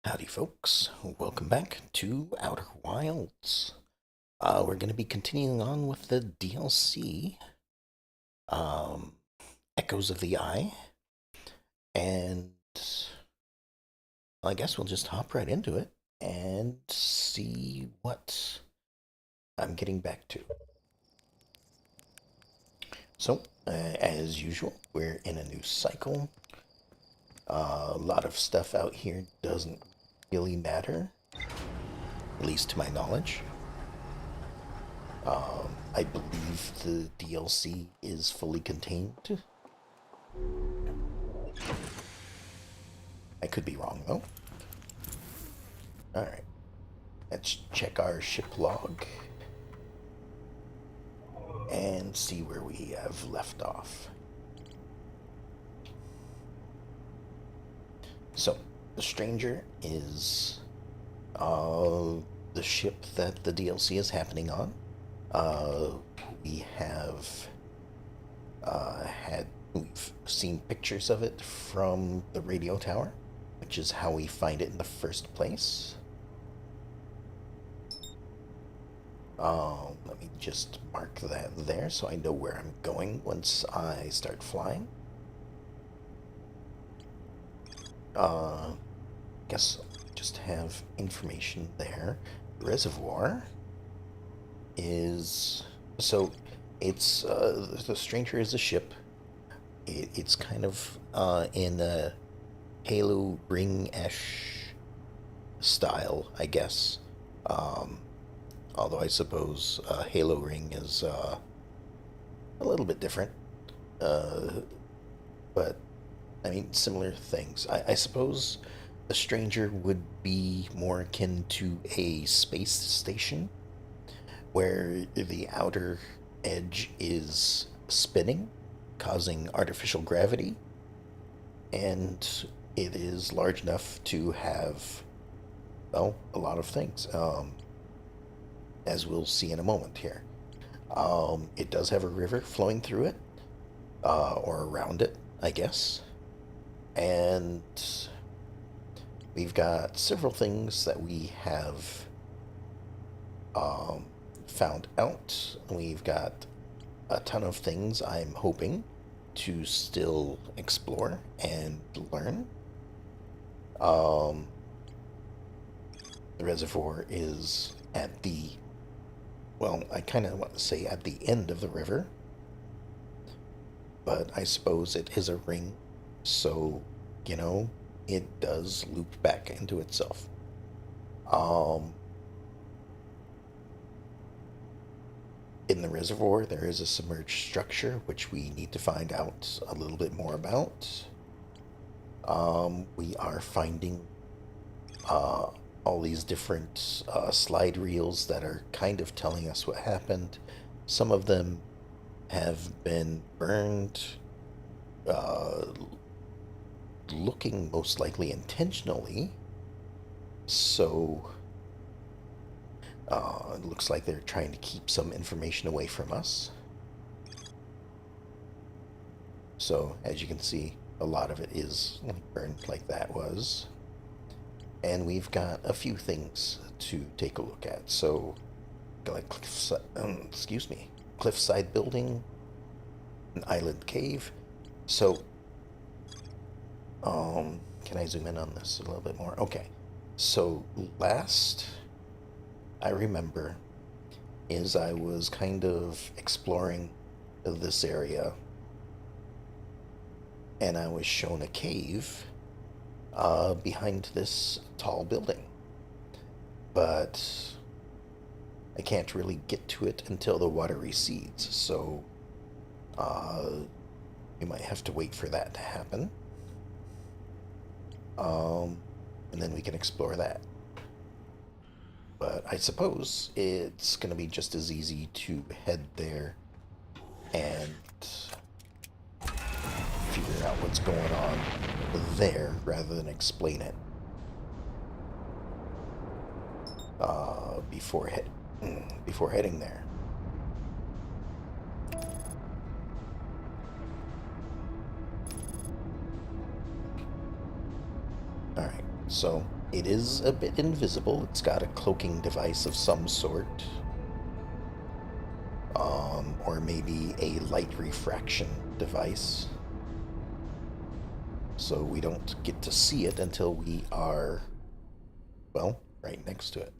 Howdy, folks. Welcome back to Outer Wilds. We're going to be continuing on with the DLC, um, Echoes of the Eye, and I guess we'll just hop right into it and see what I'm getting back to. So, as usual, we're in a new cycle. A lot of stuff out here doesn't really matter, at least to my knowledge. I believe the DLC is fully contained. I could be wrong, though. Alright, let's check our ship log and see where we have left off. So, the Stranger is the ship that the DLC is happening on. We have we've seen pictures of it from the radio tower, which is how we find it in the first place. Let me just mark that there so I know where I'm going once I start flying. Guess just have information there. Reservoir is it's the Stranger is a ship. It's kind of in a Halo Ring-ish style, I guess. Um, Although I suppose Halo Ring is a little bit different. Uh, but, I mean, similar things. I suppose the Stranger would be more akin to a space station where the outer edge is spinning, causing artificial gravity, and it is large enough to have, well, a lot of things, as we'll see in a moment here. It does have a river flowing through it, or around it, I guess. And we've got several things that we have um, found out. We've got a ton of things I'm hoping to still explore and learn. Um, the reservoir is at the, well, I kind of want to say at the end of the river, but I suppose it is a ring, so, you know, it does loop back into itself. Um, in the reservoir, there is a submerged structure, which we need to find out a little bit more about. We are finding uh, all these different slide reels that are kind of telling us what happened. Some of them have been burned, uh, looking most likely intentionally. So it looks like they're trying to keep some information away from us. So as you can see, a lot of it is burned like that was. And we've got a few things to take a look at. So, like excuse me, cliffside building, an island cave. So, can I zoom in on this a little bit more? Okay. So last I remember is I was kind of exploring this area, and I was shown a cave behind this tall building. But I can't really get to it until the water recedes, so we might have to wait for that to happen. And then we can explore that. But I suppose it's going to be just as easy to head there and figure out what's going on there rather than explain it before before heading there. All right, so It is a bit invisible. It's got a cloaking device of some sort. Or maybe a light refraction device. So we don't get to see it until we are, well, right next to it.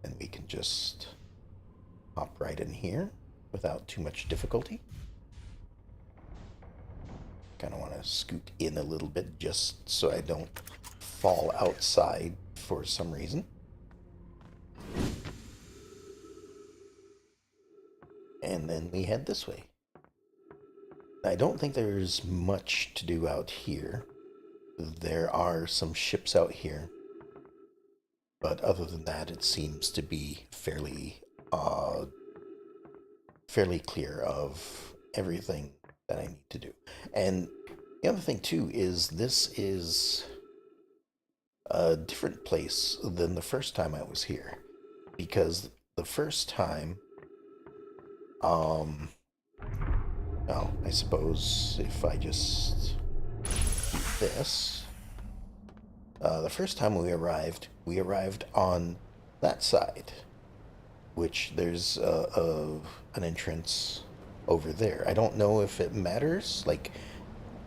And we can just hop right in here without too much difficulty. Kind of want to scoot in a little bit just so I don't fall outside for some reason. And then we head this way. I don't think there's much to do out here. There are some ships out here, but other than that, it seems to be fairly clear of everything that I need to do. And the other thing too is this is a different place than the first time I was here, because the first time, well, I suppose if I just do this, the first time we arrived on that side, which there's an entrance over there. I don't know if it matters. Like,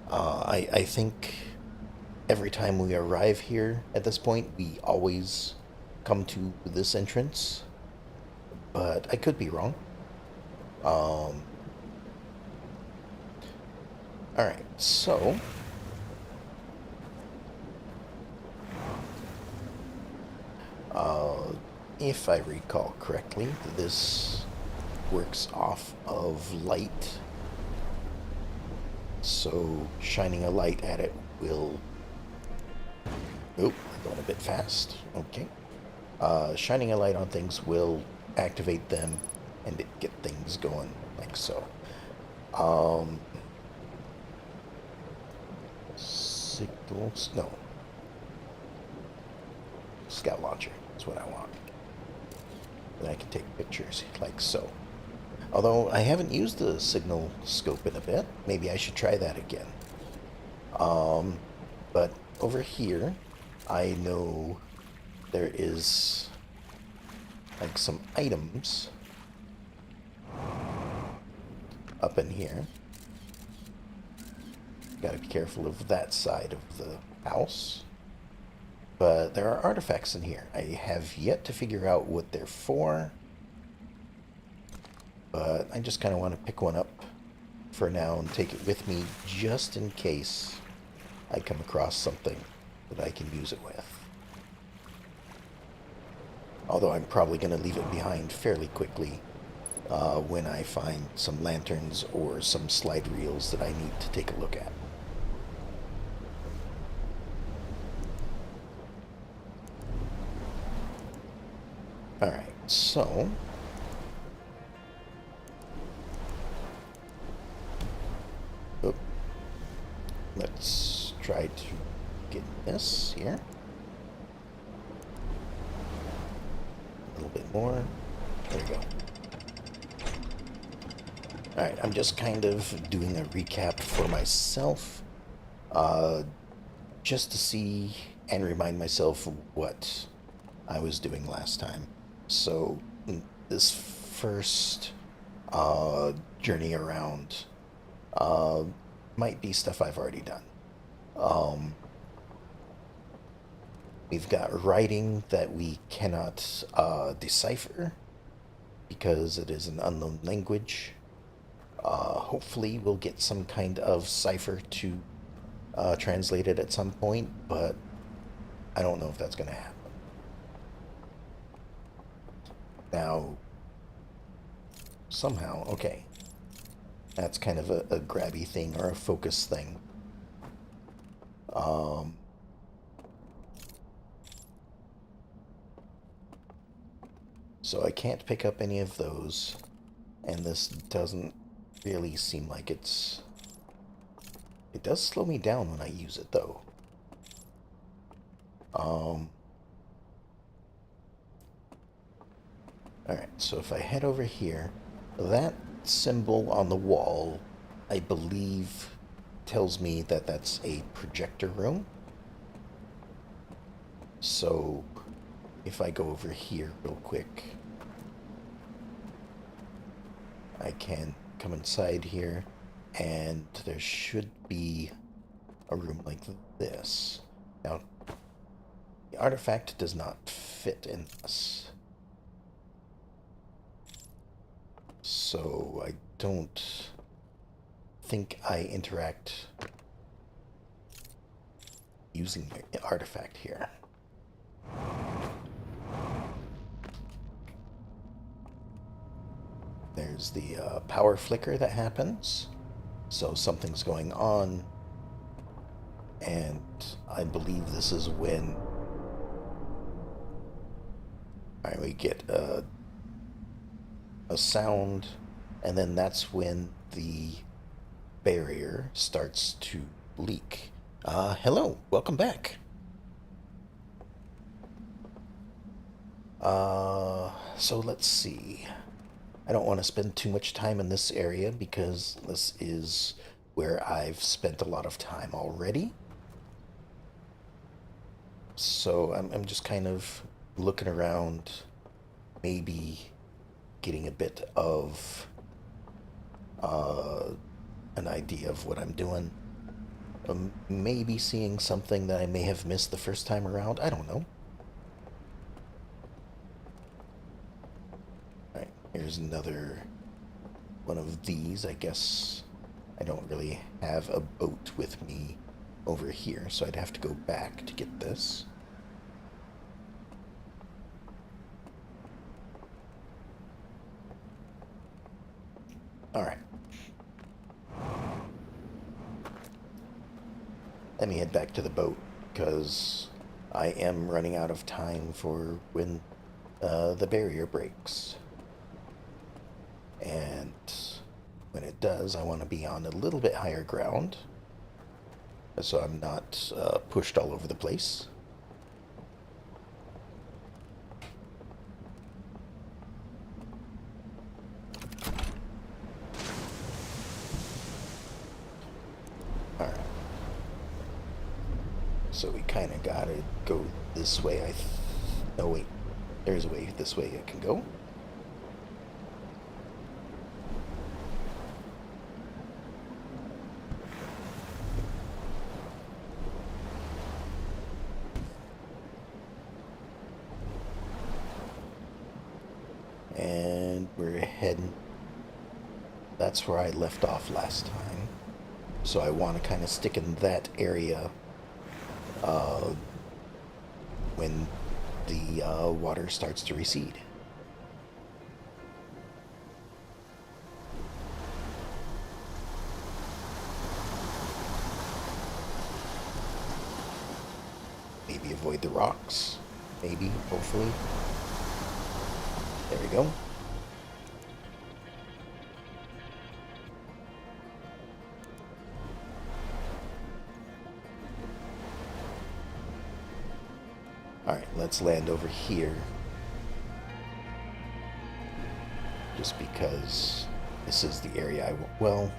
I think every time we arrive here at this point, we always come to this entrance, but I could be wrong. All right, so if I recall correctly, this works off of light. So shining a light at it will... Oop, we're going a bit fast. Okay. Shining a light on things will activate them and get things going like so. Signals? No. Scout launcher is what I want. Then I can take pictures like so. Although I haven't used the signal scope in a bit. Maybe I should try that again. But over here, I know there is like some items up in here. Gotta be careful of that side of the house. But there are artifacts in here. I have yet to figure out what they're for. But I just kind of want to pick one up for now and take it with me just in case I come across something that I can use it with. Although I'm probably going to leave it behind fairly quickly when I find some lanterns or some slide reels that I need to take a look at. Alright, so... Oop. Let's try to get this here. A little bit more. There we go. Alright, I'm just kind of doing a recap for myself. Just to see and remind myself what I was doing last time. So, this first journey around might be stuff I've already done. We've got writing that we cannot decipher because it is an unknown language. Hopefully we'll get some kind of cipher to translate it at some point, but I don't know if that's going to happen. Now, somehow, okay, that's kind of a grabby thing or a focus thing. So I can't pick up any of those, and this doesn't really seem like it's... It does slow me down when I use it, though. Alright, so if I head over here, that symbol on the wall, I believe, tells me that that's a projector room. So if I go over here real quick, I can come inside here, and there should be a room like this. Now, the artifact does not fit in this. So I don't think I interact using the artifact here. There's the power flicker that happens. So something's going on. And I believe this is when we get a sound, and then that's when the barrier starts to leak. Hello, welcome back. So let's see. I don't want to spend too much time in this area because this is where I've spent a lot of time already. So I'm just kind of looking around, maybe getting a bit of an idea of what I'm doing. Maybe seeing something that I may have missed the first time around. I don't know. Alright, here's another one of these. I guess I don't really have a boat with me over here, so I'd have to go back to get this. Alright. Let me head back to the boat, because I am running out of time for when the barrier breaks. And when it does, I want to be on a little bit higher ground, so I'm not pushed all over the place. Alright. So we kind of gotta go this way. Oh wait, there's a way this way I can go. And we're heading. That's where I left off last time. So I want to kind of stick in that area when the water starts to recede. Maybe avoid the rocks. Maybe, hopefully. There we go. Alright, let's land over here. Just because this is the area I want. Well,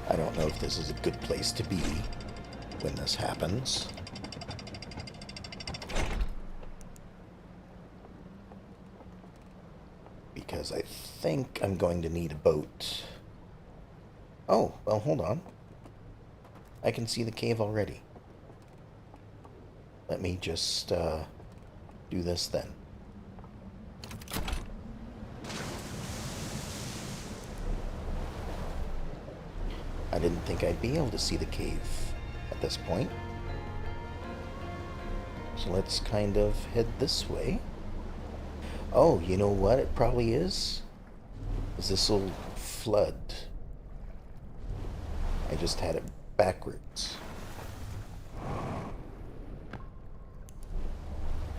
I don't know if this is a good place to be when this happens. Because I think I'm going to need a boat. Oh, well, hold on. I can see the cave already. Let me just do this then. I didn't think I'd be able to see the cave at this point. So let's kind of head this way. Oh, you know what it probably is? Is this will flood. I just had it backwards.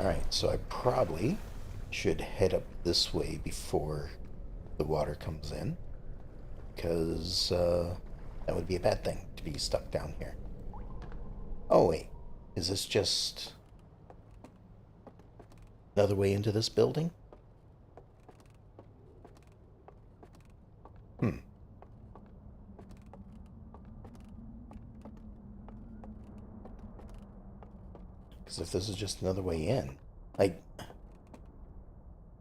Alright, so I probably should head up this way before the water comes in, because that would be a bad thing to be stuck down here. Oh wait, Is this just another way into this building? Hmm. Because if this is just another way in, like,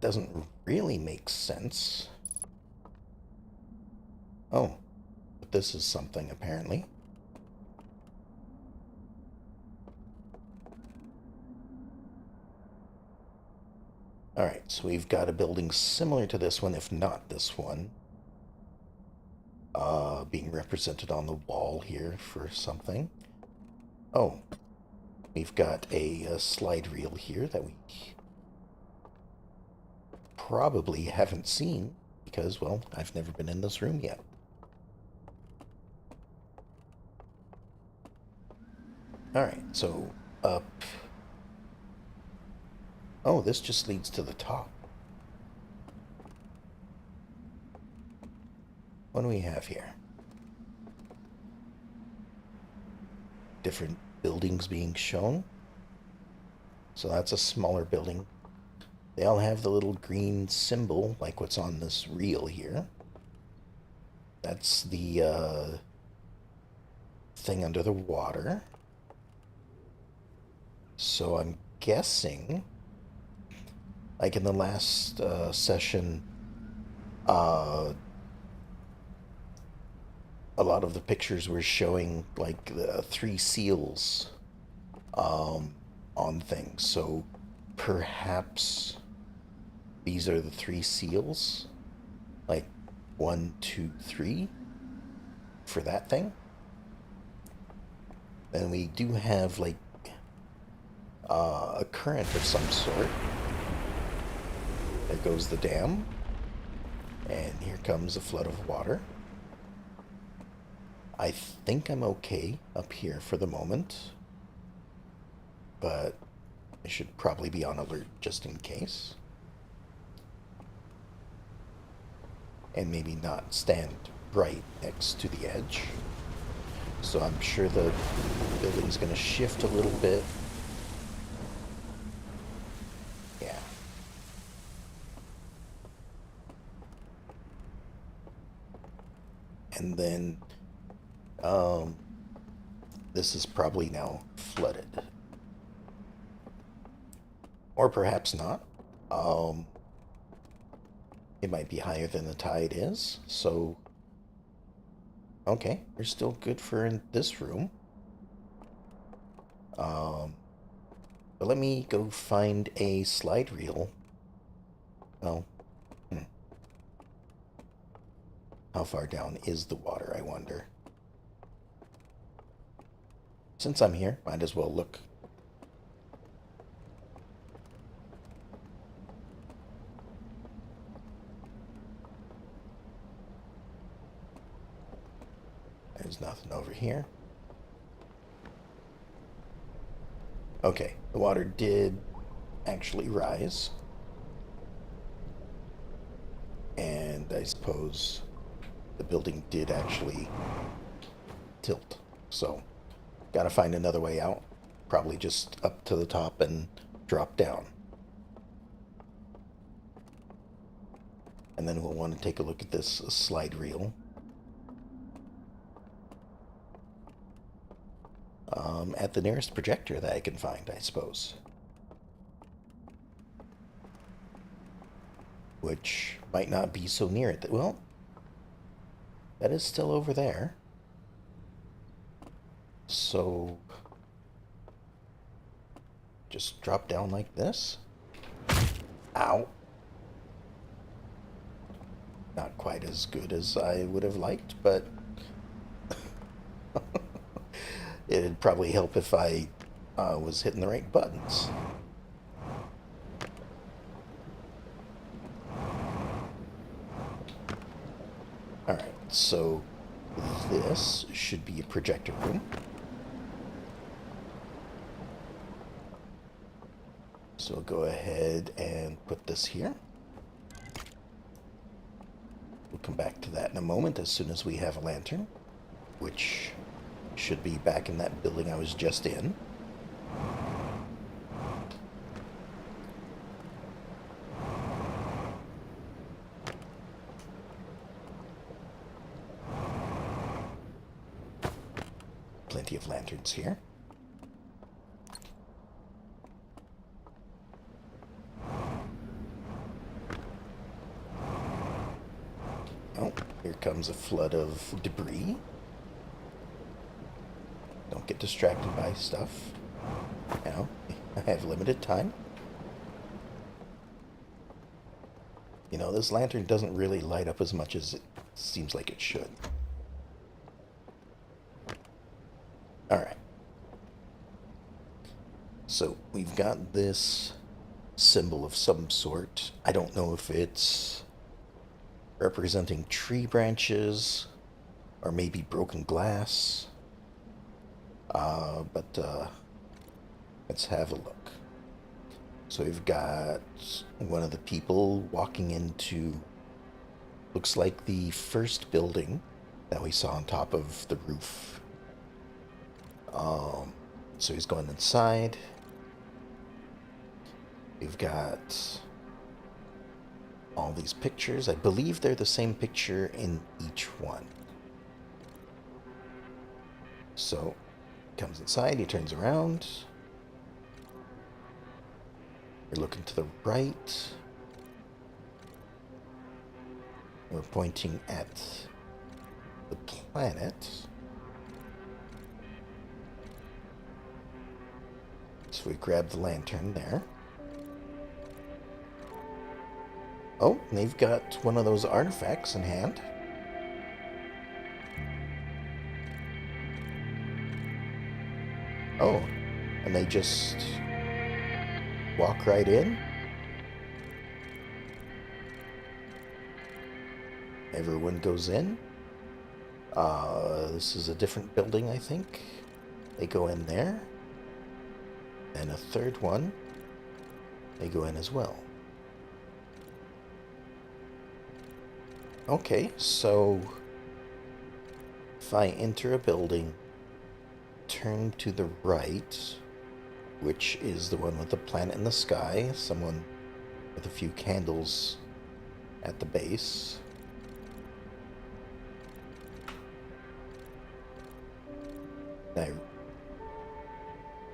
doesn't really make sense. Oh, but this is something apparently. Alright, so we've got a building similar to this one, if not this one, being represented on the wall here for something. Oh, we've got a slide reel here that we probably haven't seen because, well, I've never been in this room yet. Alright, so up. Oh, this just leads to the top. What do we have here? Different buildings being shown. So that's a smaller building. They all have the little green symbol, like what's on this reel here. That's the thing under the water. So I'm guessing, like in the last session, a lot of the pictures were showing like the three seals on things. So perhaps these are the three seals, like 1, 2, 3 for that thing. Then we do have like a current of some sort. There goes the dam, and here comes a flood of water. I think I'm okay up here for the moment, but I should probably be on alert just in case. And maybe not stand right next to the edge. So I'm sure the building's going to shift a little bit. Yeah. And then this is probably now flooded. Or perhaps not. It might be higher than the tide is, so okay, we're still good for in this room. But let me go find a slide reel. Well, how far down is the water, I wonder? Since I'm here, might as well look. There's nothing over here. Okay, the water did actually rise. And I suppose the building did actually tilt. So, gotta find another way out. Probably just up to the top and drop down. And then we'll want to take a look at this slide reel. At the nearest projector that I can find, I suppose. Which might not be so near it. Well, that is still over there. So, just drop down like this. Ow. Not quite as good as I would have liked, but it'd probably help if I was hitting the right buttons. Alright, so this should be a projector room. So we'll go ahead and put this here. We'll come back to that in a moment as soon as we have a lantern, which should be back in that building I was just in. plenty of lanterns here. Oh, here comes a flood of debris. Don't get distracted by stuff. You know, I have limited time. You know, this lantern doesn't really light up as much as it seems like it should. Alright. So, we've got this symbol of some sort. I don't know if it's representing tree branches or maybe broken glass. But let's have a look. So we've got one of the people walking into, looks like the first building that we saw on top of the roof. So he's going inside. We've got all these pictures. I believe they're the same picture in each one. So he comes inside, he turns around. We're looking to the right. We're pointing at the planet. So we grab the lantern there. Oh, and they've got one of those artifacts in hand. Oh, and they just walk right in. Everyone goes in. This is a different building, I think. They go in there. And a third one. They go in as well. Okay, so if I enter a building, turn to the right, which is the one with the planet in the sky, someone with a few candles at the base.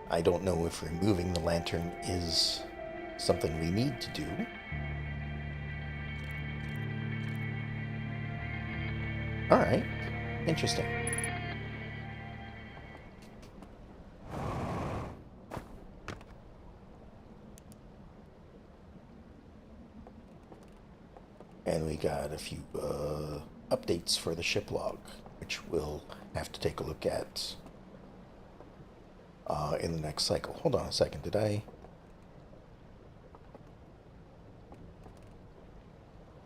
I don't know if removing the lantern is something we need to do. Alright, interesting. And we got a few updates for the ship log, which we'll have to take a look at in the next cycle. Hold on a second, did I...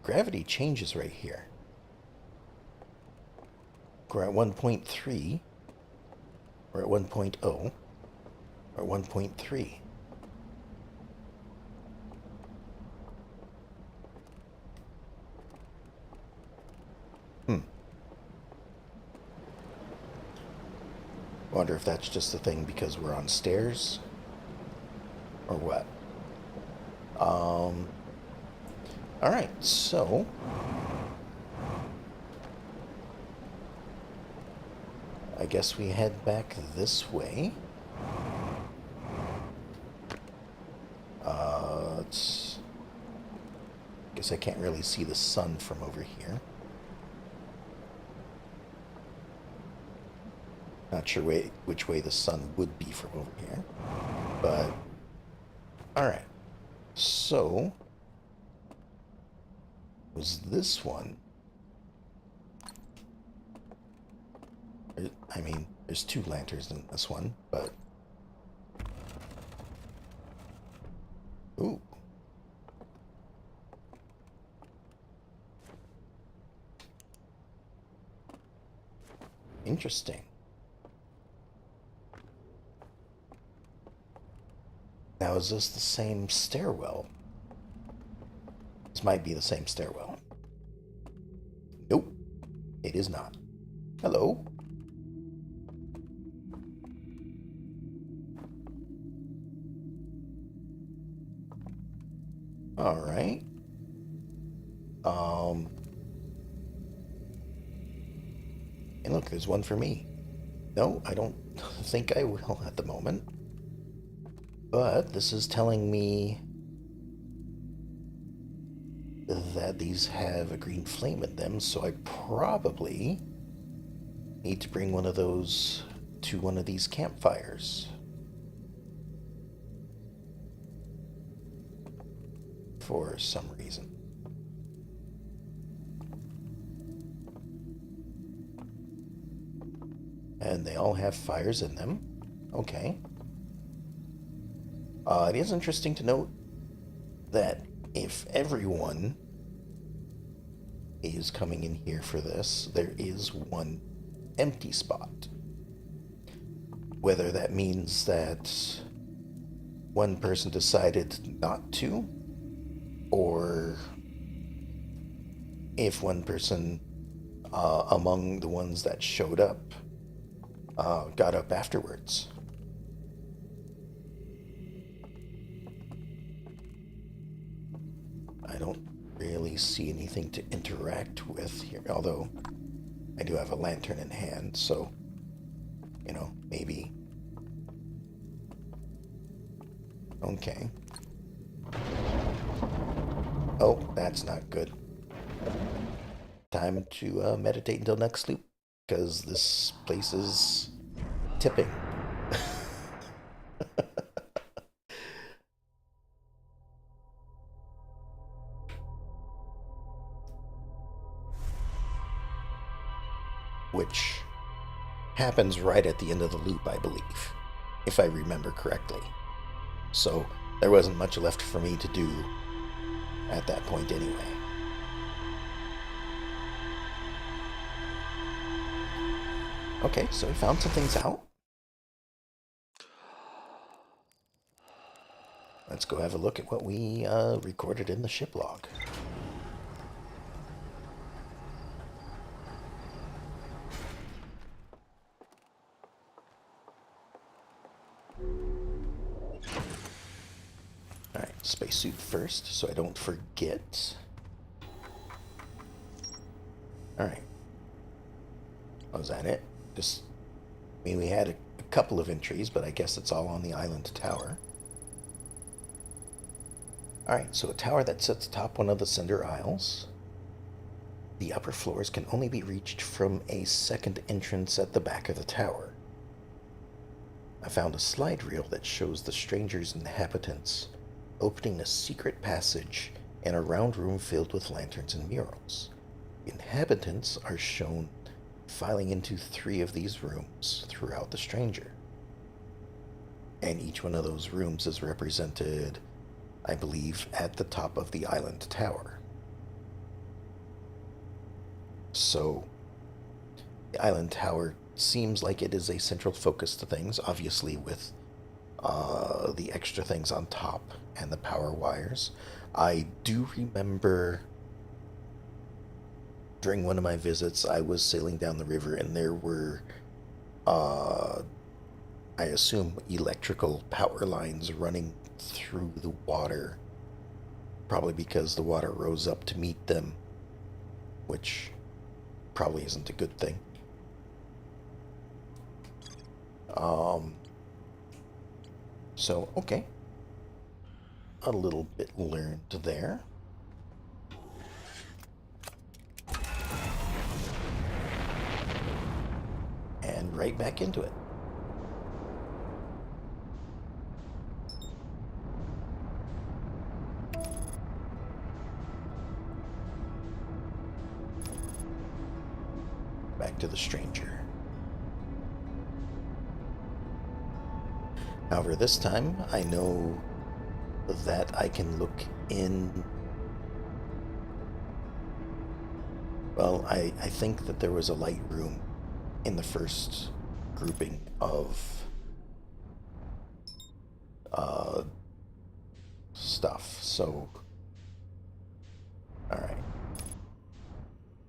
Gravity changes right here. We're at 1.3, we're at 1.0, or 1.3. Wonder if that's just a thing because we're on stairs, or what. Alright, so... I guess we head back this way. Let's... Guess I can't really see the sun from over here. Not sure which way the sun would be from over here. But... Alright. So... Was this one... I mean, there's two lanterns in this one, but... Ooh. Interesting. Now, is this the same stairwell? This might be the same stairwell. Nope, it is not. Hello? Alright. And look, there's one for me. No, I don't think I will at the moment. But this is telling me that these have a green flame in them, so I probably need to bring one of those to one of these campfires for some reason. And they all have fires in them. Okay. It is interesting to note that if everyone is coming in here for this, there is one empty spot. Whether that means that one person decided not to, or if one person among the ones that showed up got up afterwards. I don't really see anything to interact with here, although I do have a lantern in hand, so, maybe. Okay. Oh, that's not good. Time to meditate until next sleep, because this place is tipping. Which happens right at the end of the loop, I believe, if I remember correctly. So there wasn't much left for me to do at that point anyway. Okay, so we found some things out. Let's go have a look at what we recorded in the ship log. Alright, spacesuit first, so I don't forget. Alright. Was that it? We had a couple of entries, but I guess it's all on the island tower. Alright, so a tower that sits atop one of the cinder isles. The upper floors can only be reached from a second entrance at the back of the tower. I found a slide reel that shows the stranger's inhabitants opening a secret passage in a round room filled with lanterns and murals. The inhabitants are shown filing into 3 of these rooms throughout the stranger. And each one of those rooms is represented, I believe, at the top of the island tower. So, the island tower seems like it is a central focus to things, obviously with the extra things on top and the power wires. I do remember during one of my visits, I was sailing down the river and there were, I assume, electrical power lines running through the water, probably because the water rose up to meet them, which probably isn't a good thing. So, okay. A little bit learned there. And right back into it. Back to the stranger. However, this time I know that I can look in. Well, I think that there was a light room in the first grouping of stuff. So, alright.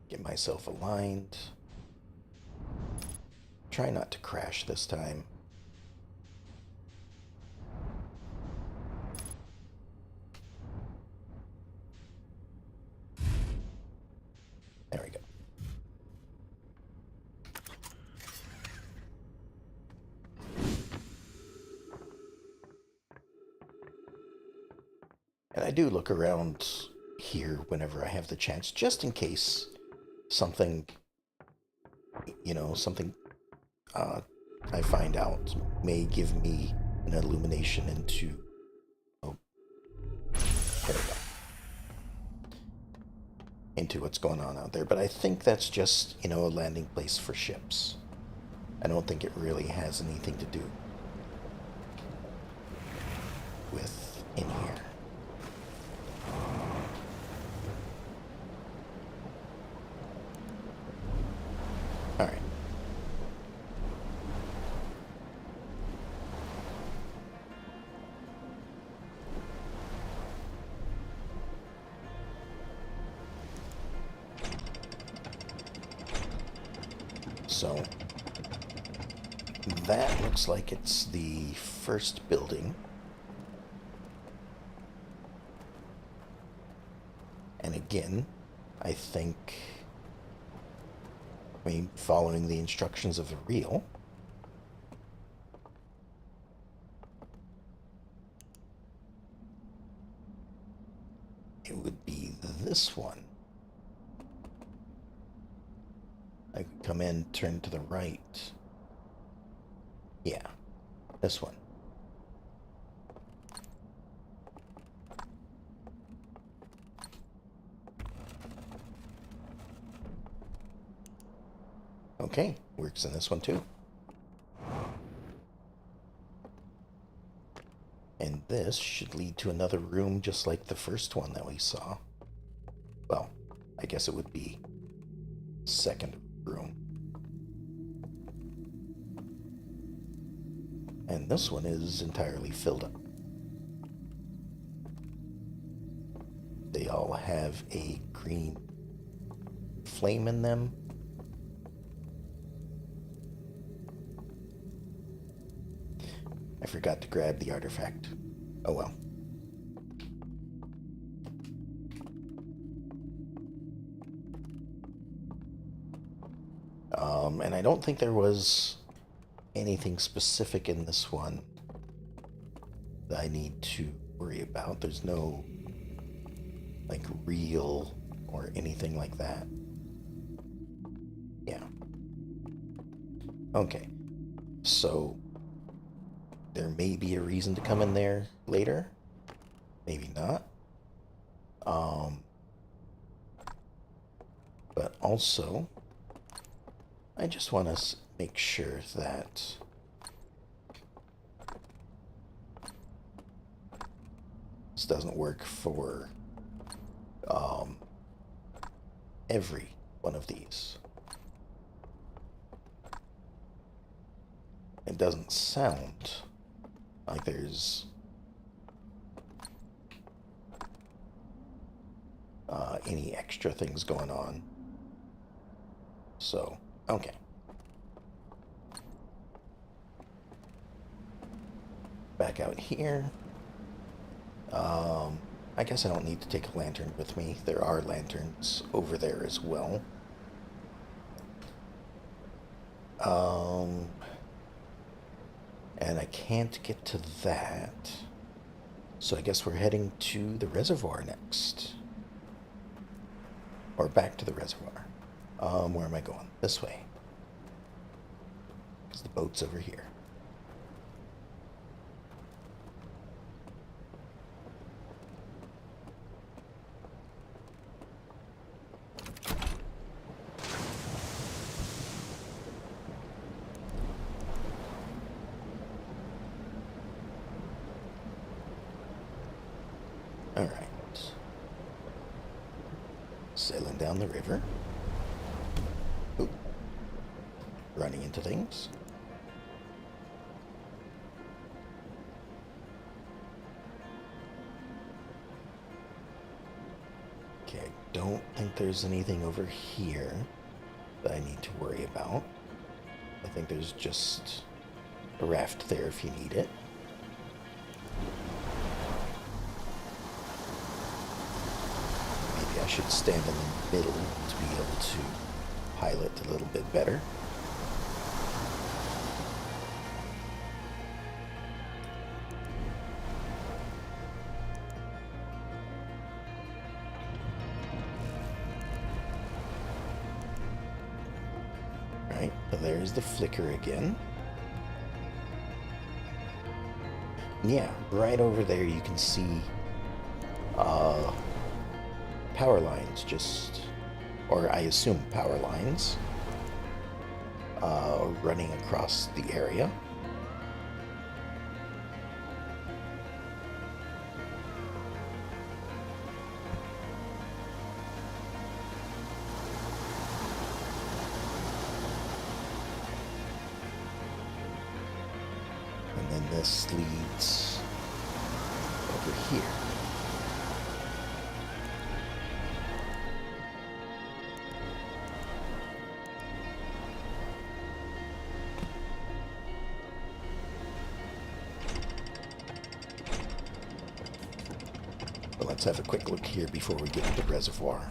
Get myself aligned. Try not to crash this time. There we go. do look around here whenever I have the chance, just in case something, something I find out may give me an illumination into. Oh, there we go. Into what's going on out there. But I think that's just, a landing place for ships. I don't think it really has anything to do with in here. All right. So that looks like it's the first building. And again, I think, following the instructions of the reel, it would be this one. I could come in, turn to the right. Yeah, this one. Okay, works in this one too. And this should lead to another room just like the first one that we saw. Well, I guess it would be second room. And this one is entirely filled up. They all have a green flame in them. I forgot to grab the artifact. Oh well. And I don't think there was anything specific in this one that I need to worry about. There's no, reel or anything like that. Yeah. Okay. So there may be a reason to come in there later. Maybe not. But also, I just want to make sure that this doesn't work for every one of these. It doesn't sound like there's any extra things going on. So, okay. Back out here. I guess I don't need to take a lantern with me. There are lanterns over there as well. And I can't get to that. So I guess we're heading to the reservoir next. Or back to the reservoir. Where am I going? This way. Because the boat's over here. All right. Sailing down the river. Oop. Running into things. Okay, I don't think there's anything over here that I need to worry about. I think there's just a raft there if you need it. Maybe I should stand in the middle to be able to pilot a little bit better. Right, so there's the flicker again. Yeah, right over there you can see uh, power lines just, or I assume power lines, running across the area. And then this leads over here. But let's have a quick look here before we get to the reservoir.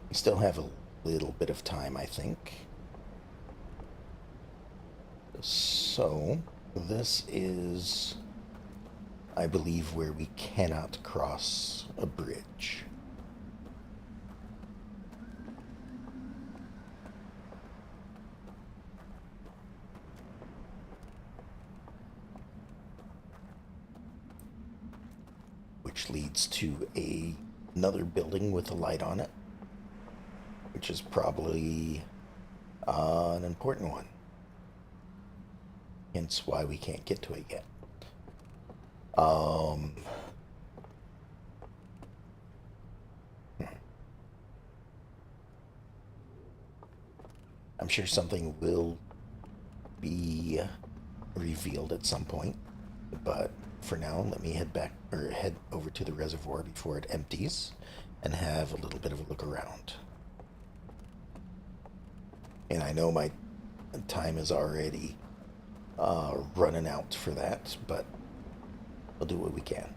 We still have a little bit of time, I think. So, this is, I believe, where we cannot cross a bridge. Which leads to another building with a light on it, which is probably an important one. Hence why we can't get to it yet. I'm sure something will be revealed at some point, but for now, let me head over to the reservoir before it empties and have a little bit of a look around. And I know my time is already running out for that, but we'll do what we can.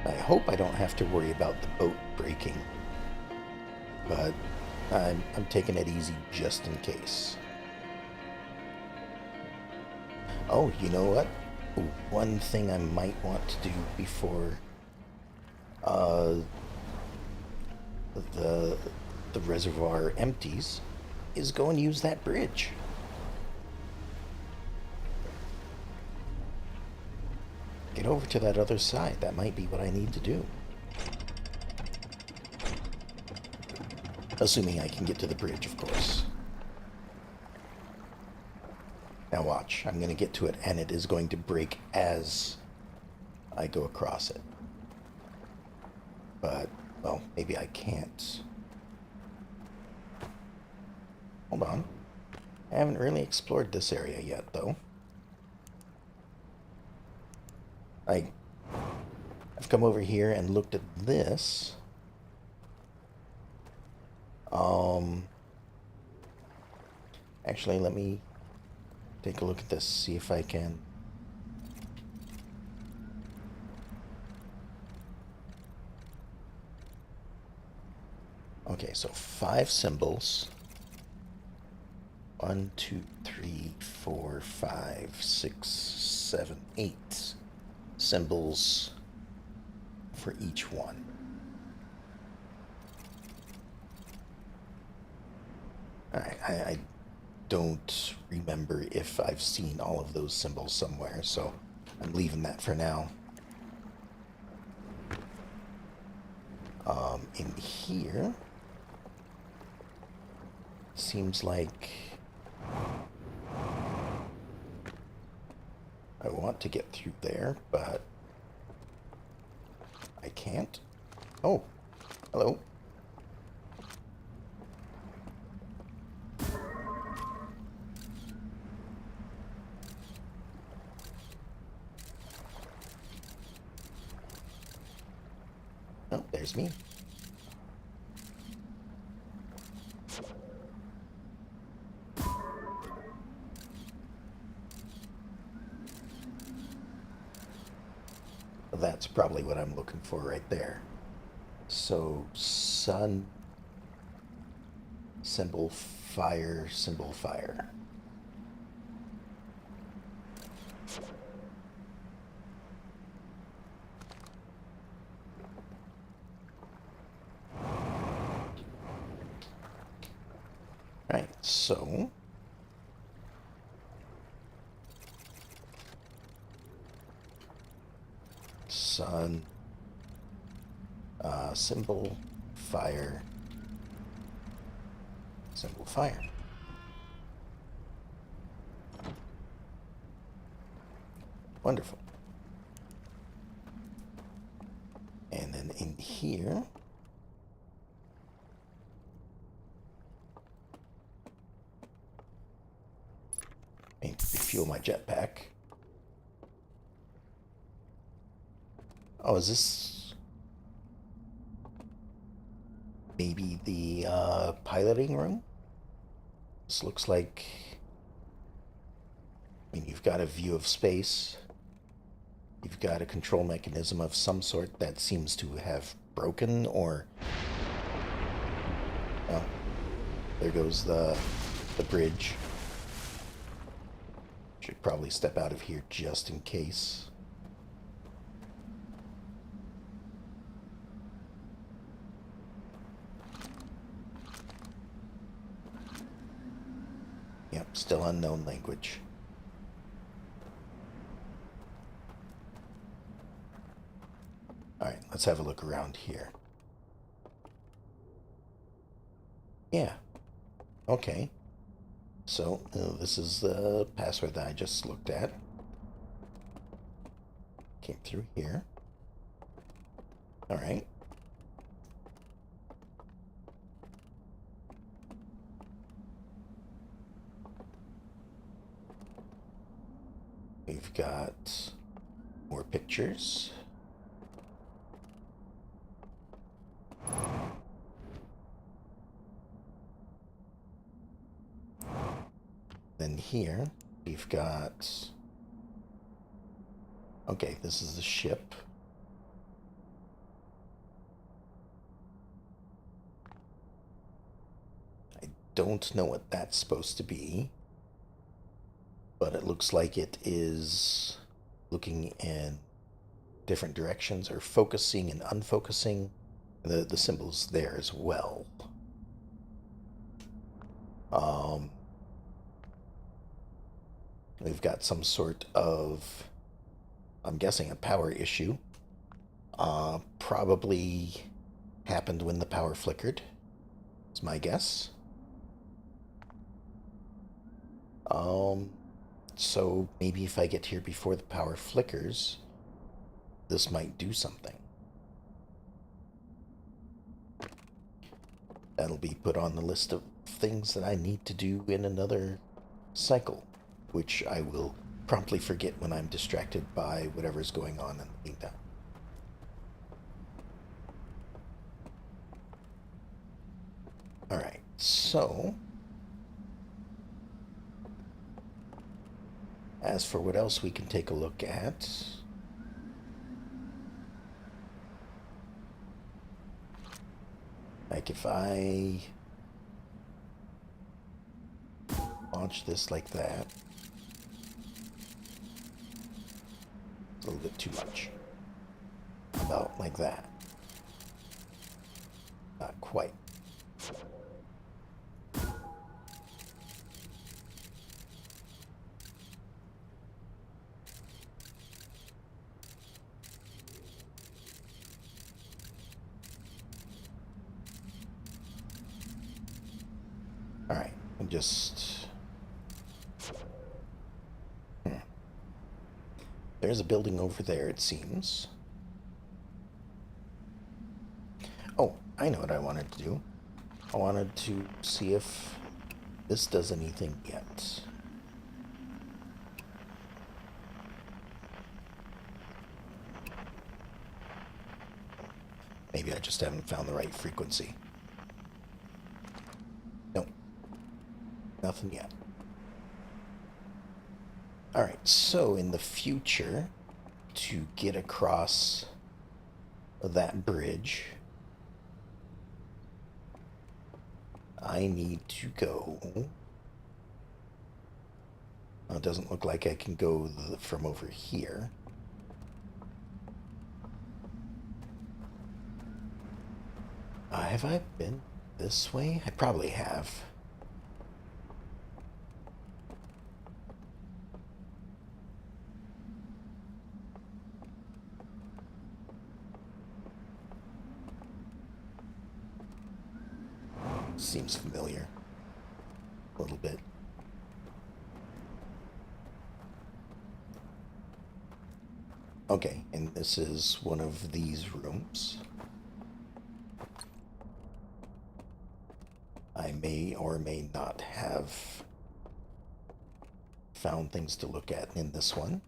I hope I don't have to worry about the boat breaking, but I'm taking it easy just in case. Oh, you know what? One thing I might want to do before the reservoir empties is go and use that bridge. Get over to that other side. That might be what I need to do. Assuming I can get to the bridge, of course. Now watch. I'm going to get to it, and it is going to break as I go across it. But, well, maybe I can't. Hold on. I haven't really explored this area yet, though. I've come over here and looked at this. Actually, let me take a look at this, see if I can. Okay, so 5 symbols. 1, 2, 3, 4, 5, 6, 7, 8 symbols for each one. I don't remember if I've seen all of those symbols somewhere, so I'm leaving that for now. In here, seems like I want to get through there, but I can't. Oh, hello. Oh, there's me. That's probably what I'm looking for right there. So, sun, symbol, fire, symbol, fire. Right, so sun, symbol, fire, symbol, fire. Wonderful. And then in here, I need to refuel my jetpack. Oh, is this maybe the piloting room? This looks like, I mean, you've got a view of space. You've got a control mechanism of some sort that seems to have broken, or... Oh, there goes the bridge. Should probably step out of here just in case. Yep, still unknown language. Alright, let's have a look around here. Yeah. Okay. So, this is the password that I just looked at. Came through here. Alright. We've got more pictures. Then here, we've got... Okay, this is the ship. I don't know what that's supposed to be, but it looks like it is looking in different directions, or focusing and unfocusing. The symbol's there as well. We've got some sort of, I'm guessing, a power issue. Probably happened when the power flickered, is my guess. So maybe if I get here before the power flickers, this might do something. That'll be put on the list of things that I need to do in another cycle, which I will promptly forget when I'm distracted by whatever's going on in the meantime. Alright, so... as for what else we can take a look at... like if I launch this like that, a little bit too much. About like that. Not quite. Alright, and just... There's a building over there, it seems. Oh, I know what I wanted to do. I wanted to see if this does anything yet. Maybe I just haven't found the right frequency. Nope. Nothing yet. Alright, so in the future, to get across that bridge, I need to go. It doesn't look like I can go from over here. Have I been this way? I probably have. Seems familiar. A little bit. Okay, and this is one of these rooms. I may or may not have found things to look at in this one.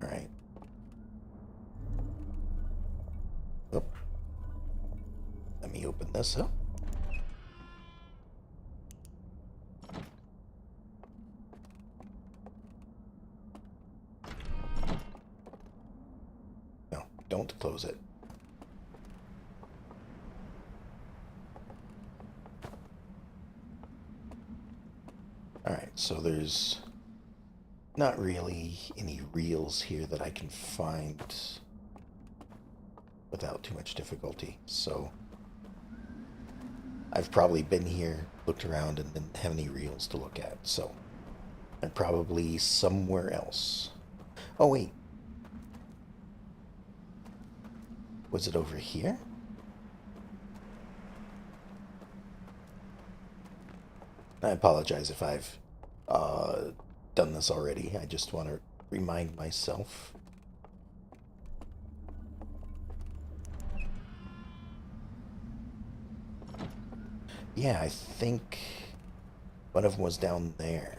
All right. Oh. Let me open this up. No, don't close it. Alright, so there's not really any reels here that I can find without too much difficulty, so I've probably been here, looked around, and didn't have any reels to look at, so I'm probably somewhere else. Oh, wait. Was it over here? I apologize if I've done this already. I just want to remind myself. Yeah, I think one of them was down there.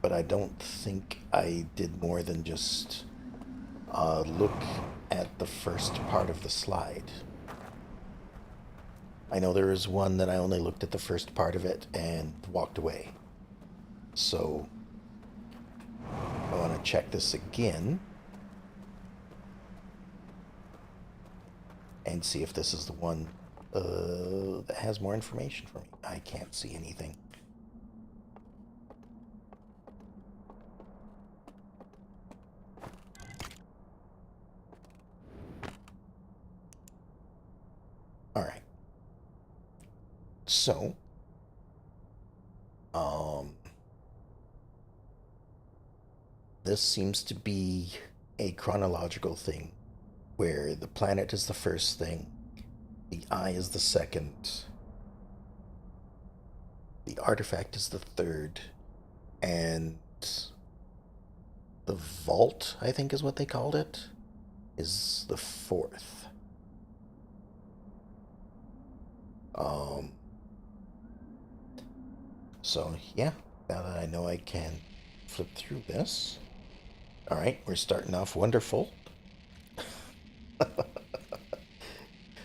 But I don't think I did more than just look at the first part of the slide. I know there is one that I only looked at the first part of it and walked away. So I want to check this again and see if this is the one that has more information for me. I can't see anything. All right. So, this seems to be a chronological thing where the planet is the first thing, the eye is the second, the artifact is the third, and the vault, I think is what they called it, is the fourth. So yeah, now that I know I can flip through this. All right, we're starting off wonderful.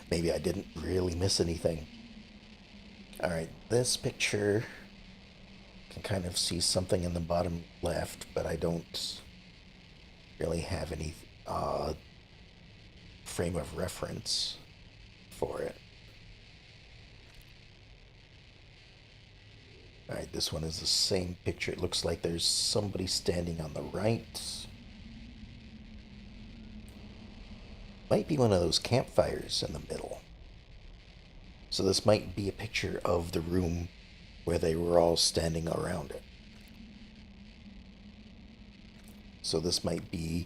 Maybe I didn't really miss anything. All right, this picture can kind of see something in the bottom left, but I don't really have any frame of reference for it. All right, this one is the same picture. It looks like there's somebody standing on the right. Might be one of those campfires in the middle. So this might be a picture of the room where they were all standing around it. So this might be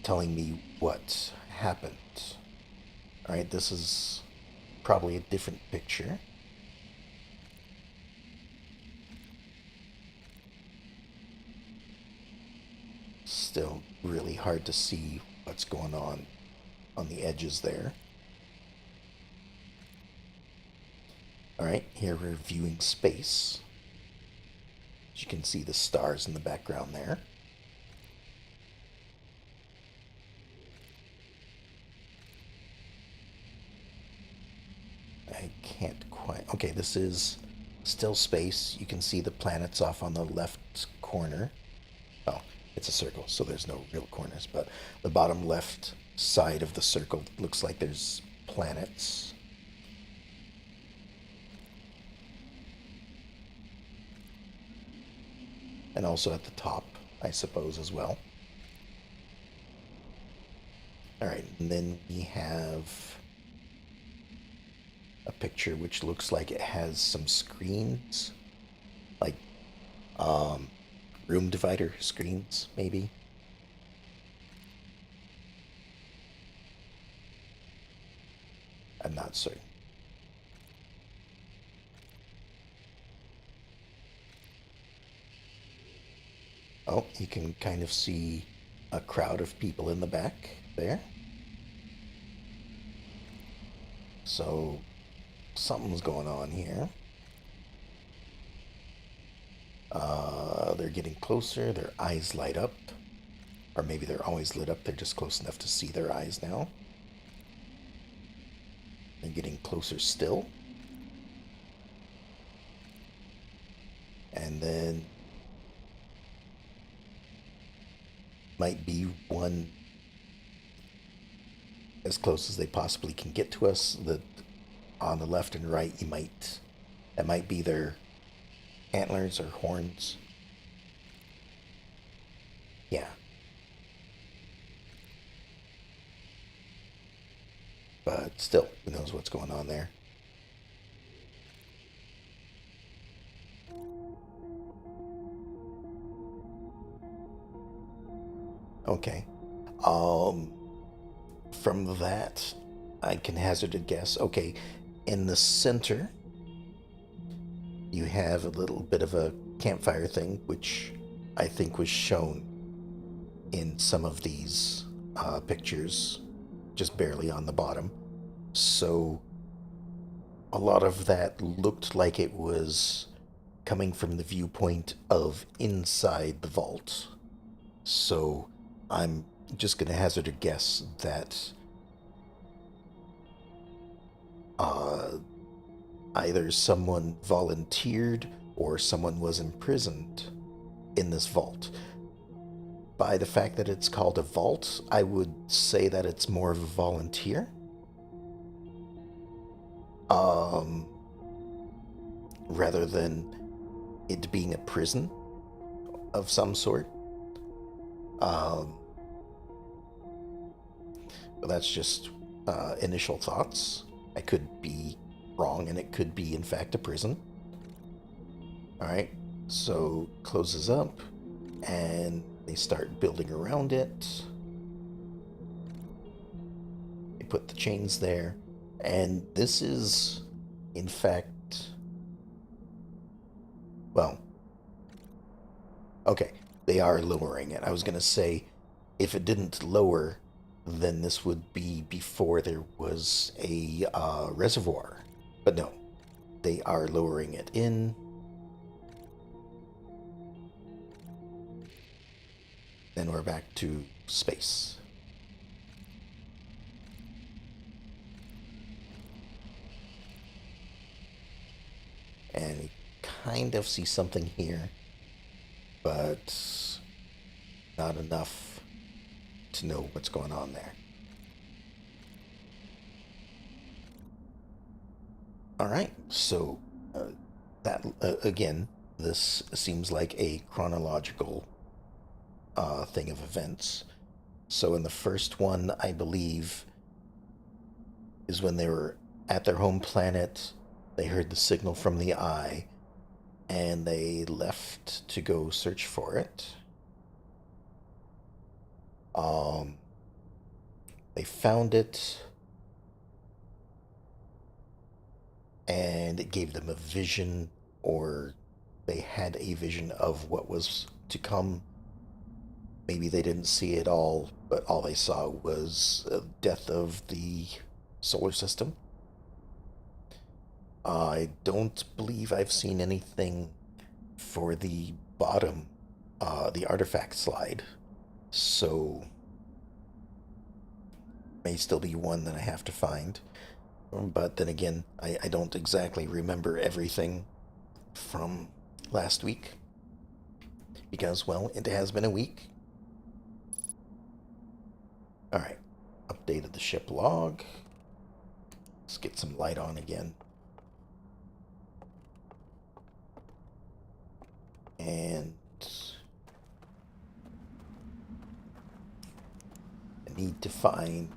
telling me what happened. All right, this is probably a different picture. Still really hard to see what's going on on the edges there. All right, here we're viewing space. As you can see the stars in the background there. I can't quite... Okay, this is still space. You can see the planets off on the left corner. Oh, it's a circle, so there's no real corners, but the bottom left side of the circle looks like there's planets. And also at the top, I suppose, as well. All right, and then we have a picture which looks like it has some screens, like room divider screens, maybe. I'm not certain. Oh, you can kind of see a crowd of people in the back there. So something's going on here. They're getting closer. Their eyes light up. Or maybe they're always lit up. They're just close enough to see their eyes now. They're getting closer still. And then might be one as close as they possibly can get to us. That on the left and right, that might be their antlers or horns. Yeah. But still, who knows what's going on there. Okay. Um, from that, I can hazard a guess. Okay, in the center, you have a little bit of a campfire thing, which I think was shown in some of these pictures, just barely on the bottom. So a lot of that looked like it was coming from the viewpoint of inside the vault. So I'm just going to hazard a guess that uh, either someone volunteered or someone was imprisoned in this vault. By the fact that it's called a vault, I would say that it's more of a volunteer. Um, Rather than it being a prison of some sort. Um, but that's just initial thoughts. I could be wrong, and it could be, in fact, a prison. All right, so closes up, and they start building around it. They put the chains there, and this is, in fact, well, okay, they are lowering it. I was going to say, if it didn't lower, then this would be before there was a reservoir. But no, they are lowering it in. Then we're back to space. And you kind of see something here, but not enough to know what's going on there. All right, so that again, this seems like a chronological thing of events. So in the first one, I believe, is when they were at their home planet. They heard the signal from the eye, and they left to go search for it. Um, they found it, and it gave them a vision, or they had a vision of what was to come. maybe they didn't see it all, but all they saw was death of the solar system. I don't believe I've seen anything for the bottom, the artifact slide. So, may still be one that I have to find. But then again, I don't exactly remember everything from last week. Because, well, it has been a week. Alright, updated the ship log. Let's get some light on again. And I need to find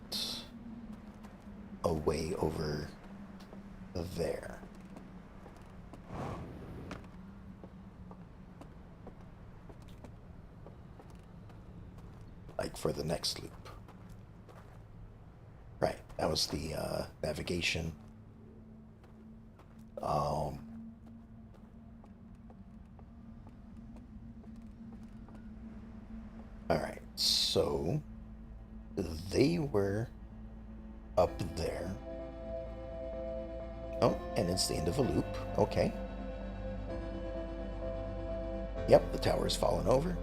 a way over there. Like for the next loop. Right, that was the navigation. Alright, so they were up there. Oh, and it's the end of a loop. Okay. Yep, the tower's fallen over.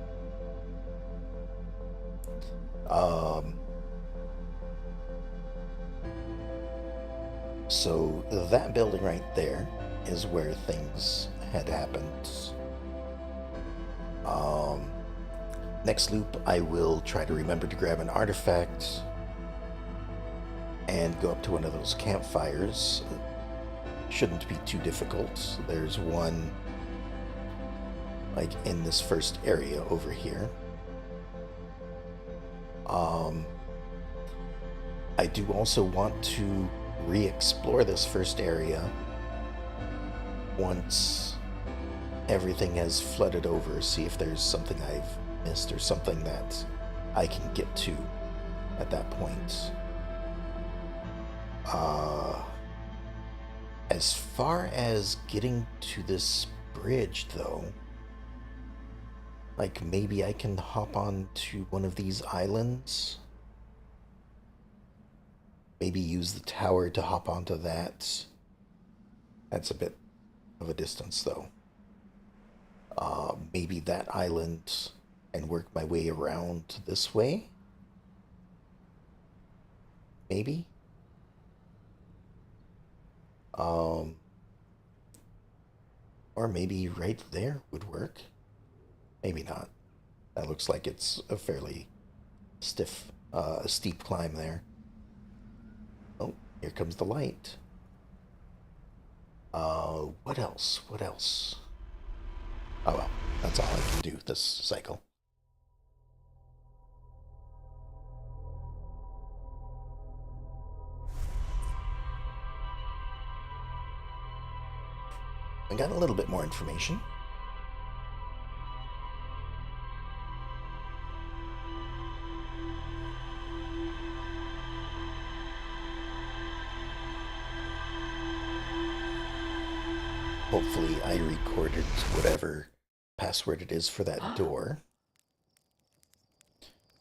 So that building right there is where things had happened. Next loop, I will try to remember to grab an artifact and go up to one of those campfires. It shouldn't be too difficult. There's one like in this first area over here. I do also want to re-explore this first area once everything has flooded over, see if there's something I've missed or something that I can get to at that point. As far as getting to this bridge, though, like maybe I can hop on to one of these islands. Maybe use the tower to hop onto that. That's a bit of a distance, though. Maybe that island and work my way around this way? Maybe? Or maybe right there would work. Maybe not. That looks like it's a fairly steep climb there. Oh, here comes the light. What else? What else? Oh well, that's all I can do this cycle. I got a little bit more information. Hopefully I recorded whatever password it is for that door,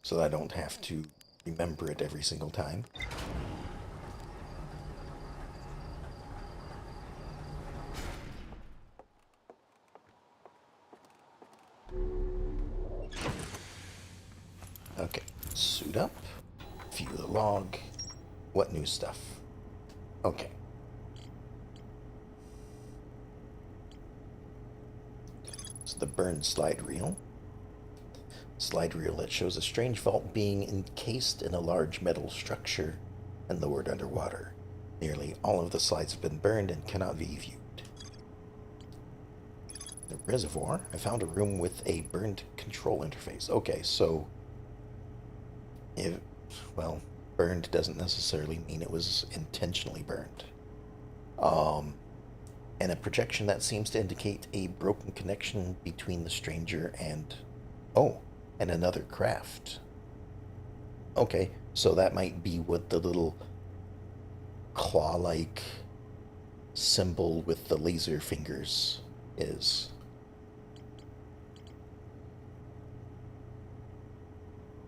so that I don't have to remember it every single time. Okay, suit up, view the log. What new stuff? Okay. It's the burned slide reel. Slide reel that shows a strange vault being encased in a large metal structure and lowered underwater. Nearly all of the slides have been burned and cannot be viewed. The reservoir. I found a room with a burned control interface. Okay, so well, burned doesn't necessarily mean it was intentionally burned. And a projection that seems to indicate a broken connection between the stranger and, oh, and another craft. Okay, so that might be what the little claw-like symbol with the laser fingers is.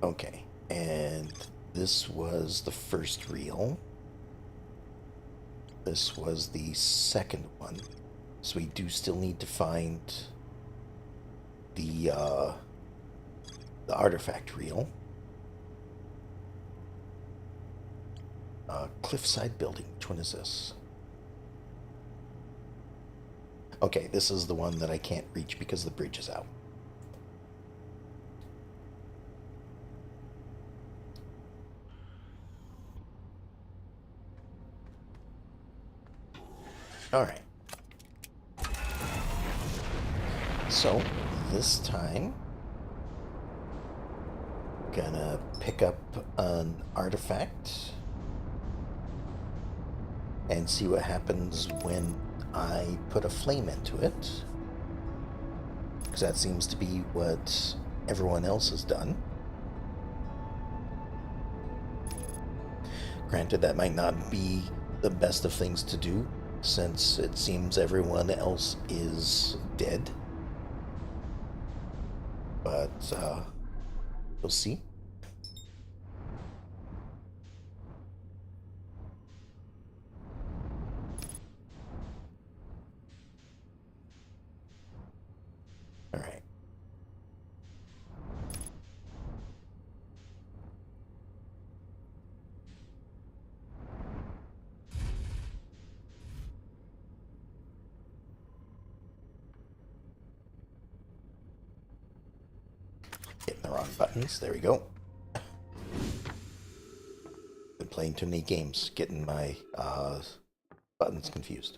Okay, and this was the first reel. This was the second one. So we do still need to find the artifact reel. Cliffside building. Which one is this? Okay, this is the one that I can't reach because the bridge is out. Alright. So, this time, gonna pick up an artifact and see what happens when I put a flame into it. Because that seems to be what everyone else has done. Granted, that might not be the best of things to do, since it seems everyone else is dead. But, we'll see. Alright. Hitting the wrong buttons. There we go. Been playing too many games, getting my buttons confused.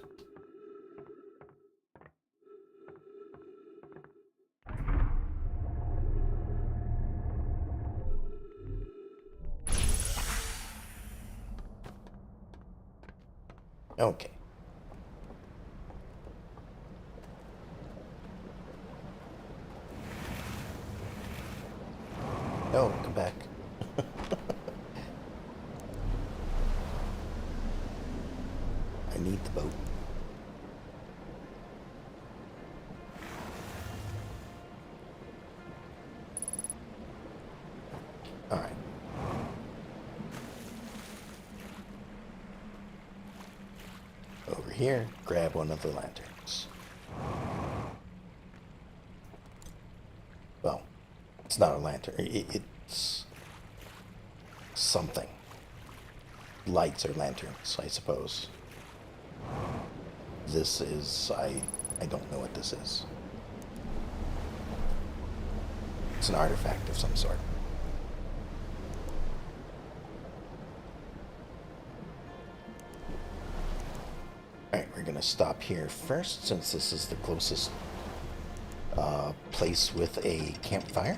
Okay. No, come back. I need the boat. Alright. Over here, grab one of the lanterns. Well, it's not a lantern. It's something. Lights are lanterns, I suppose. This is... I don't know what this is. It's an artifact of some sort. Alright, we're gonna stop here first, since this is the closest place with a campfire.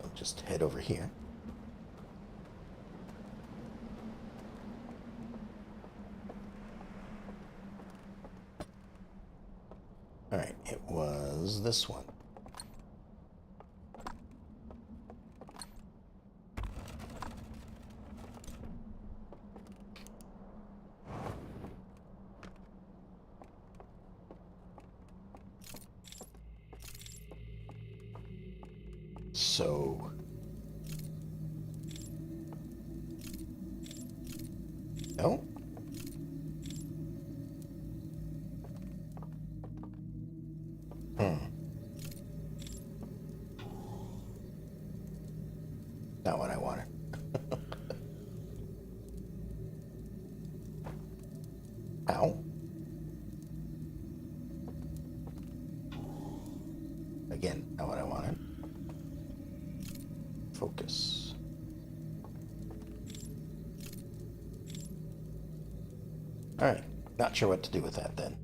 I'll just head over here. Alright, it was this one. So... No? Not what I wanted. Ow. Again, not what I wanted. Focus. Alright, not sure what to do with that then.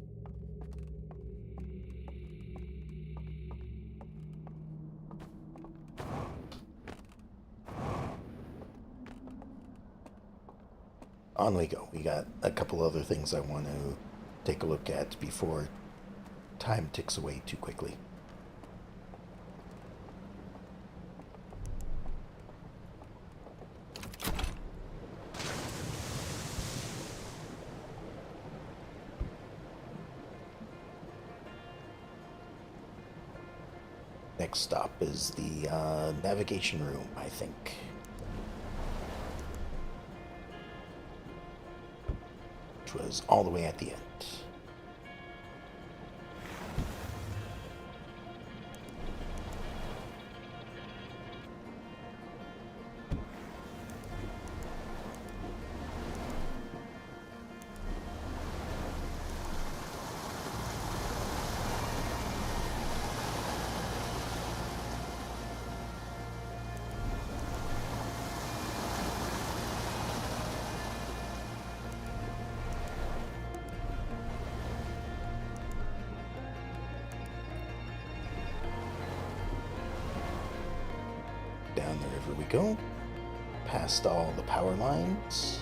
On we go. We got a couple other things I want to take a look at before time ticks away too quickly. next stop is the navigation room, I think. Which was all the way at the end. Down the river we go, past all the power lines.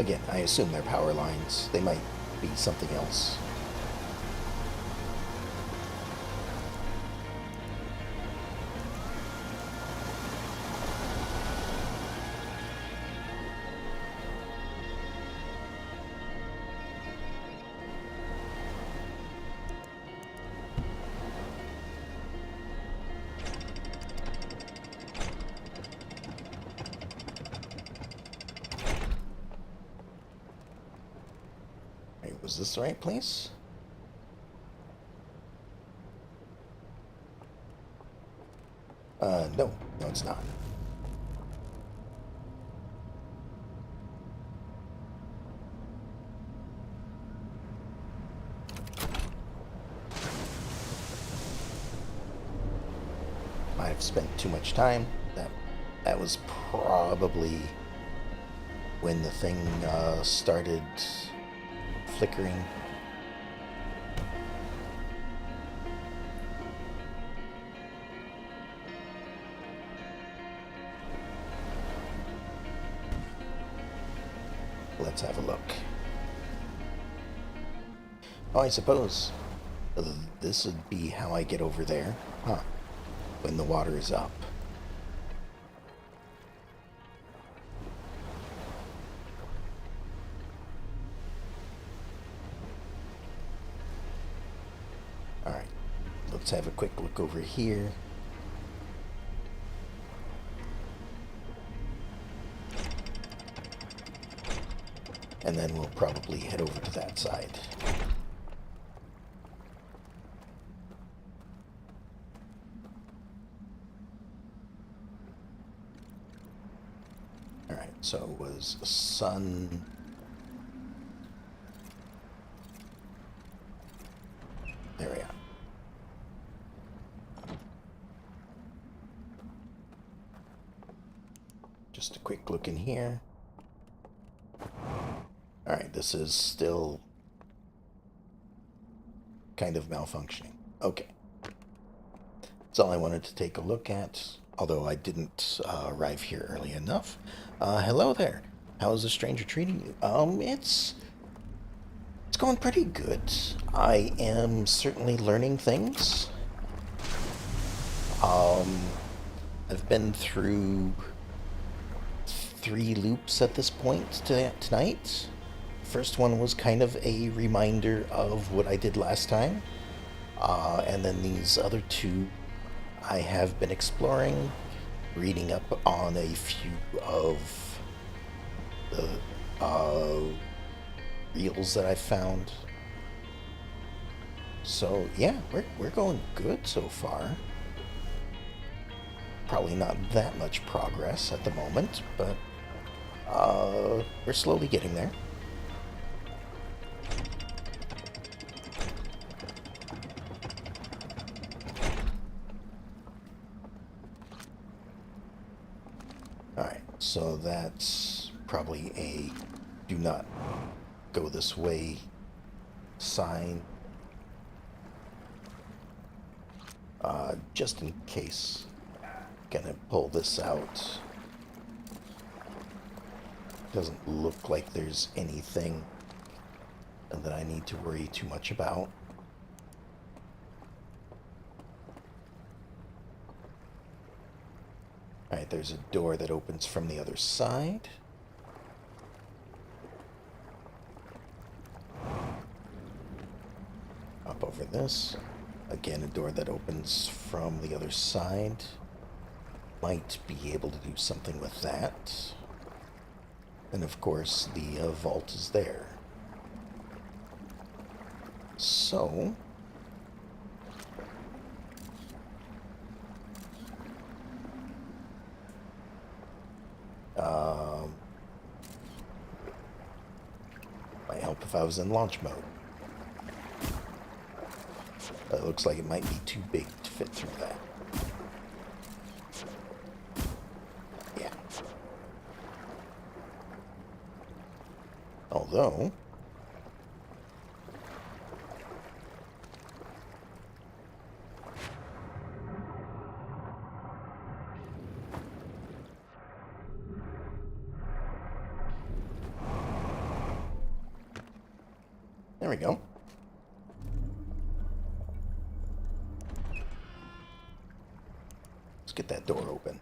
Again, I assume they're power lines. They might be something else. Was this the right place? No, it's not. I've spent too much time. That was probably when the thing started flickering. Let's have a look. Oh, I suppose this would be how I get over there, huh? When the water is up. Alright, let's have a quick look over here. And then we'll probably head over to that side. Alright, so it was sun. There we are. Just a quick look in here. Alright, this is still kind of malfunctioning. Okay. That's all I wanted to take a look at, although I didn't arrive here early enough. Hello there. How's the stranger treating you? It's going pretty good. I am certainly learning things. I've been through 3 loops at this point tonight. First one was kind of a reminder of what I did last time. And then these other 2 I have been exploring, reading up on a few of the reels that I found. So yeah, we're going good so far. Probably not that much progress at the moment, but we're slowly getting there. Alright, so that's probably a do not go this way sign. Just in case. Gonna pull this out. Doesn't look like there's anything that I need to worry too much about. Alright, there's a door that opens from the other side. Up over this. Again, a door that opens from the other side. Might be able to do something with that. And of course, the vault is there. So... might help if I was in launch mode. But it looks like it might be too big to fit through that. Yeah. Although... there we go. Let's get that door open.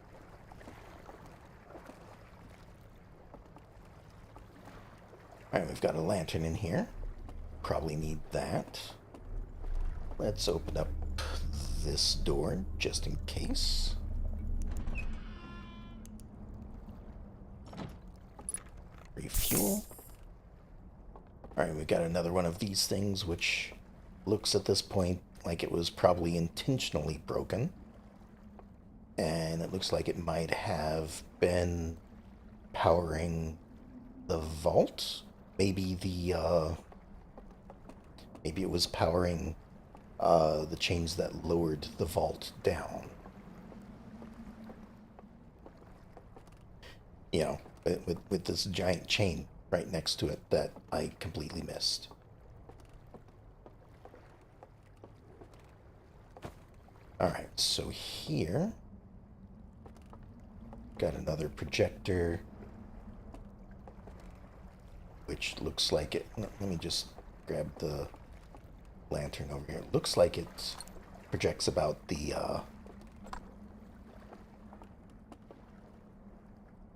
Alright, we've got a lantern in here. Probably need that. Let's open up this door just in case. Refuel. Alright, we've got another one of these things, which looks at this point like it was probably intentionally broken. And it looks like it might have been powering the vault. Maybe maybe it was powering the chains that lowered the vault down. You know, with this giant chain right next to it that I completely missed. Alright, so here... got another projector, which looks like it... Let me just grab the lantern over here. It looks like it projects about the,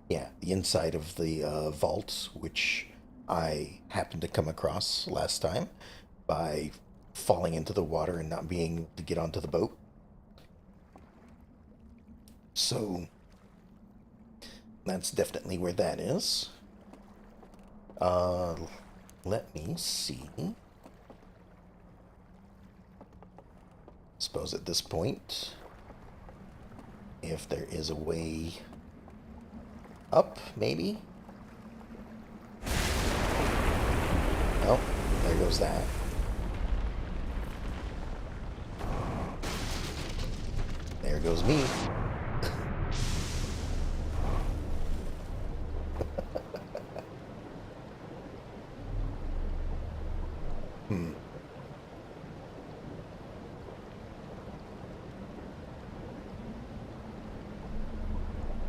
yeah, the inside of the vault, which I happened to come across last time by falling into the water and not being able to get onto the boat. So... that's definitely where that is. Let me see. Suppose at this point, if there is a way up, maybe? Oh, there goes that. There goes me.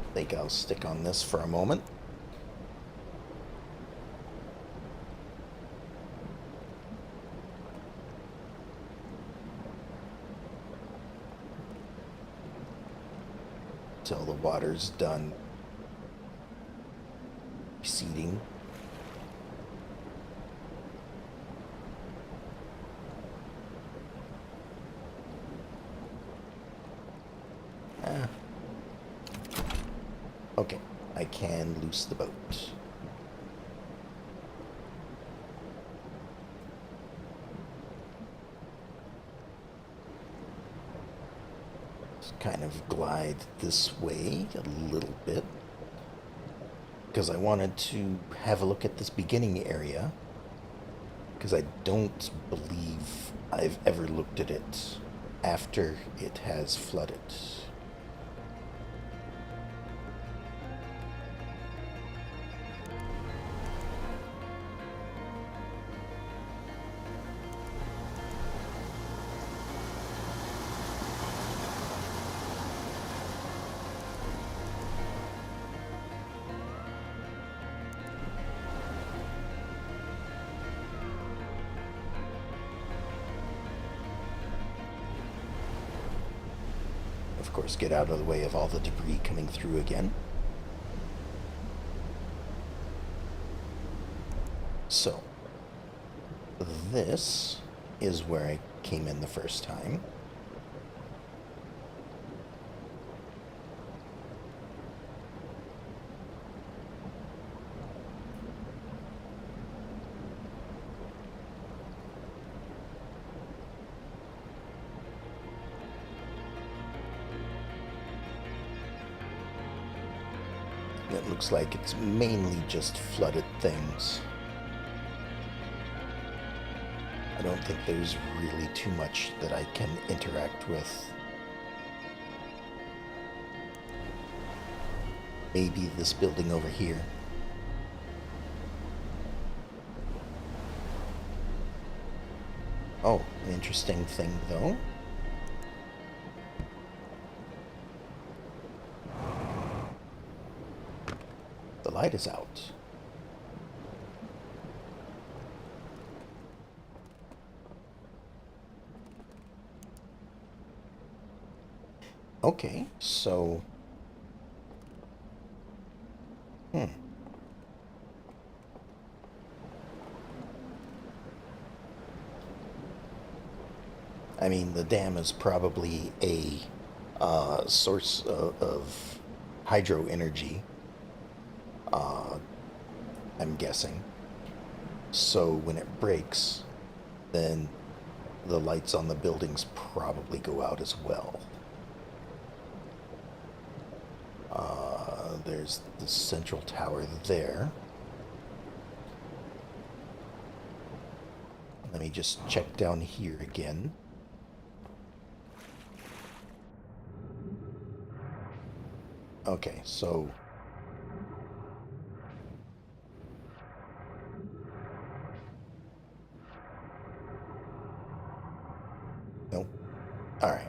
I think I'll stick on this for a moment. Till the water's done receding. Okay, I can loose the boat. Just kind of glide this way a little bit, because I wanted to have a look at this beginning area, because I don't believe I've ever looked at it after it has flooded. Of of course, get out of the way of all the debris coming through again. So, this is where I came in the first time. It looks like it's mainly just flooded things. I don't think there's really too much that I can interact with. Maybe this building over here. Oh, an interesting thing though. The light is out. Okay, so... I mean, the dam is probably a source of hydro energy, I'm guessing. So when it breaks, then the lights on the buildings probably go out as well. There's the central tower there. Let me just check down here again. Okay, so... Nope. Alright.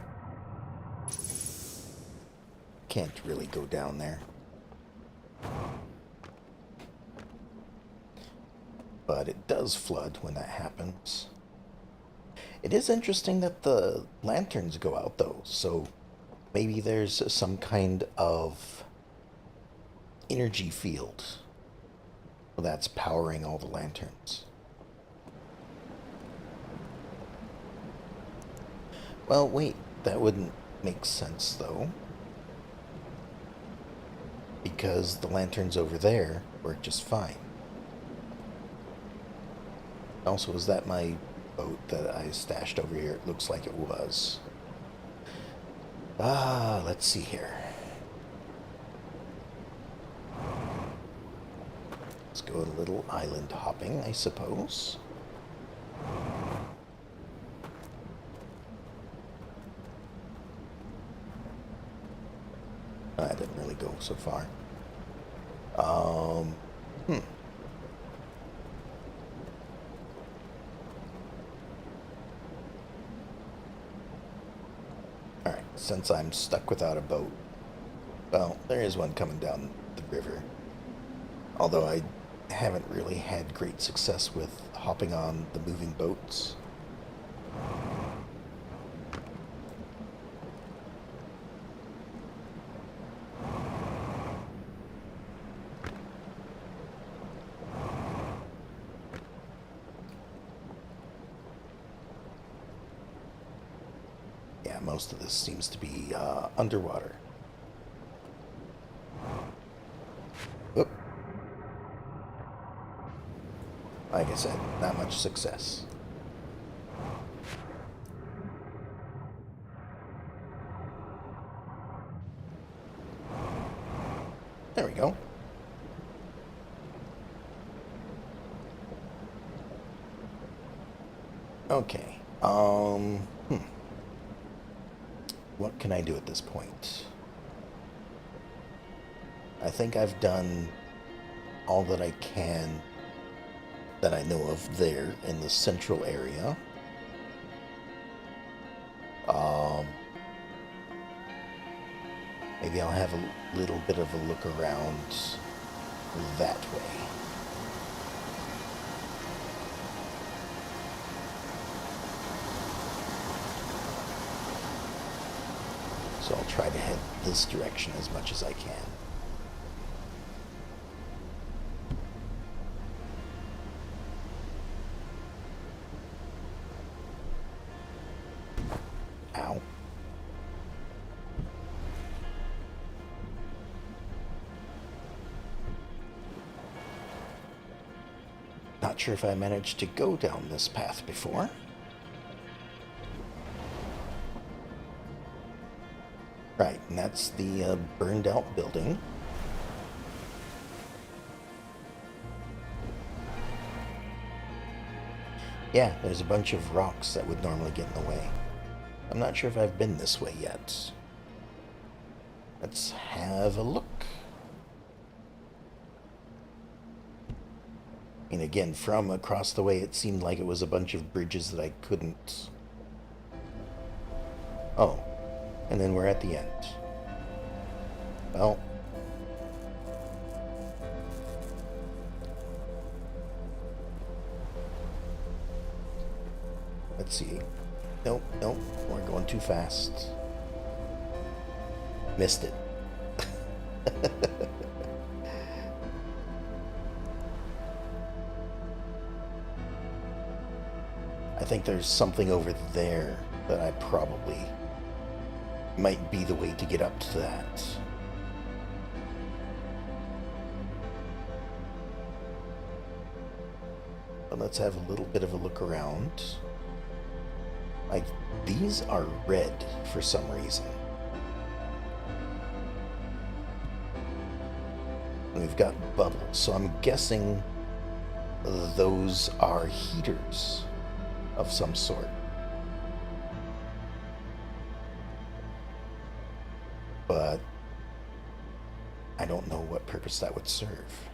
Can't really go down there. But it does flood when that happens. It is interesting that the lanterns go out, though, so maybe there's some kind of energy field that's powering all the lanterns. Well, wait, that wouldn't make sense, though, because the lanterns over there work just fine. Also, is that my boat that I stashed over here? It looks like it was. Let's see here. Let's go a little island hopping, I suppose. I didn't really go so far. Alright, since I'm stuck without a boat, well, there is one coming down the river. Although I haven't really had great success with hopping on the moving boats. Yeah, most of this seems to be underwater. Oop. Like I said, not much success. There we go. Okay. What can I do at this point? I think I've done all that I can that I know of there in the central area. Maybe I'll have a little bit of a look around that way. So I'll try to head this direction as much as I can. Ow. Not sure if I managed to go down this path before. Right, and that's the burned out building. Yeah, there's a bunch of rocks that would normally get in the way. I'm not sure if I've been this way yet. Let's have a look. And again, from across the way, it seemed like it was a bunch of bridges that I couldn't... Oh, and then we're at the end. Well... Let's see. Nope, nope, we're going too fast. Missed it. I think there's something over there that I probably might be the way to get up to that. But let's have a little bit of a look around. Like, these are red for some reason. And we've got bubbles, so I'm guessing those are heaters of some sort. But I don't know what purpose that would serve.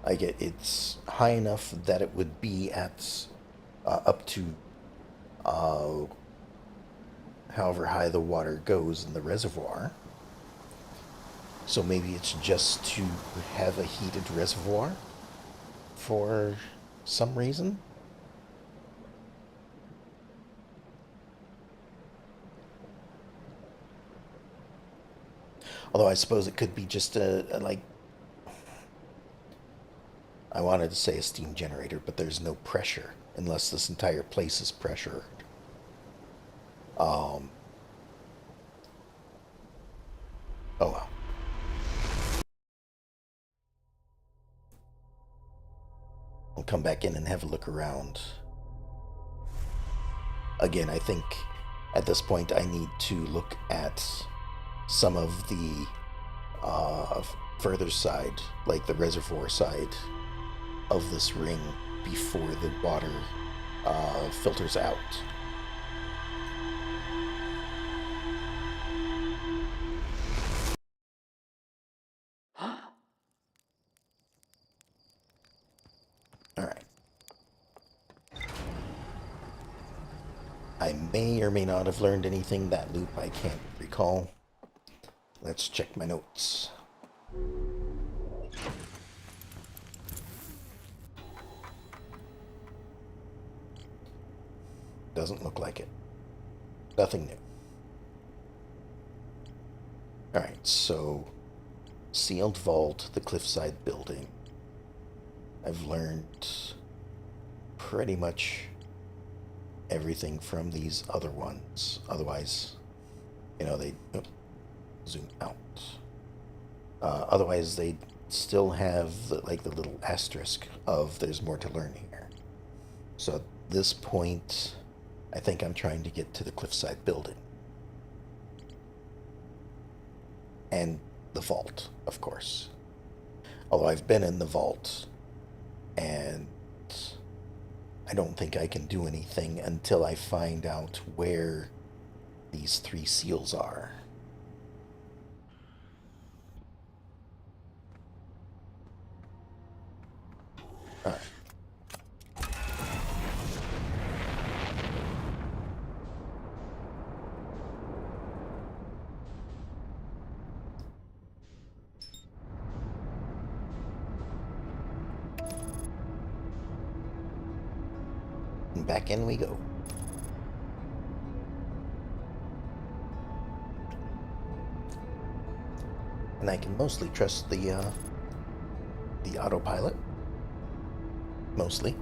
I get it's high enough that it would be at up to however high the water goes in the reservoir. So maybe it's just to have a heated reservoir for some reason. Although I suppose it could be just a like, I wanted to say a steam generator, but there's no pressure unless this entire place is pressured. Oh well. I'll come back in and have a look around. Again, I think at this point I need to look at some of the further side, like the reservoir side of this ring before the water filters out. Alright. I may or may not have learned anything that loop, I can't recall. Let's check my notes. Doesn't look like it. Nothing new. Alright, so sealed vault, the cliffside building. I've learned pretty much everything from these other ones. Otherwise, you know, they zoom out. Otherwise, they still have like the little asterisk of there's more to learn here. So at this point, I think I'm trying to get to the cliffside building. And the vault, of course. Although I've been in the vault, and I don't think I can do anything until I find out where these 3 seals are. Alright. And back in we go. And I can mostly trust the autopilot. Mostly.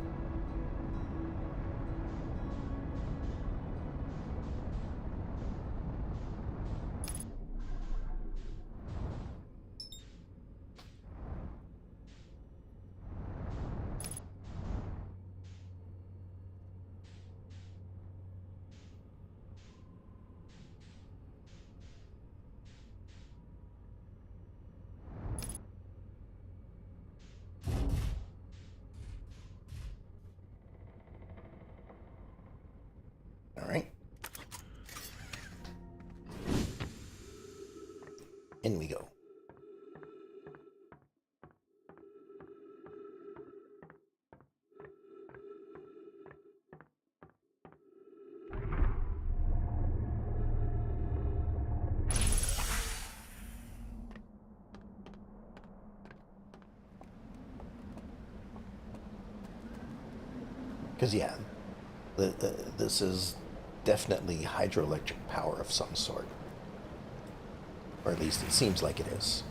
All right. In we go. Because, yeah, this is definitely hydroelectric power of some sort. Or at least it seems like it is.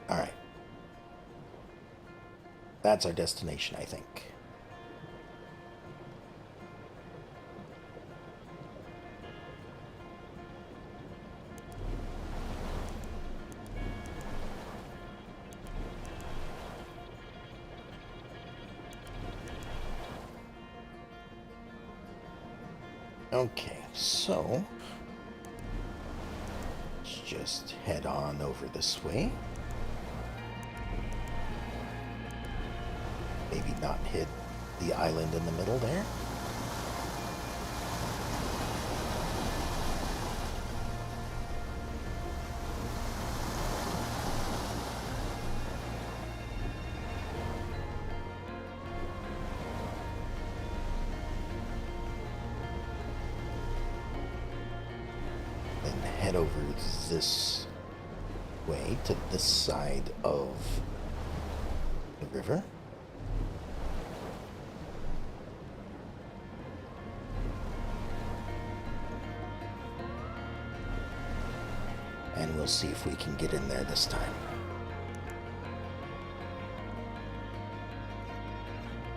Alright. That's our destination, I think. Okay, so let's just head on over this way. Maybe not hit the island in the middle there. Then head over this way to this side of the river. And we'll see if we can get in there this time.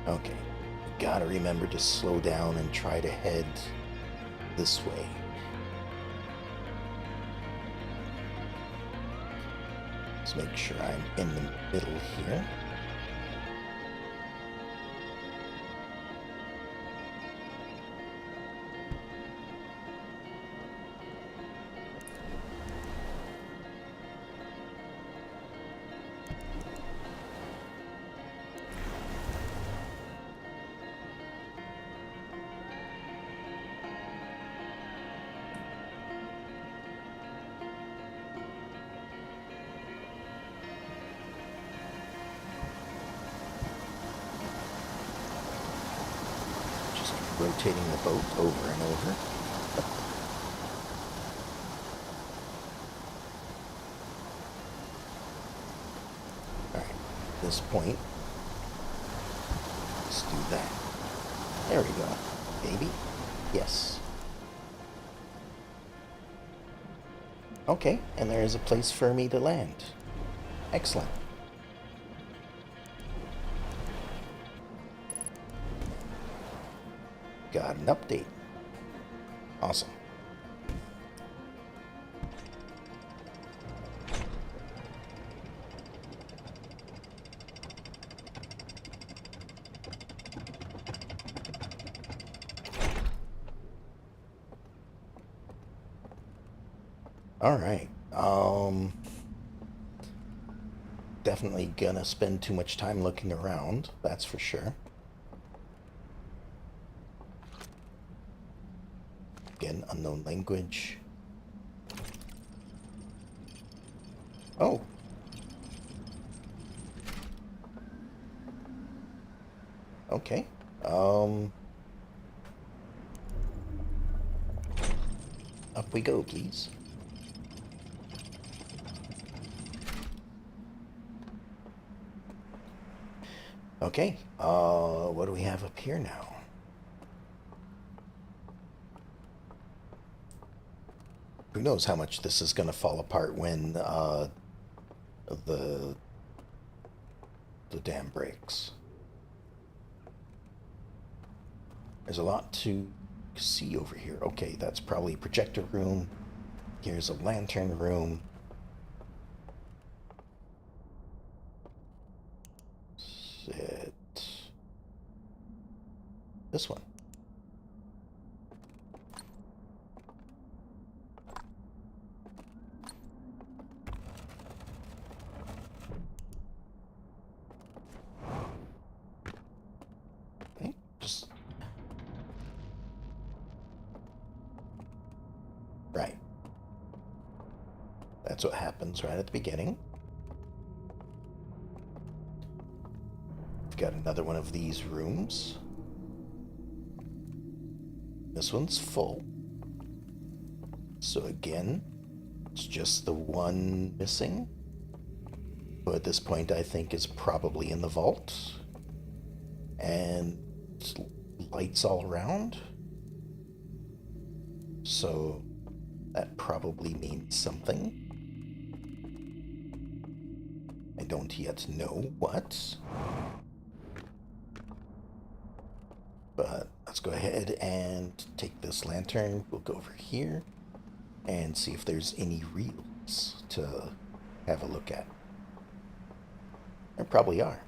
Okay, gotta remember to slow down and try to head this way. Let's make sure I'm in the middle here. Rotating the boat over and over. Alright, at this point, let's do that. There we go, baby. Yes. Okay, and there is a place for me to land. Excellent. Got an update. Awesome. All right. Definitely gonna spend too much time looking around, that's for sure. Again, unknown language. Oh. Okay. Up we go, please. Okay, what do we have up here now? Who knows how much this is going to fall apart when the the dam breaks. There's a lot to see over here. Okay, that's probably a projector room. Here's a lantern room. It. This one. Okay, just right. That's what happens right at the beginning. We've got another one of these rooms. This one's full. So again, it's just the one missing. Who at this point I think is probably in the vault. And lights all around. So that probably means something. I don't yet know what. But let's go ahead and take this lantern. We'll go over here and see if there's any reels to have a look at. There probably are.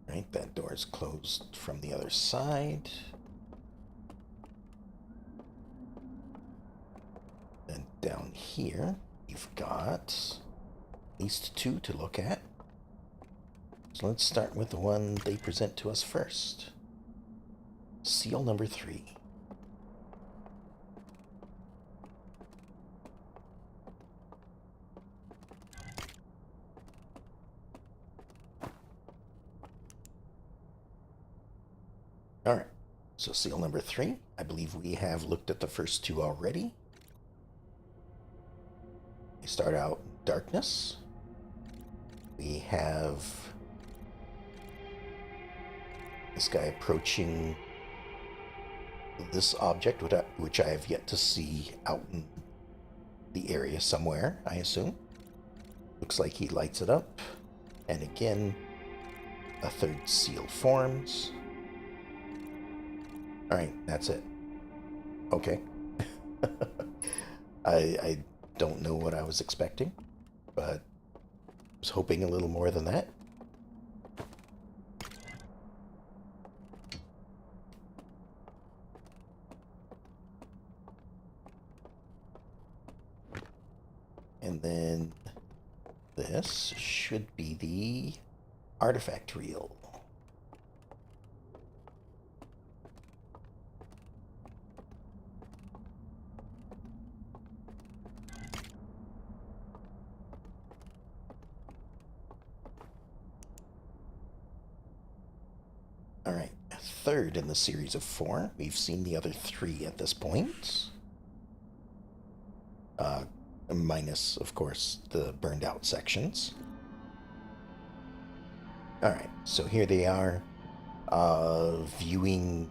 Right, that door is closed from the other side. Then down here, you've got at least two to look at. So let's start with the one they present to us first. Seal number 3. Alright, so seal number 3. I believe we have looked at the first two already. We start out darkness. We have this guy approaching this object, which I have yet to see out in the area somewhere, I assume. Looks like he lights it up. And again, a third seal forms. Alright, that's it. Okay. I don't know what I was expecting, but I was hoping a little more than that. And then this should be the artifact reel. Alright, third in the series of 4. We've seen the other 3 at this point. Minus, of course, the burned out sections. Alright, so here they are, viewing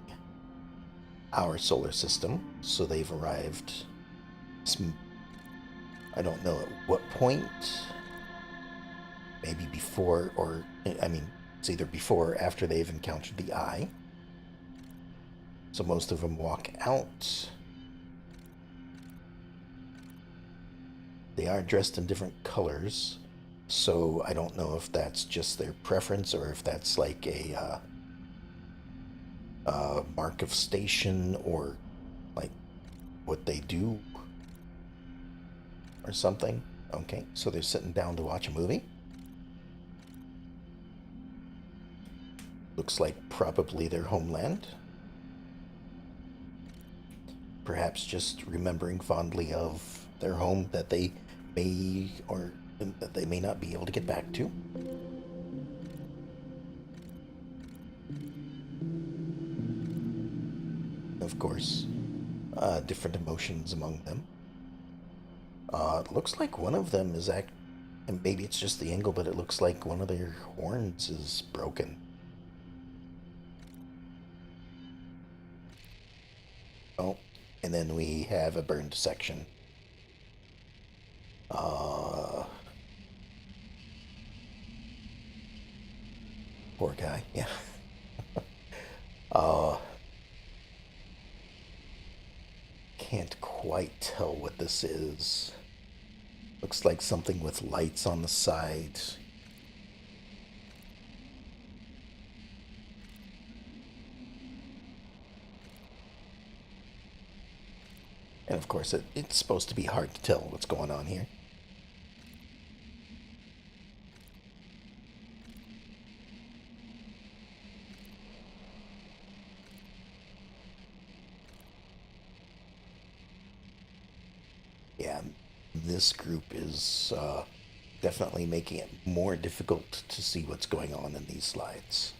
our solar system. So they've arrived, I don't know at what point, maybe before, or, I mean, it's either before or after they've encountered the eye. So most of them walk out. They are dressed in different colors, so I don't know if that's just their preference or if that's like a mark of station or like what they do or something. Okay, so they're sitting down to watch a movie. Looks like probably their homeland. Perhaps just remembering fondly of their home that they may or that they may not be able to get back to. Of course, different emotions among them. It looks like one of them is and maybe it's just the angle, but it looks like one of their horns is broken. Oh, and then we have a burned section. Poor guy, yeah. Uh, can't quite tell what this is. Looks like something with lights on the side. And of course, it's supposed to be hard to tell what's going on here. Yeah, this group is definitely making it more difficult to see what's going on in these slides.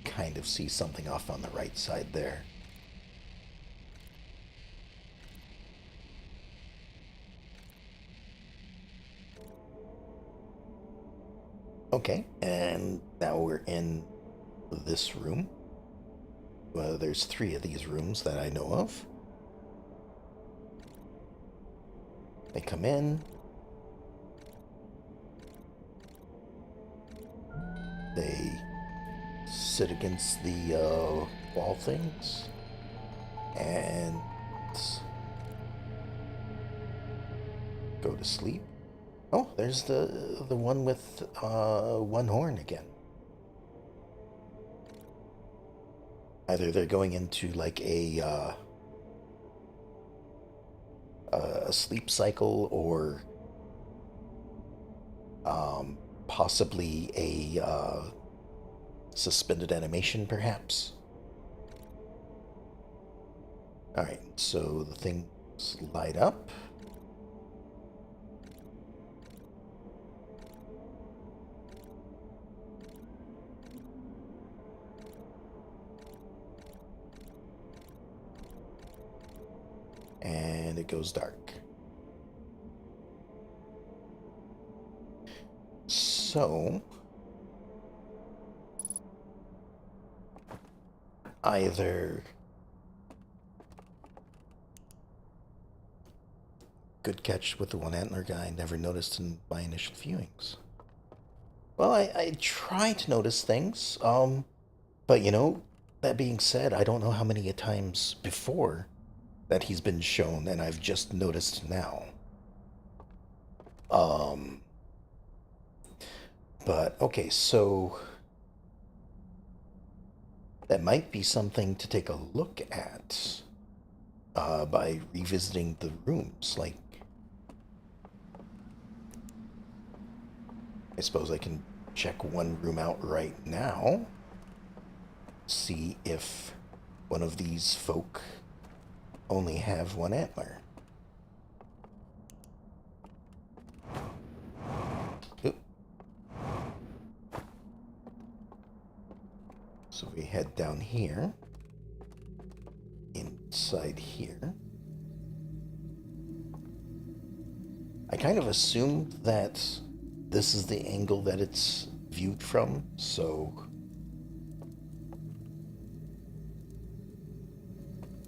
Kind of see something off on the right side there. Okay, and now we're in this room. There's 3 of these rooms that I know of. They come in. They sit against the wall things. And go to sleep. Oh, there's the one with one horn again. Either they're going into like a sleep cycle or possibly a suspended animation, perhaps. All right, so the things light up. And it goes dark. So, either good catch with the one antler guy, never noticed in my initial viewings. Well, I try to notice things, but that being said, I don't know how many times before that he's been shown, and I've just noticed now. Um, but okay, so that might be something to take a look at by revisiting the rooms. Like, I suppose I can check one room out right now, see if one of these folk only have one antler. Oop. So we head down here, inside here. I kind of assumed that this is the angle that it's viewed from, so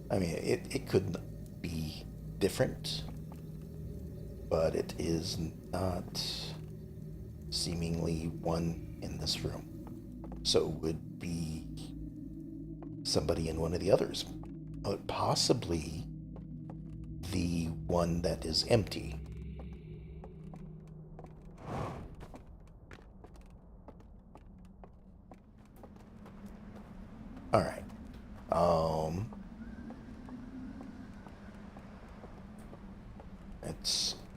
I mean, it could be different, but it is not seemingly one in this room. So it would be somebody in one of the others. Possibly the one that is empty. All right.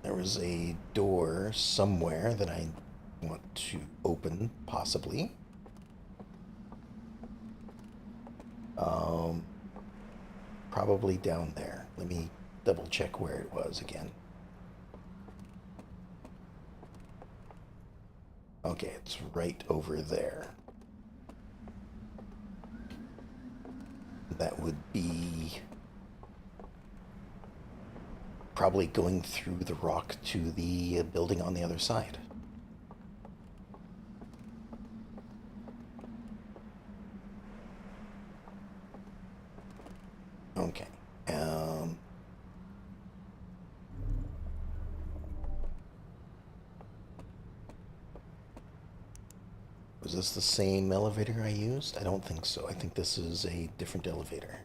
There was a door somewhere that I want to open, possibly. Probably down there. Let me double check where it was again. Okay, it's right over there. That would be probably going through the rock to the building on the other side. Okay. Was this the same elevator I used? I don't think so. I think this is a different elevator.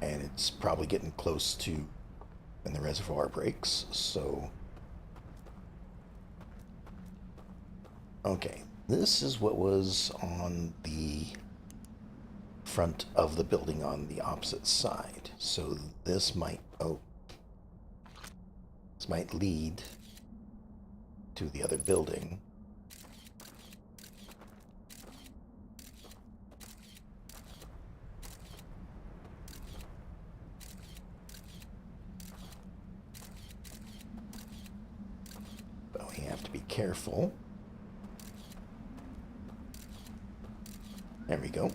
And it's probably getting close to when the reservoir breaks, so... Okay, this is what was on the front of the building on the opposite side. So this might... Oh. This might lead to the other building. But we have to be careful. There we go.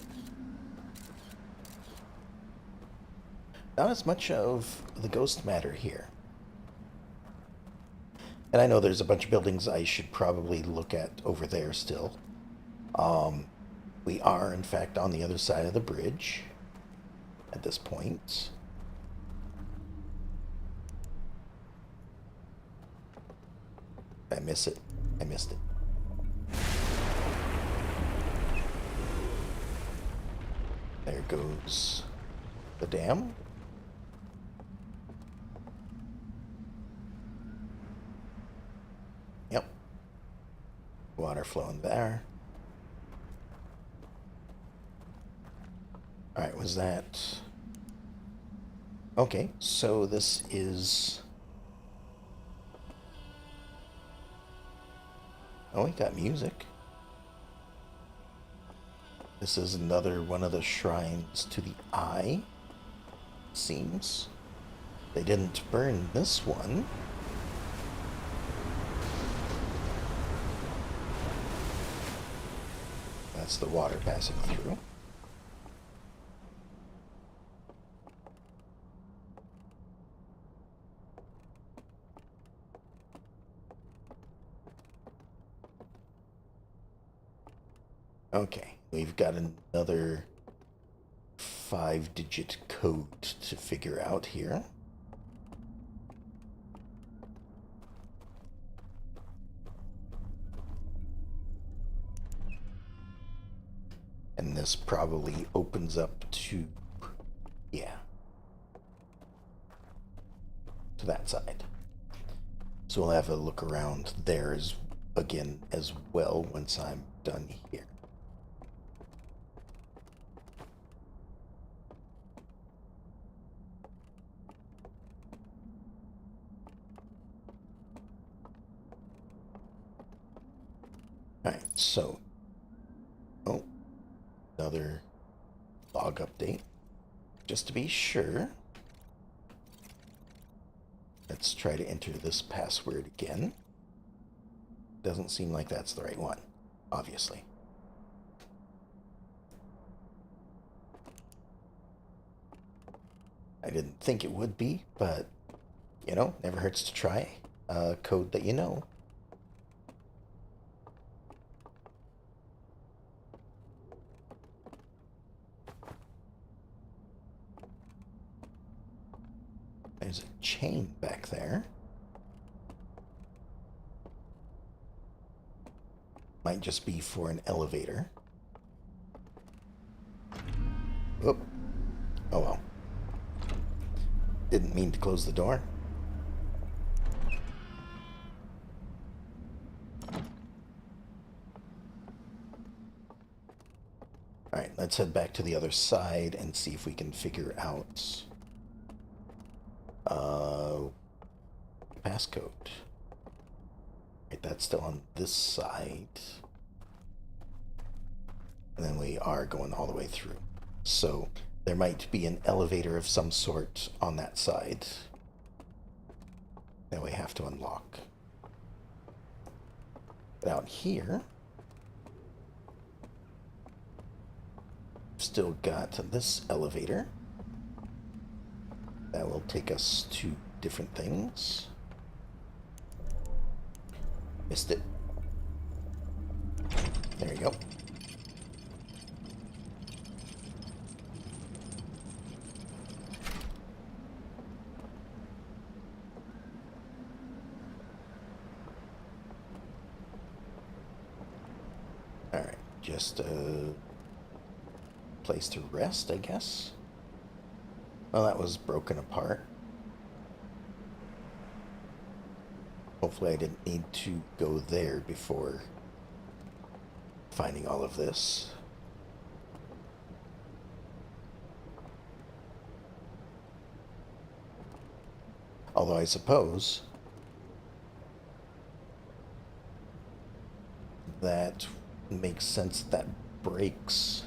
Not as much of the ghost matter here. And I know there's a bunch of buildings I should probably look at over there still. We are, in fact, on the other side of the bridge at this point. I miss it. I missed it. There goes the dam. Yep. Water flowing there. Alright, was that... Okay, so this is... Oh, we got music. This is another one of the shrines to the eye. Seems. They didn't burn this one. That's the water passing through. Okay, we've got another 5-digit code to figure out here. And this probably opens up to, yeah, to that side. So we'll have a look around there again as well once I'm done here. Alright, so, oh, another log update. Just to be sure, let's try to enter this password again. Doesn't seem like that's the right one, obviously. I didn't think it would be, but, you know, never hurts to try a code that you know. There's a chain back there. Might just be for an elevator. Oop. Oh well. Didn't mean to close the door. Alright, let's head back to the other side and see if we can figure out passcode. Right, that's still on this side. And then we are going all the way through. So there might be an elevator of some sort on that side that we have to unlock. But out here, still got this elevator that will take us to different things. Missed it. There you go. Alright, just a place to rest, I guess. Well, that was broken apart. Hopefully I didn't need to go there before finding all of this. Although I suppose that makes sense that breaks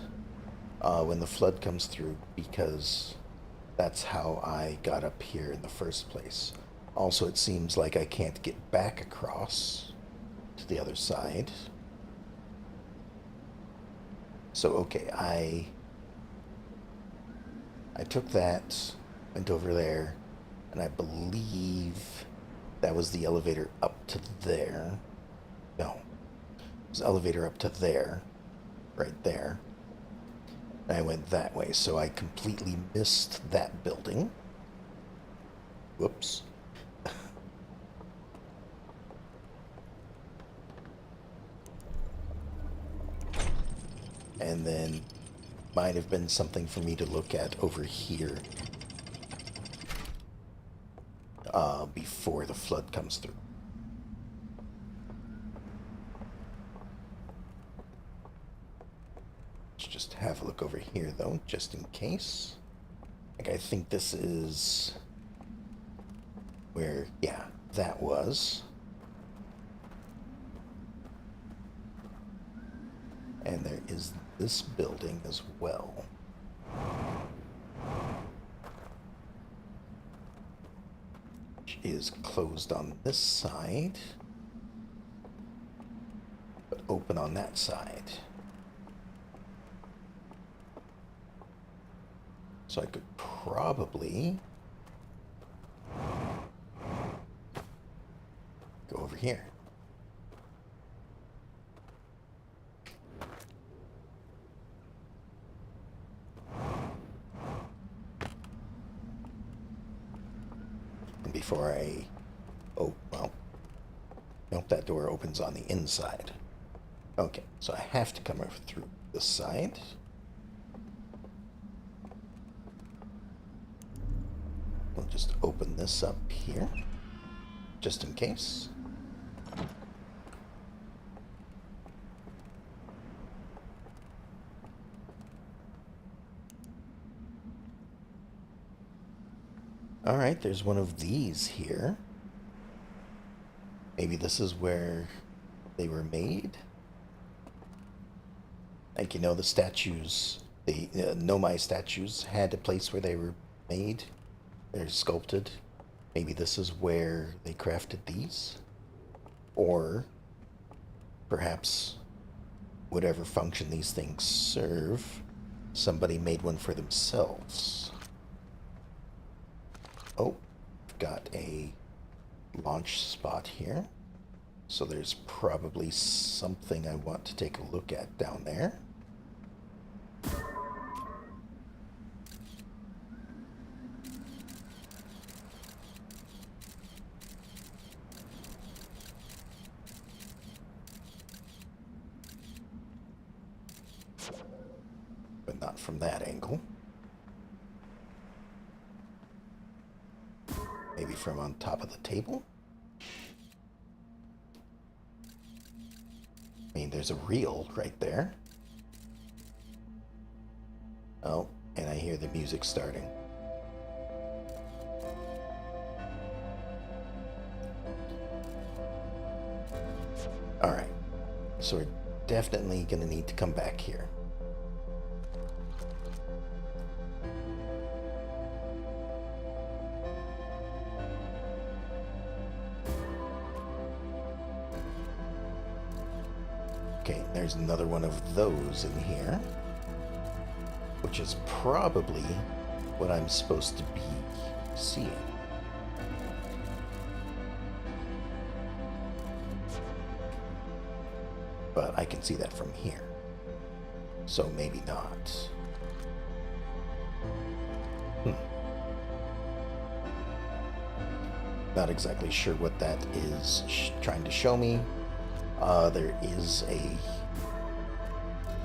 when the flood comes through, because that's how I got up here in the first place. Also, it seems like I can't get back across to the other side. So, okay, I took that, went over there, and I believe that was the elevator up to there. No, it was the elevator up to there, right there. And I went that way, so I completely missed that building. Whoops. And then might have been something for me to look at over here before the flood comes through. Let's just have a look over here, though, just in case. Like, I think this is where, yeah, that was. And there is this building as well. Which is closed on this side, but open on that side. So I could probably go over here. And before I... Oh, well. Nope, that door opens on the inside. Okay, so I have to come over through this side. We'll just open this up here, just in case. Alright, there's one of these here. Maybe this is where they were made? Like, you know, the statues, the Nomai statues had a place where they were made. They're sculpted. Maybe this is where they crafted these? Or perhaps whatever function these things serve, somebody made one for themselves. Oh, I've got a launch spot here. So there's probably something I want to take a look at down there. But not from that angle. Maybe from on top of the table? I mean, there's a reel right there. Oh, and I hear the music starting. Alright, so we're definitely gonna need to come back here. Okay, there's another one of those in here, which is probably what I'm supposed to be seeing. But I can see that from here, so maybe not. Not exactly sure what that is trying to show me. There is a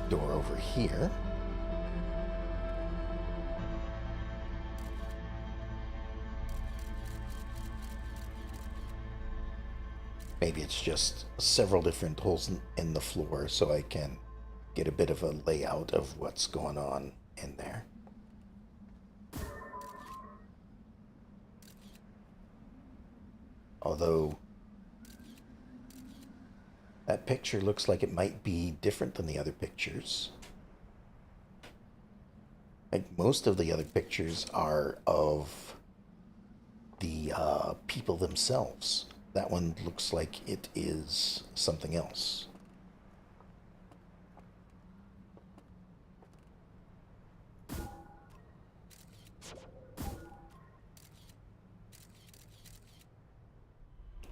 door over here. Maybe it's just several different holes in the floor so I can get a bit of a layout of what's going on in there. Although that picture looks like it might be different than the other pictures. Like most of the other pictures are of the people themselves. That one looks like it is something else.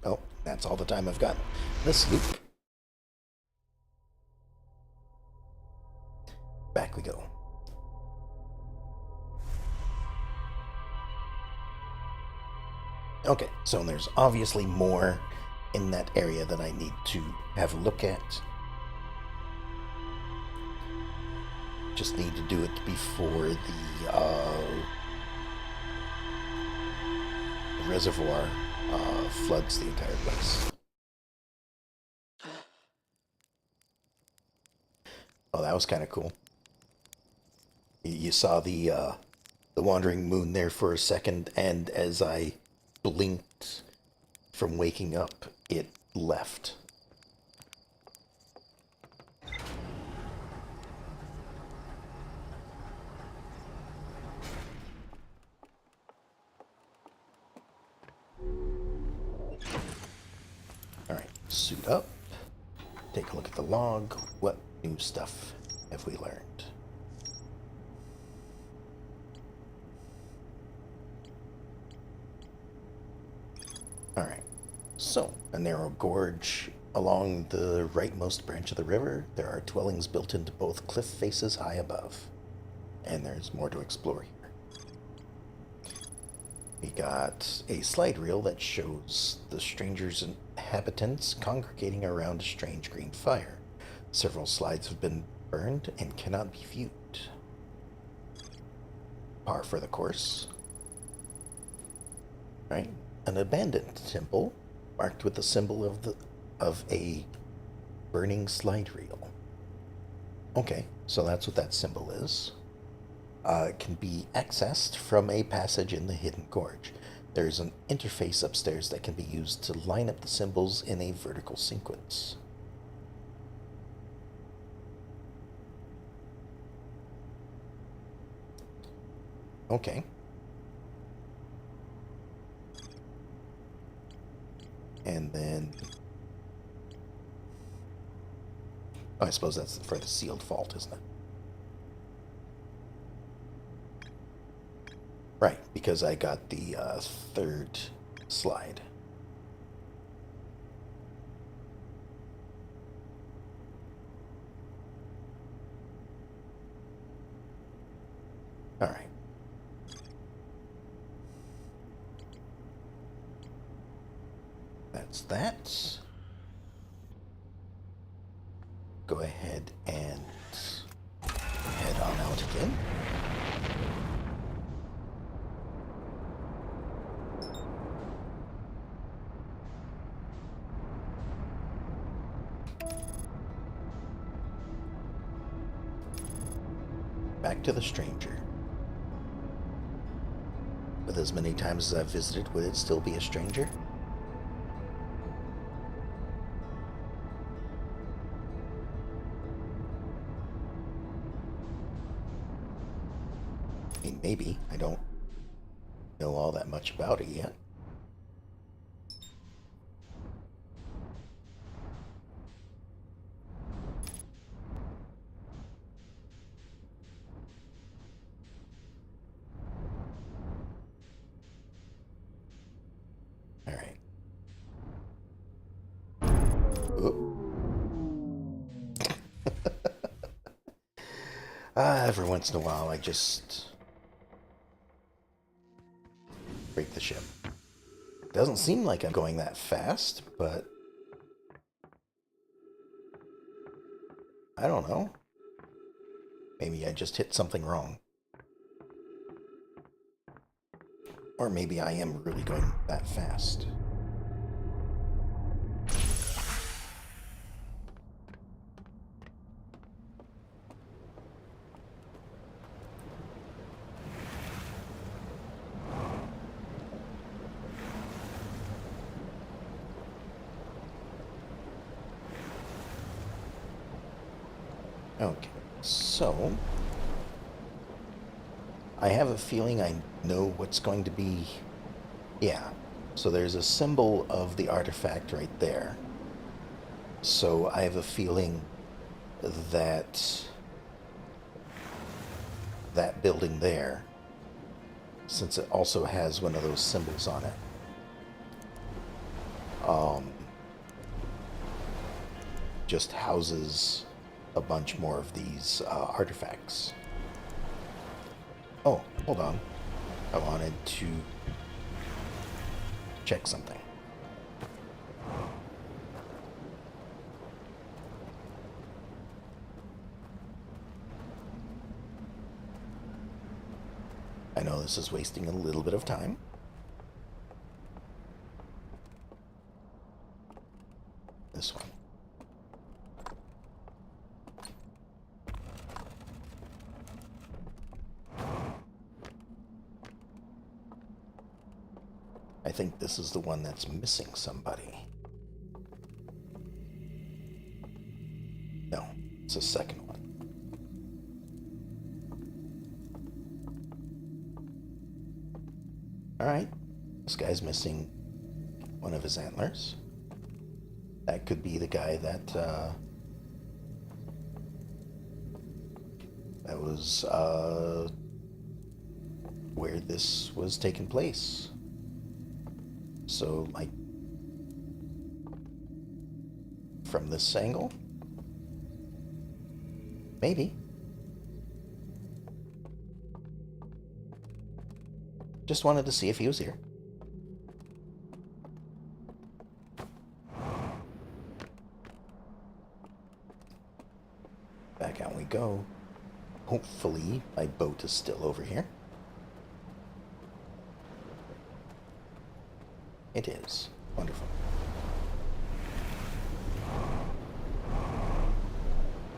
Oh, that's all the time I've got. This loop. Back we go. Okay, so there's obviously more in that area that I need to have a look at. Just need to do it before the reservoir floods the entire place. Oh, that was kind of cool. You saw the wandering moon there for a second, and as I blinked from waking up, it left. Alright, suit up. Take a look at the log. What new stuff have we learned? Alright, so a narrow gorge along the rightmost branch of the river. There are dwellings built into both cliff faces high above. And there's more to explore here. We got a slide reel that shows the stranger's inhabitants congregating around a strange green fire. Several slides have been burned and cannot be viewed. Par for the course. Right? An abandoned temple marked with the symbol of a burning slide reel. Okay, so that's what that symbol is. It can be accessed from a passage in the hidden gorge. There's an interface upstairs that can be used to line up the symbols in a vertical sequence. Okay. And then... oh, I suppose that's for the sealed vault, isn't it? Right, because I got the third slide. All right. That's that. Go ahead and head on out again. Back to the stranger. With as many times as I've visited, would it still be a stranger? I mean, maybe. I don't know all that much about it yet. Every once in a while, I just break the ship. Doesn't seem like I'm going that fast, but I don't know. Maybe I just hit something wrong. Or maybe I am really going that fast. Okay, so I have a feeling I know what's going to be. Yeah, so there's a symbol of the artifact right there. So I have a feeling that that building there, since it also has one of those symbols on it, just houses a bunch more of these artifacts. Oh, hold on. I wanted to check something. I know this is wasting a little bit of time. This one. I think this is the one that's missing somebody. No, it's the second one. Alright, this guy's missing one of his antlers. That could be the guy that was where this was taking place. So, like, from this angle? Maybe. Just wanted to see if he was here. Back out we go. Hopefully, my boat is still over here. It is. Wonderful.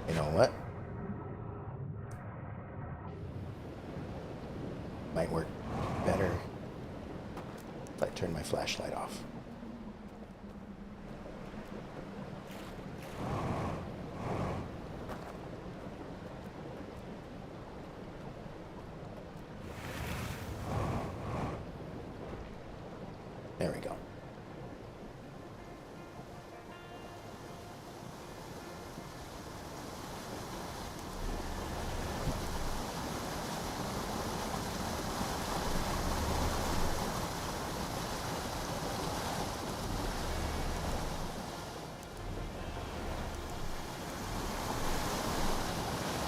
You know what? Might work better if I turn my flashlight off. There we go.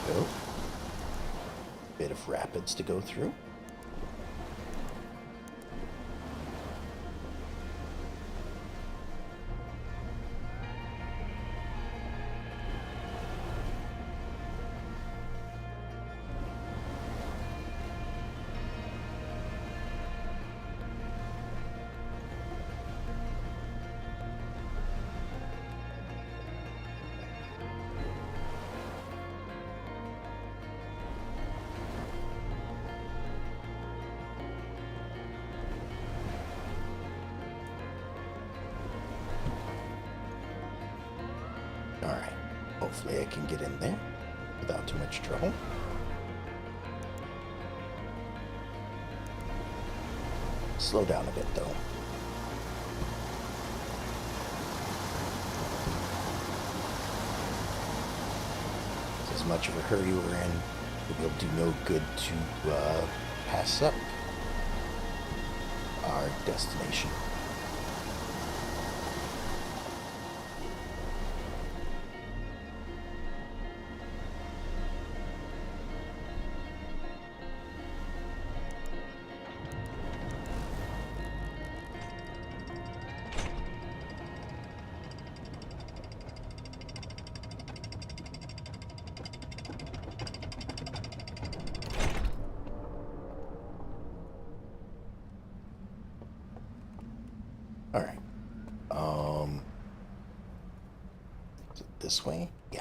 Go. Bit of rapids to go through. Alright, hopefully I can get in there without too much trouble. Slow down a bit though. As much of a hurry we're in, it'll do no good to pass up our destination. Is it this way? Yeah.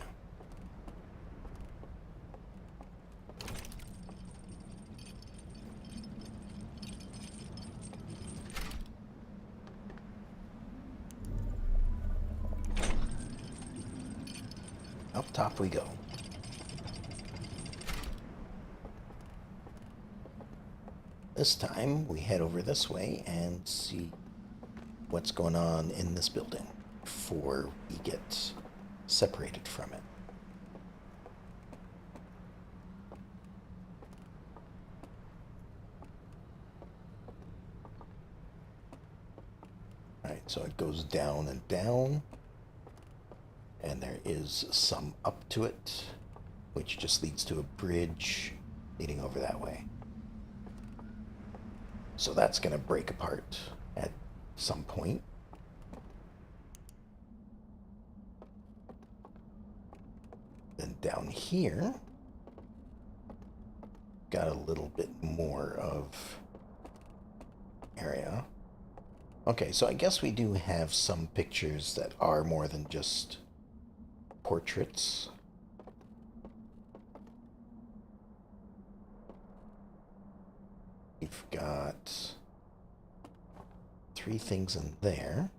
Up top we go. This time we head over this way and see what's going on in this building before we get separated from it. Alright, so it goes down and down, and there is some up to it, which just leads to a bridge leading over that way. So that's going to break apart at some point. Then down here, got a little bit more of area. Okay, so I guess we do have some pictures that are more than just portraits. We've got 3 things in there,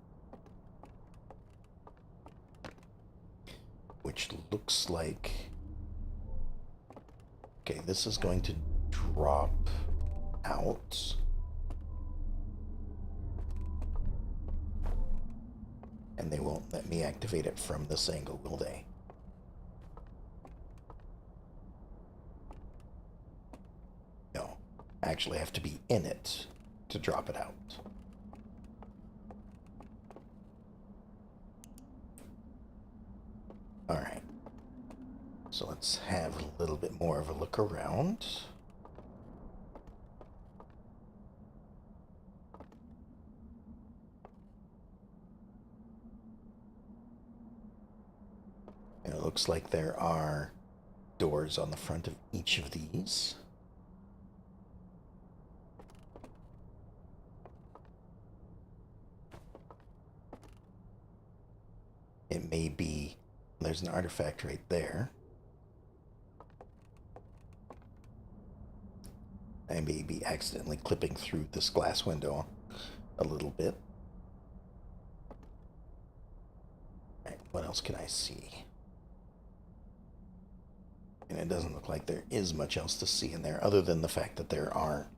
which looks like... Okay, this is going to drop out. And they won't let me activate it from this angle, will they? No. I actually have to be in it to drop it out. Alright. So let's have a little bit more of a look around. And it looks like there are doors on the front of each of these. It may be... There's an artifact right there. I may be accidentally clipping through this glass window a little bit. Alright, what else can I see? And it doesn't look like there is much else to see in there other than the fact that there are,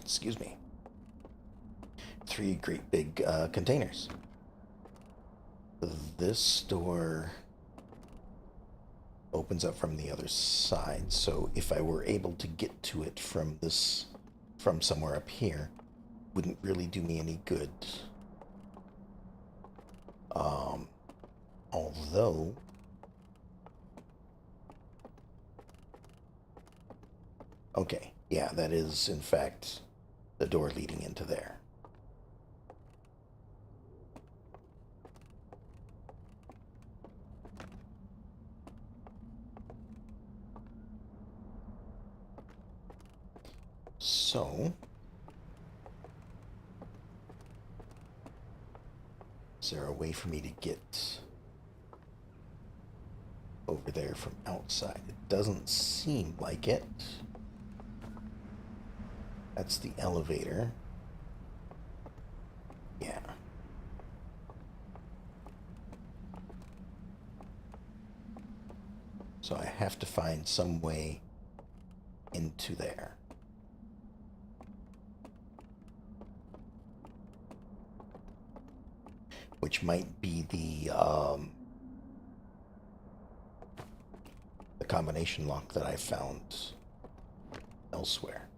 excuse me, 3 great big containers. This door opens up from the other side, so if I were able to get to it from somewhere up here, wouldn't really do me any good. Although okay, yeah, that is in fact the door leading into there. So, is there a way for me to get over there from outside? It doesn't seem like it. That's the elevator. Yeah. So I have to find some way into there. Which might be the combination lock that I found elsewhere.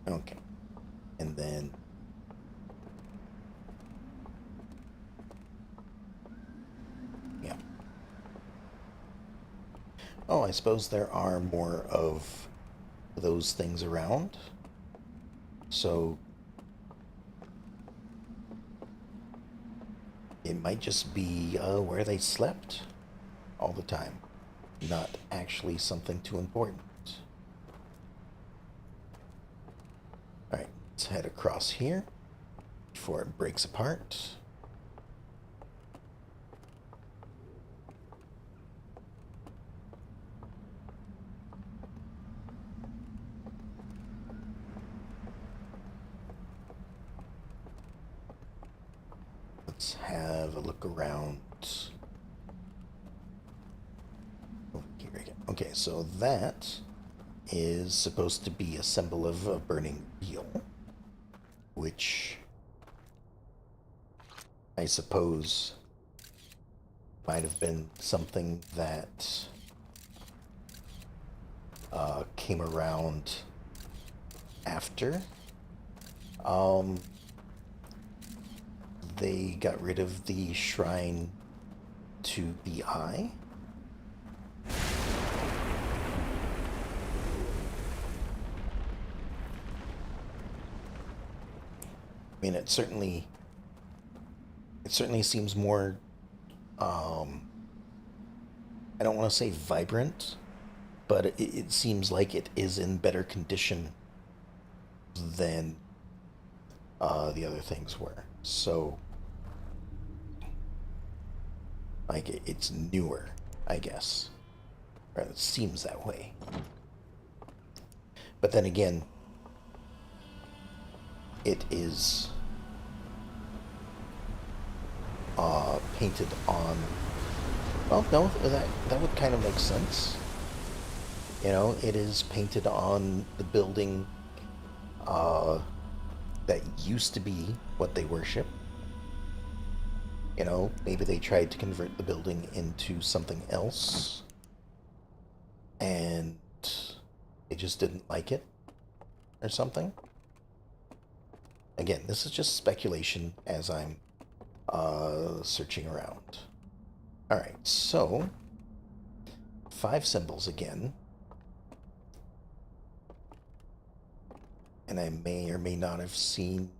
Okay. And then yeah. Oh, I suppose there are more of those things around. So it might just be where they slept all the time. not actually something too important. Alright, let's head across here before it breaks apart. Let's have a look around. Over here again. Okay, so that is supposed to be a symbol of a burning wheel, which I suppose might have been something that came around after they got rid of the shrine to the eye. I mean, it certainly seems more I don't want to say vibrant, but it seems like it is in better condition than the other things were. So, like, it's newer, I guess. Or it seems that way. But then again, it is painted on. Well, no, that would kind of make sense. You know, it is painted on the building that used to be what they worship. You know, maybe they tried to convert the building into something else, and they just didn't like it, or something. Again, this is just speculation as I'm searching around. Alright, so 5 symbols again. And I may or may not have seen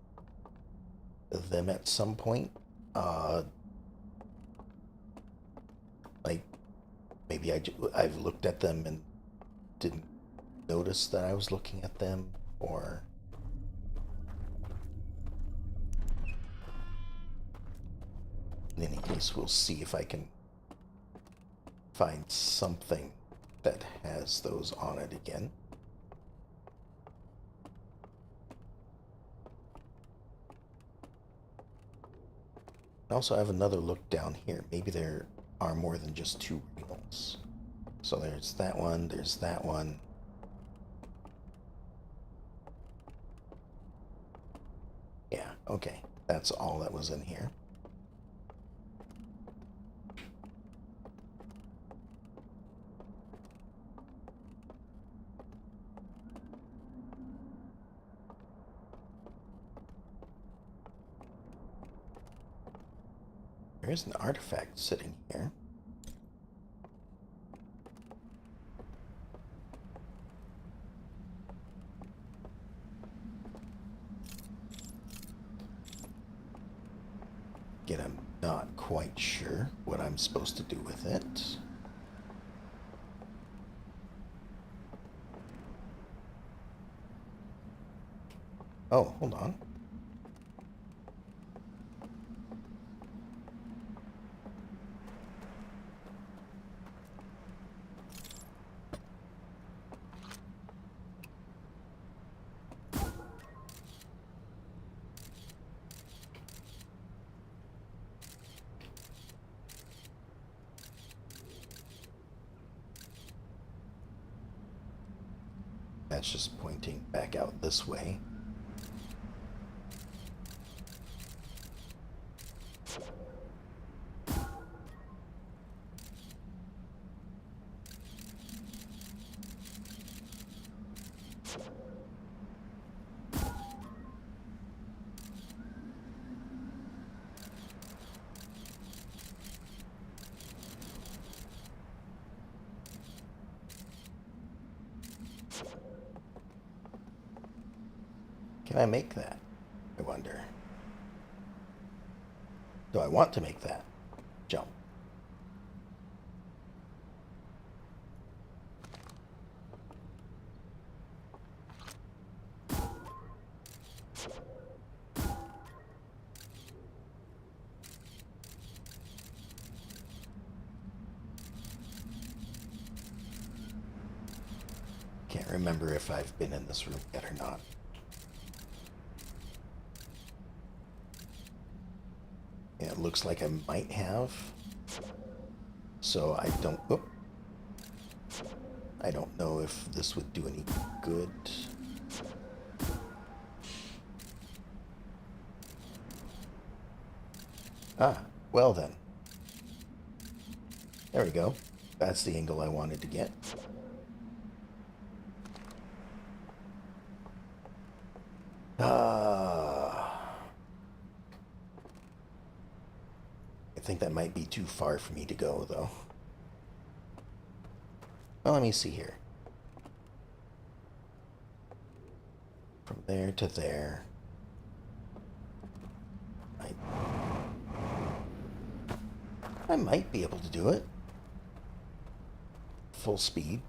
them at some point. Like, maybe I've looked at them and didn't notice that I was looking at them, or... In any case, we'll see if I can find something that has those on it again. I also have another look down here. Maybe there are more than just 2 wheels. So there's that one, there's that one. Yeah, okay. That's all that was in here. There is an artifact sitting here. Again, I'm not quite sure what I'm supposed to do with it. Oh, hold on. That's just pointing back out this way. Can I make that? I wonder. Do I want to make that jump? Can't remember if I've been in this room yet or not. Yeah, it looks like I might have. So I don't... Oh, I don't know if this would do any good. Ah, well then. There we go. That's the angle I wanted to get. I think that might be too far for me to go, though. Well, let me see here. From there to there. I might be able to do it. Full speed.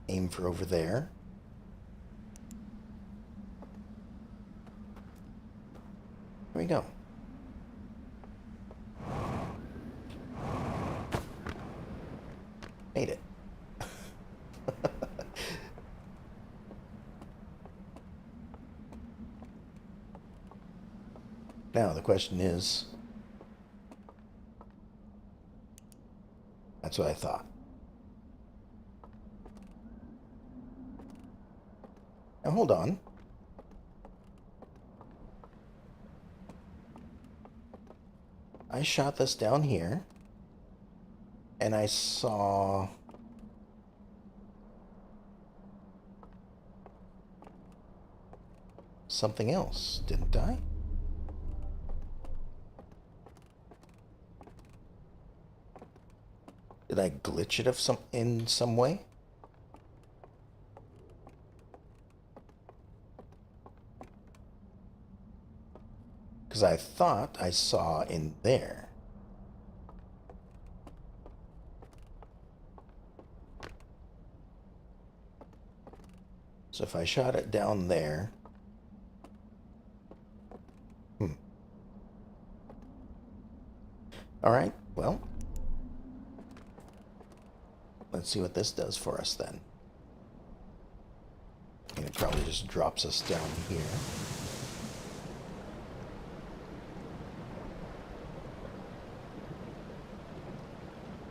Aim for over there. There we go. Made it. Now the question is... That's what I thought. Now hold on. I shot this down here, and I saw something else, didn't I? Did I glitch it in some way? Because I thought I saw in there. So if I shot it down there... Alright, well... Let's see what this does for us then. And it probably just drops us down here.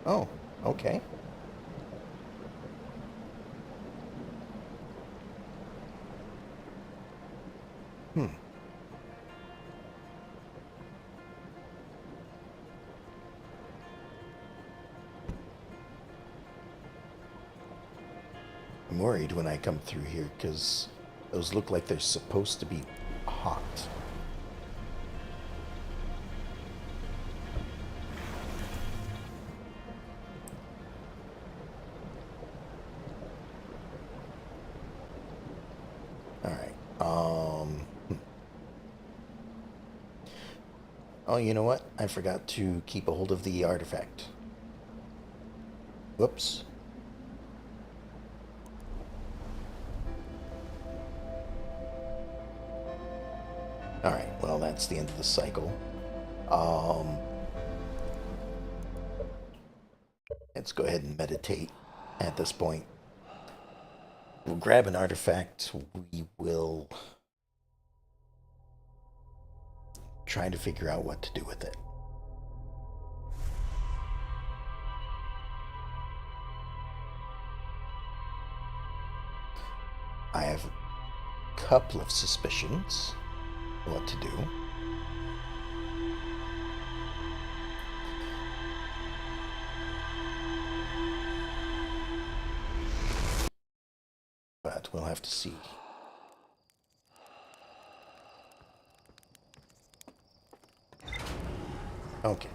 Oh, okay. I'm worried when I come through here because those look like they're supposed to be hot. Alright, Oh, you know what? I forgot to keep a hold of the artifact. Whoops. Alright, well, that's the end of the cycle. Let's go ahead and meditate at this point. We'll grab an artifact. We will try to figure out what to do with it. I have a couple of suspicions what to do. But we'll have to see. Okay.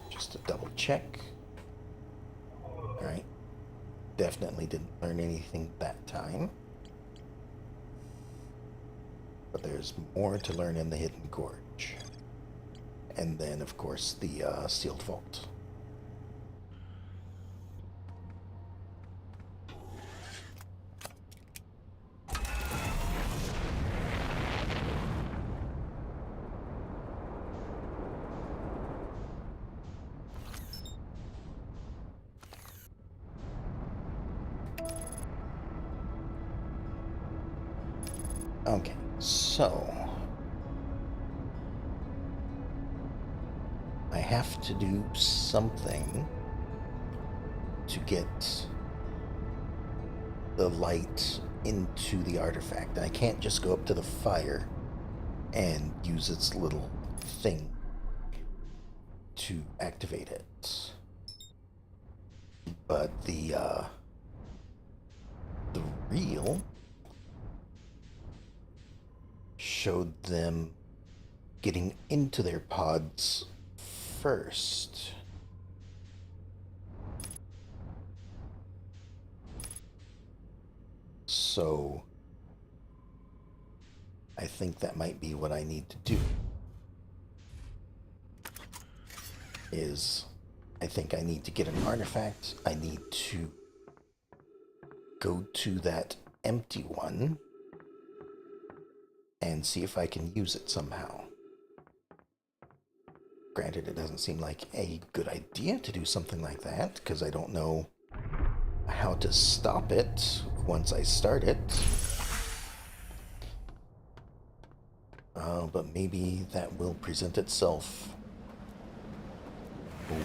Just to double check. Alright. Definitely didn't learn anything that time. But there's more to learn in the Hidden Gorge. And then, of course, the Sealed Vault. Okay, so I have to do something to get the light into the artifact. I can't just go up to the fire and use its little thing to activate it. But the reel showed them getting into their pods first. So I think that might be what I need to do. Is I think I need to get an artifact. I need to go to that empty one and see if I can use it somehow. Granted, it doesn't seem like a good idea to do something like that, because I don't know how to stop it once I start it. But maybe that will present itself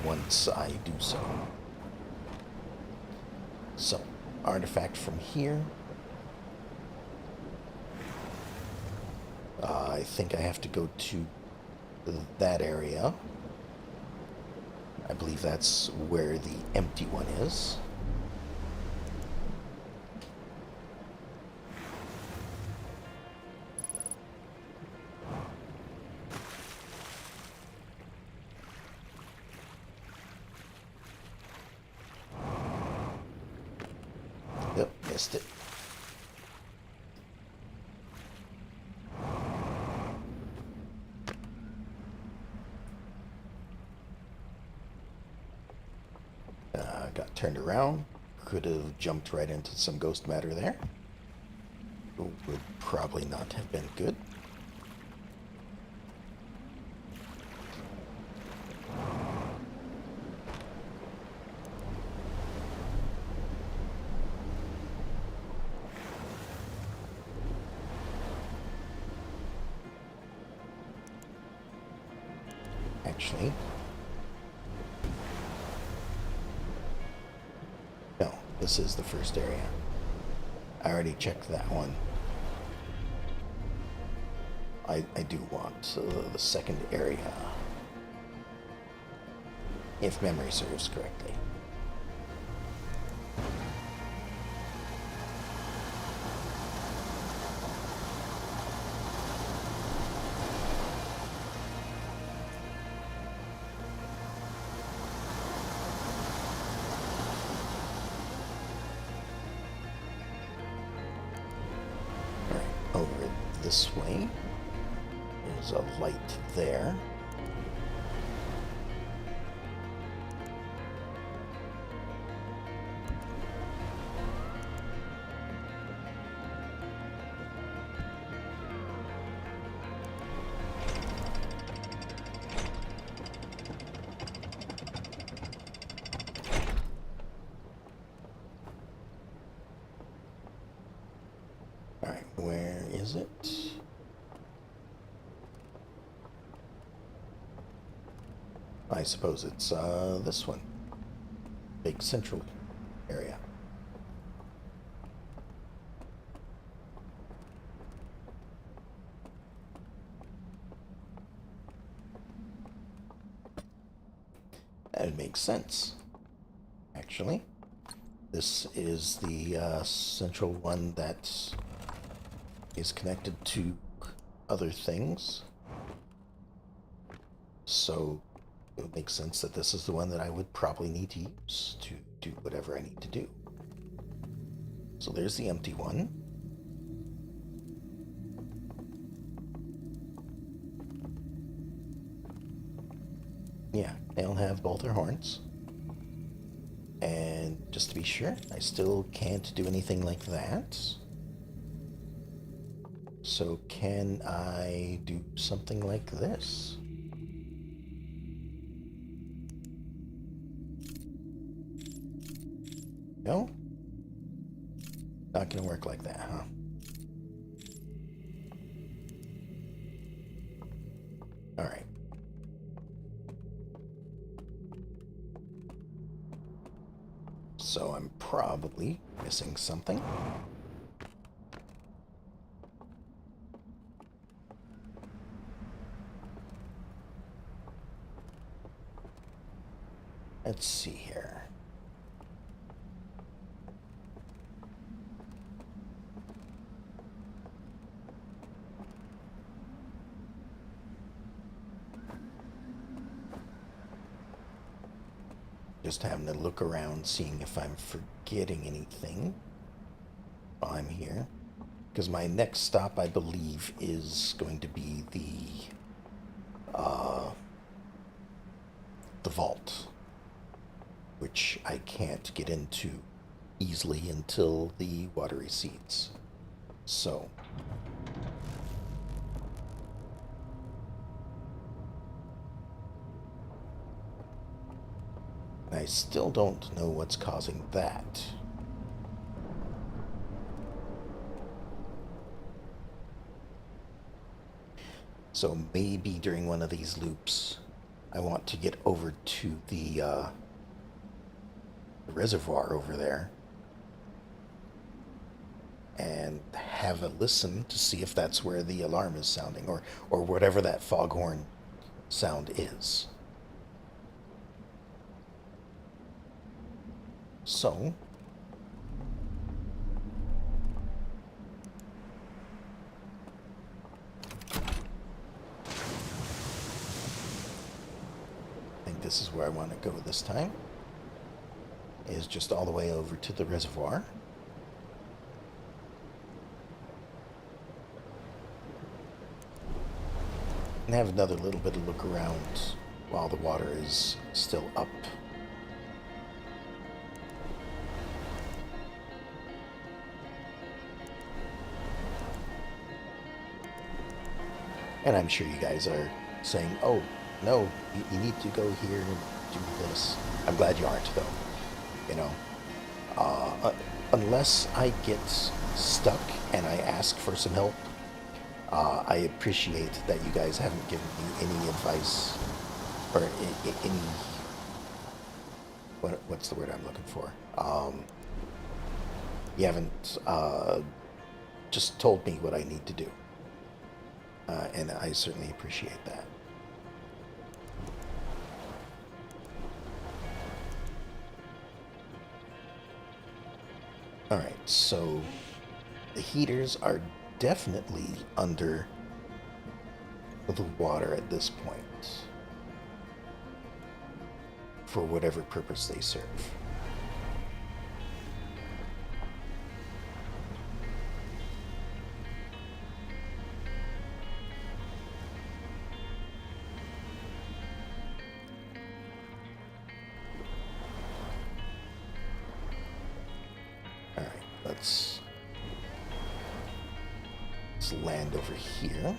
once I do so. So, artifact from here. I think I have to go to that area. I believe that's where the empty one is. Yep, missed it. Got turned around. Could have jumped right into some ghost matter there. Would probably not have been good. Actually, no, this is the first area. I already checked that one. I do want the second area, if memory serves correctly. Alright, over this way. There's a light there. Alright, where is it? I suppose it's this one. Big central area. That makes sense, actually. This is the central one that is connected to other things. So it would make sense that this is the one that I would probably need to use to do whatever I need to do. So there's the empty one. Yeah, they don't have both their horns. And just to be sure, I still can't do anything like that. So can I do something like this? No? Not gonna work like that, huh? All right. So I'm probably missing something. Let's see here. Just having to look around, seeing if I'm forgetting anything while I'm here. Because my next stop, I believe, is going to be the vault, which I can't get into easily until the water recedes. So, I still don't know what's causing that. So maybe during one of these loops, I want to get over to the reservoir over there and have a listen to see if that's where the alarm is sounding, or whatever that foghorn sound is. So, I think this is where I want to go this time, is just all the way over to the reservoir. And have another little bit of look around while the water is still up. And I'm sure you guys are saying, oh, no, you need to go here and do this. I'm glad you aren't, though. You know, unless I get stuck and I ask for some help, I appreciate that you guys haven't given me any advice or any what's the word I'm looking for? You haven't just told me what I need to do, and I certainly appreciate that. All right, so the heaters are definitely under the water at this point, for whatever purpose they serve. All right, let's land over here.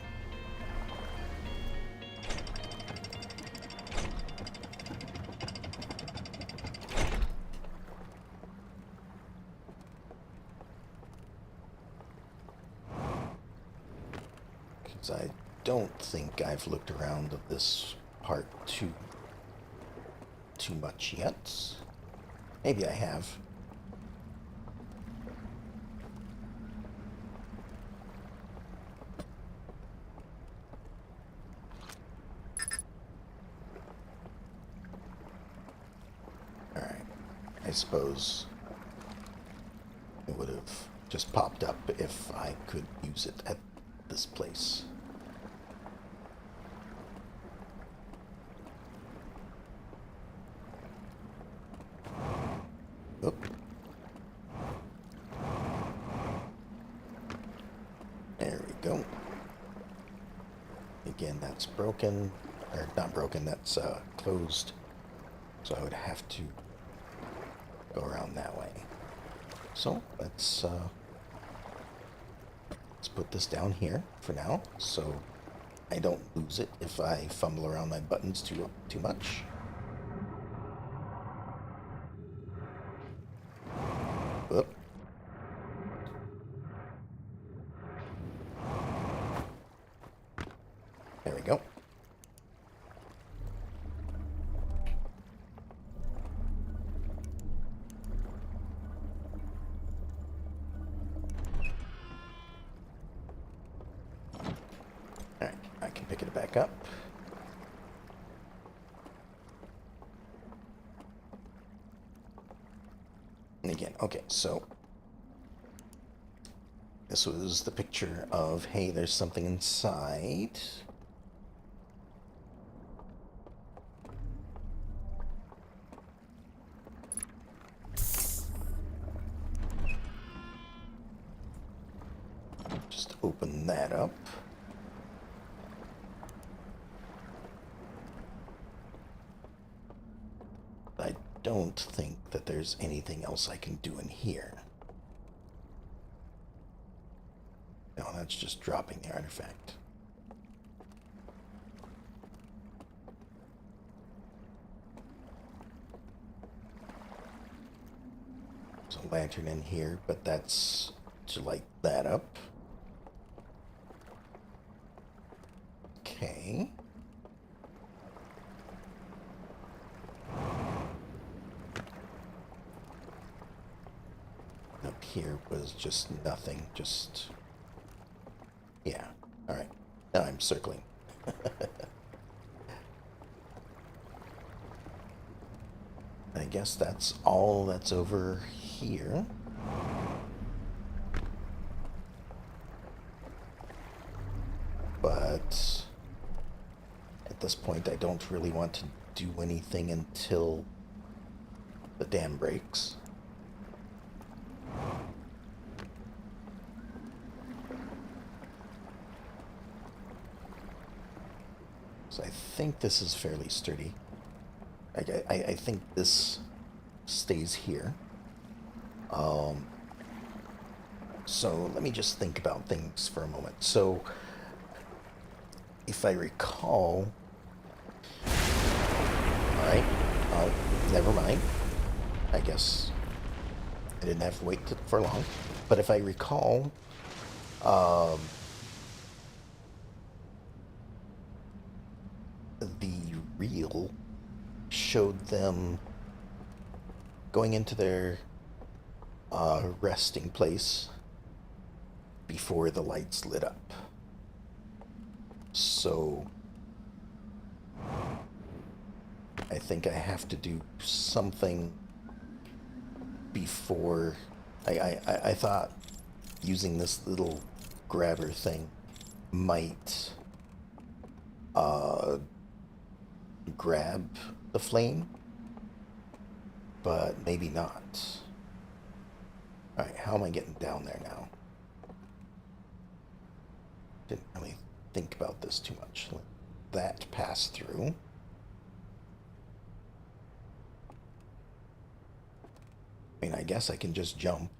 Because I don't think I've looked around of this part too much yet. Maybe I have. I suppose it would have just popped up if I could use it at this place. Oop. There we go. Again, that's broken. Or not broken, that's closed. So I would have to go around that way. So let's put this down here for now, so I don't lose it if I fumble around my buttons too much. Whoop. There we go. Alright, I can pick it back up. And again, okay, so this was the picture of, hey, there's something inside. Just open that up. I don't think that there's anything else I can do in here. No, that's just dropping the artifact. There's a lantern in here, but that's to light that up. Okay. Up here was just nothing, just... Yeah, alright. Now I'm circling. I guess that's all that's over here. But at this point I don't really want to do anything until the dam breaks. So I think this is fairly sturdy. I think this stays here. So let me just think about things for a moment. So if I recall... Alright, oh, never mind. I guess I didn't have to wait for long. But if I recall, the reel showed them going into their resting place before the lights lit up. So I think I have to do something before... I thought using this little grabber thing might grab the flame, but maybe not. Alright, how am I getting down there now? Didn't really think about this too much. Let that pass through. I mean, I guess I can just jump.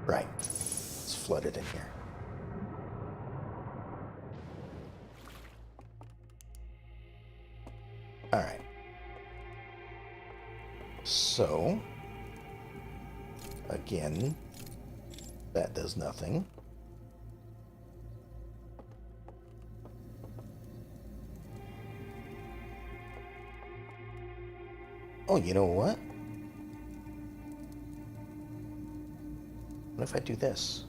Right. It's flooded in here. Alright. So, again, that does nothing. Oh, you know what? What if I do this?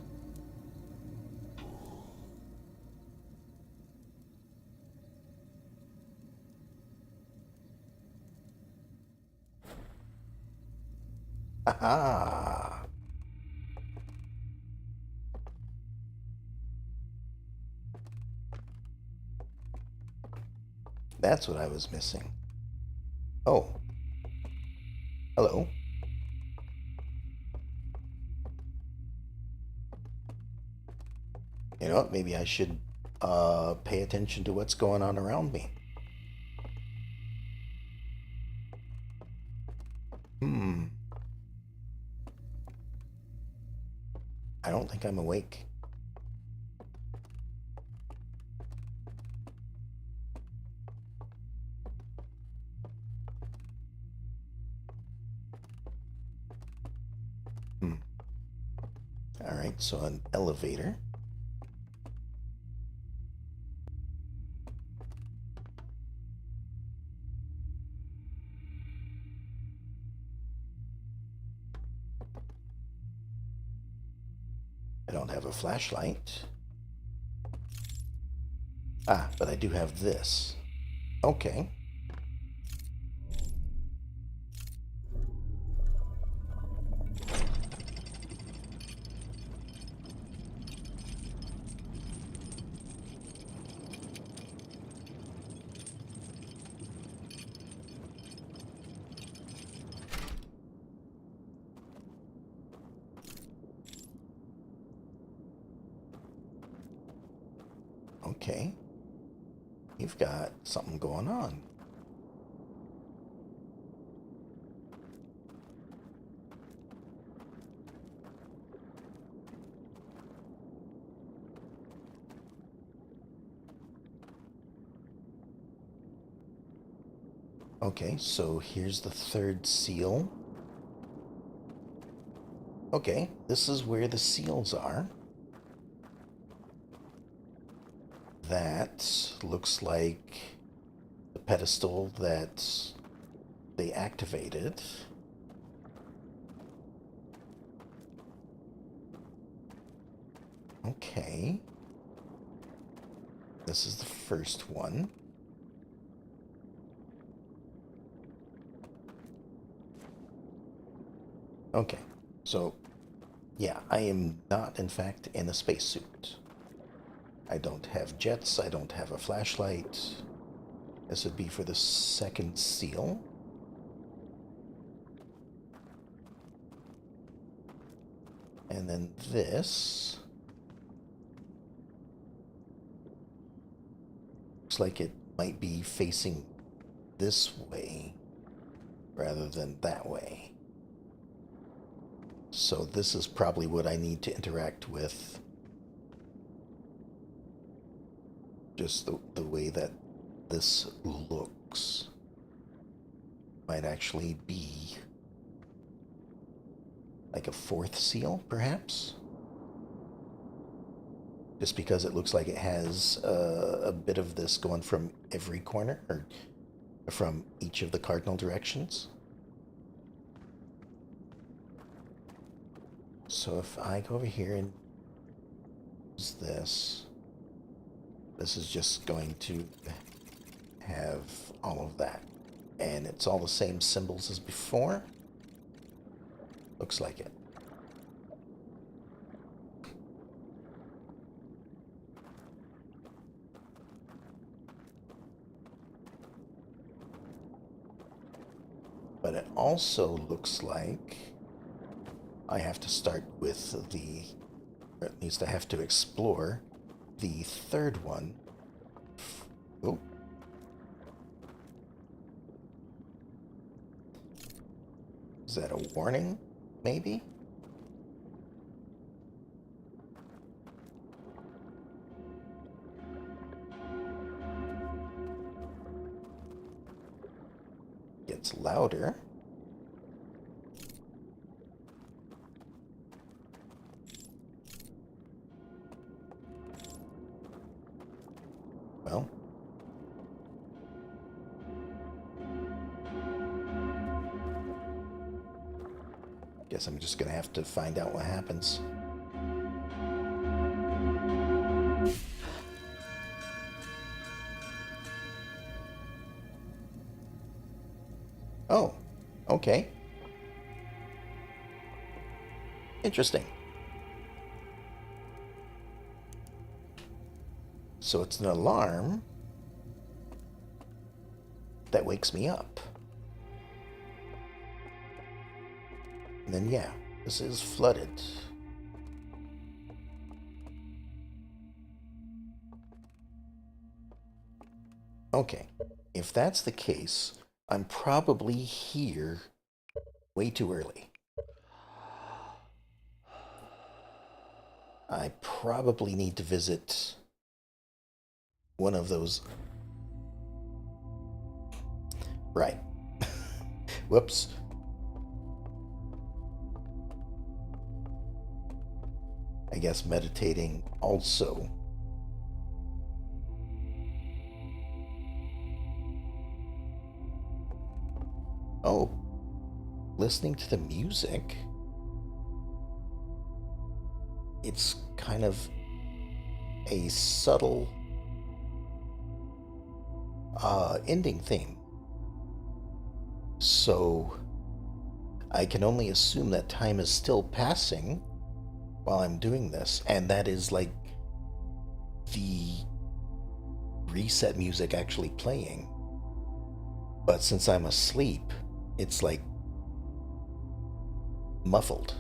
Aha! That's what I was missing. Oh. Hello. You know what? Maybe I should pay attention to what's going on around me. I don't think I'm awake. Alright, so an elevator. don't have a flashlight. Ah, but I do have this. Okay. Okay. You've got something going on. Okay, so here's the third seal. Okay, this is where the seals are. That looks like the pedestal that they activated. Okay. This is the first one. Okay, so yeah, I am not, in fact, in a spacesuit. I don't have jets, I don't have a flashlight. This would be for the second seal. And then this looks like it might be facing this way rather than that way. So this is probably what I need to interact with. Just the way that this looks might actually be like a fourth seal, perhaps? Just because it looks like it has a bit of this going from every corner, or from each of the cardinal directions. So if I go over here and use this, this is just going to have all of that. And it's all the same symbols as before. Looks like it. But it also looks like I have to start with the, or at least I have to explore the third one. Oh. Is that a warning, maybe? Gets louder. Well, guess I'm just gonna have to find out what happens. Oh, okay. Interesting. So it's an alarm that wakes me up. And then, yeah, this is flooded. Okay, if that's the case, I'm probably here way too early. I probably need to visit one of those. Right. Whoops. I guess meditating also. Oh, listening to the music it's kind of a subtle ending theme. So I can only assume that time is still passing while I'm doing this, and that is like the reset music actually playing. But since I'm asleep, it's like muffled.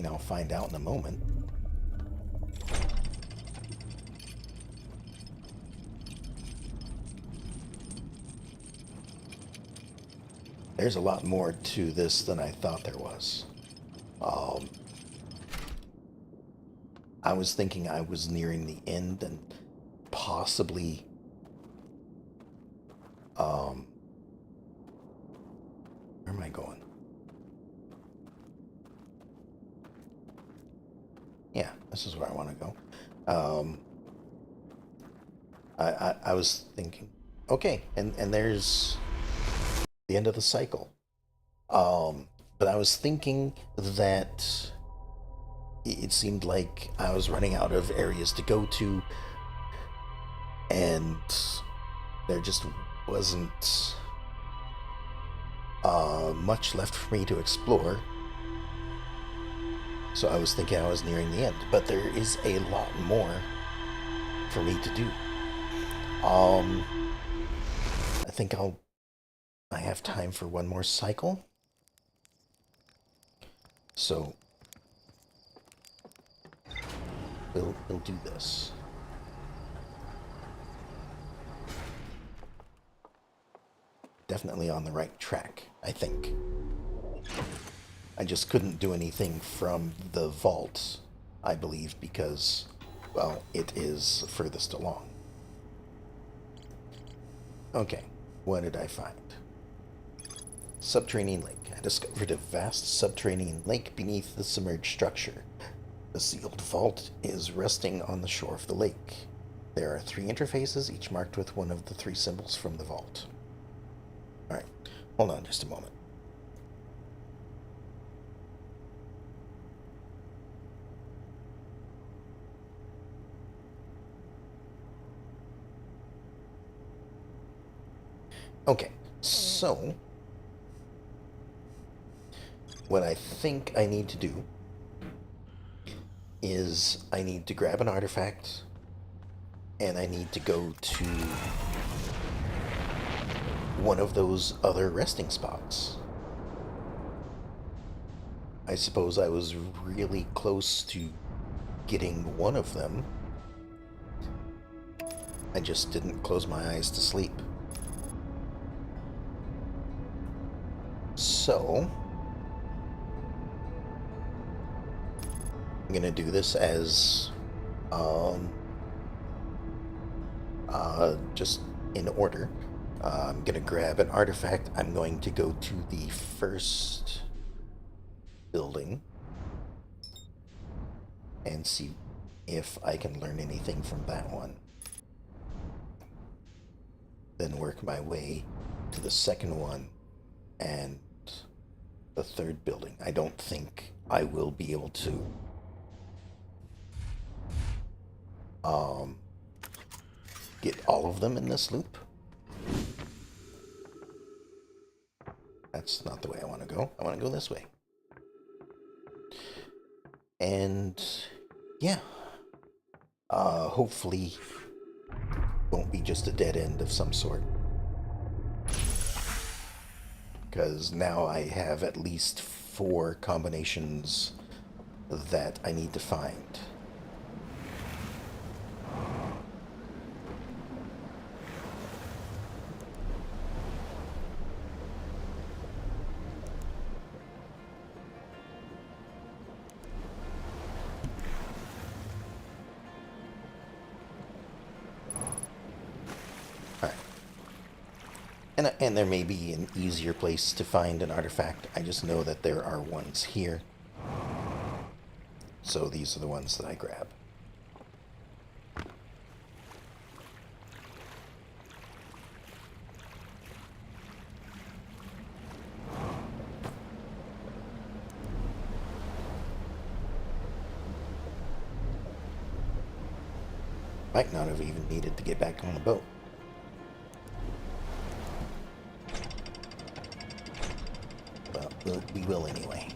I'll find out in a moment. There's a lot more to this than I thought there was. Um, I was thinking I was nearing the end and possibly where am I going? Yeah, this is where I want to go. I was thinking, okay, and there's the end of the cycle. But I was thinking that it seemed like I was running out of areas to go to, and there just wasn't much left for me to explore. So I was thinking I was nearing the end, but there is a lot more for me to do. I think I have time for one more cycle. So we'll do this. Definitely on the right track, I think. I just couldn't do anything from the vault, I believe, because, well, it is furthest along. Okay, what did I find? Subterranean lake. I discovered a vast subterranean lake beneath the submerged structure. The sealed vault is resting on the shore of the lake. There are 3 interfaces, each marked with one of the 3 symbols from the vault. Alright, hold on just a moment. Okay, so what I think I need to do is I need to grab an artifact and I need to go to one of those other resting spots. I suppose I was really close to getting one of them. I just didn't close my eyes to sleep. So I'm gonna do this as just in order. I'm gonna grab an artifact. I'm going to go to the first building and see if I can learn anything from that one. Then work my way to the second one and the third building. I don't think I will be able to get all of them in this loop. That's not the way I want to go. I want to go this way. And yeah, hopefully won't be just a dead end of some sort. Because now I have at least 4 combinations that I need to find. And there may be an easier place to find an artifact. I just know that there are ones here. So these are the ones that I grab. Might not have even needed to get back on the boat. Well, we will anyway.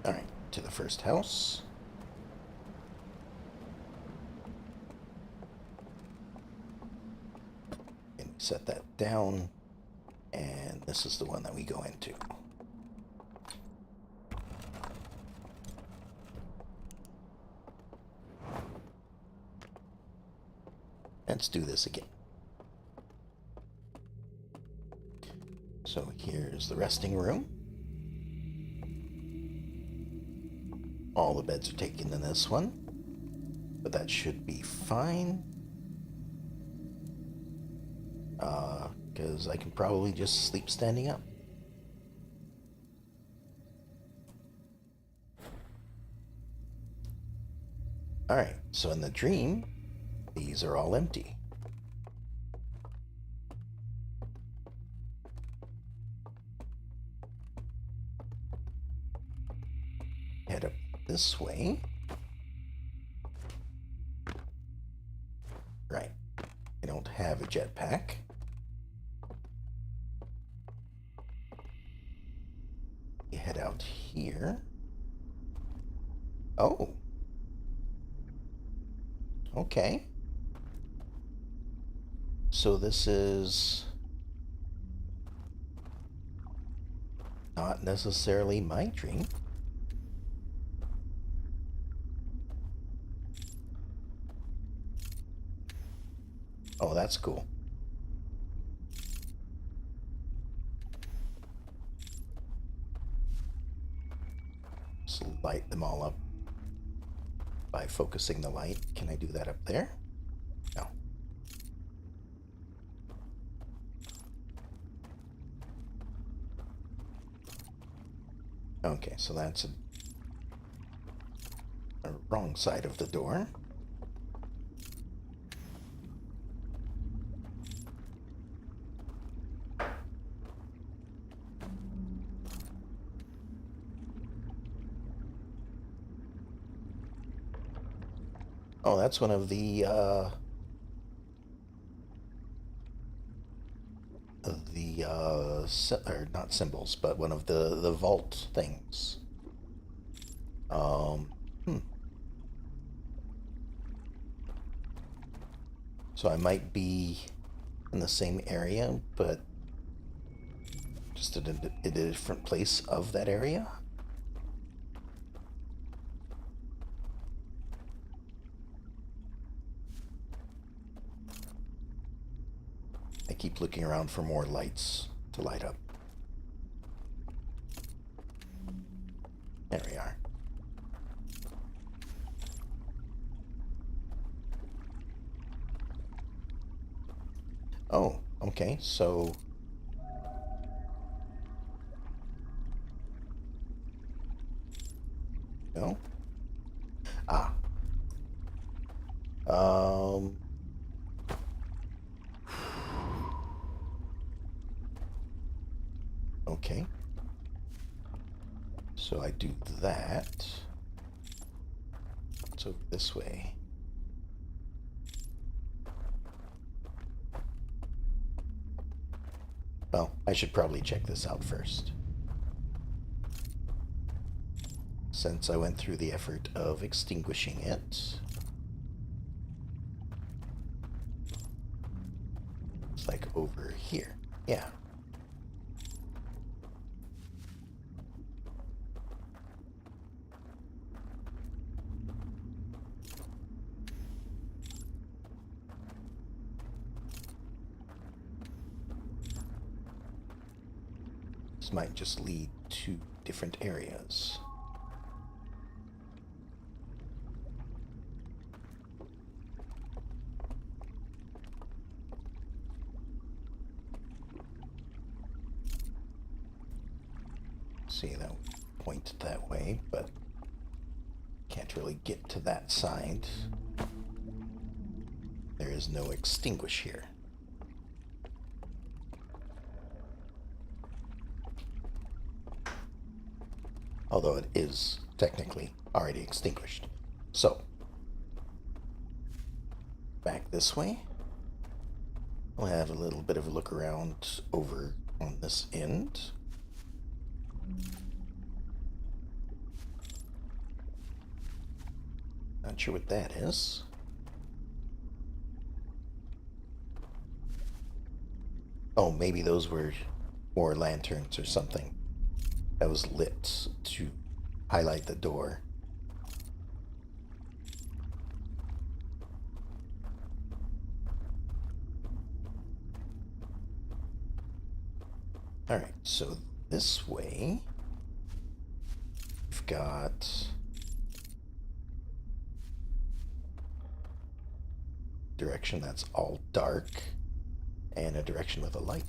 Alright, to the first house. And set that down. And this is the one that we go into. Let's do this again. So here's the resting room. All the beds are taken in this one, but that should be fine. Because I can probably just sleep standing up. Alright, so in the dream, these are all empty. Head up this way. Right. I don't have a jetpack. You head out here. Oh. Okay. So this is not necessarily my dream. Oh, that's cool. Just light them all up by focusing the light. Can I do that up there? No. Okay, so that's a wrong side of the door. Oh, that's one of the or not symbols, but one of the vault things. So I might be in the same area, but just in a different place of that area. I keep looking around for more lights to light up. There we are. Oh, okay, so... No? Ah. Okay. So I do that. So this way. Well, I should probably check this out first. Since I went through the effort of extinguishing it. It's like over here. Yeah. This might just lead to different areas. See, that would point that way, but can't really get to that side. There is no extinguish here. Although it is technically already extinguished. So, back this way. We'll have a little bit of a look around over on this end. Not sure what that is. Oh, maybe those were more lanterns or something that was lit to highlight the door. Alright, so this way we've got direction that's all dark and a direction with a light.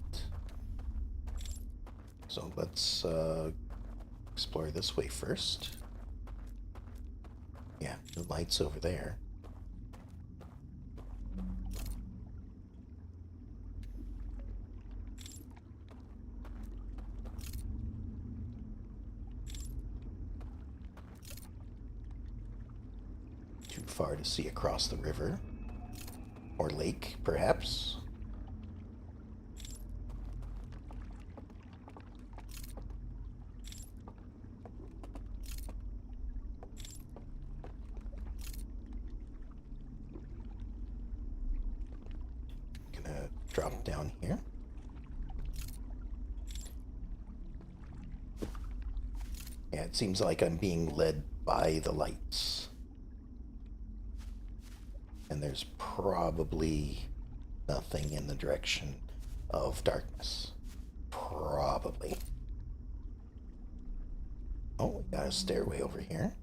So let's explore this way first. Yeah, the light's over there. Too far to see across the river. Or lake, perhaps. Gonna drop down here. Yeah, it seems like I'm being led by the lights. And there's probably nothing in the direction of darkness. Probably. Oh, we got a stairway over here.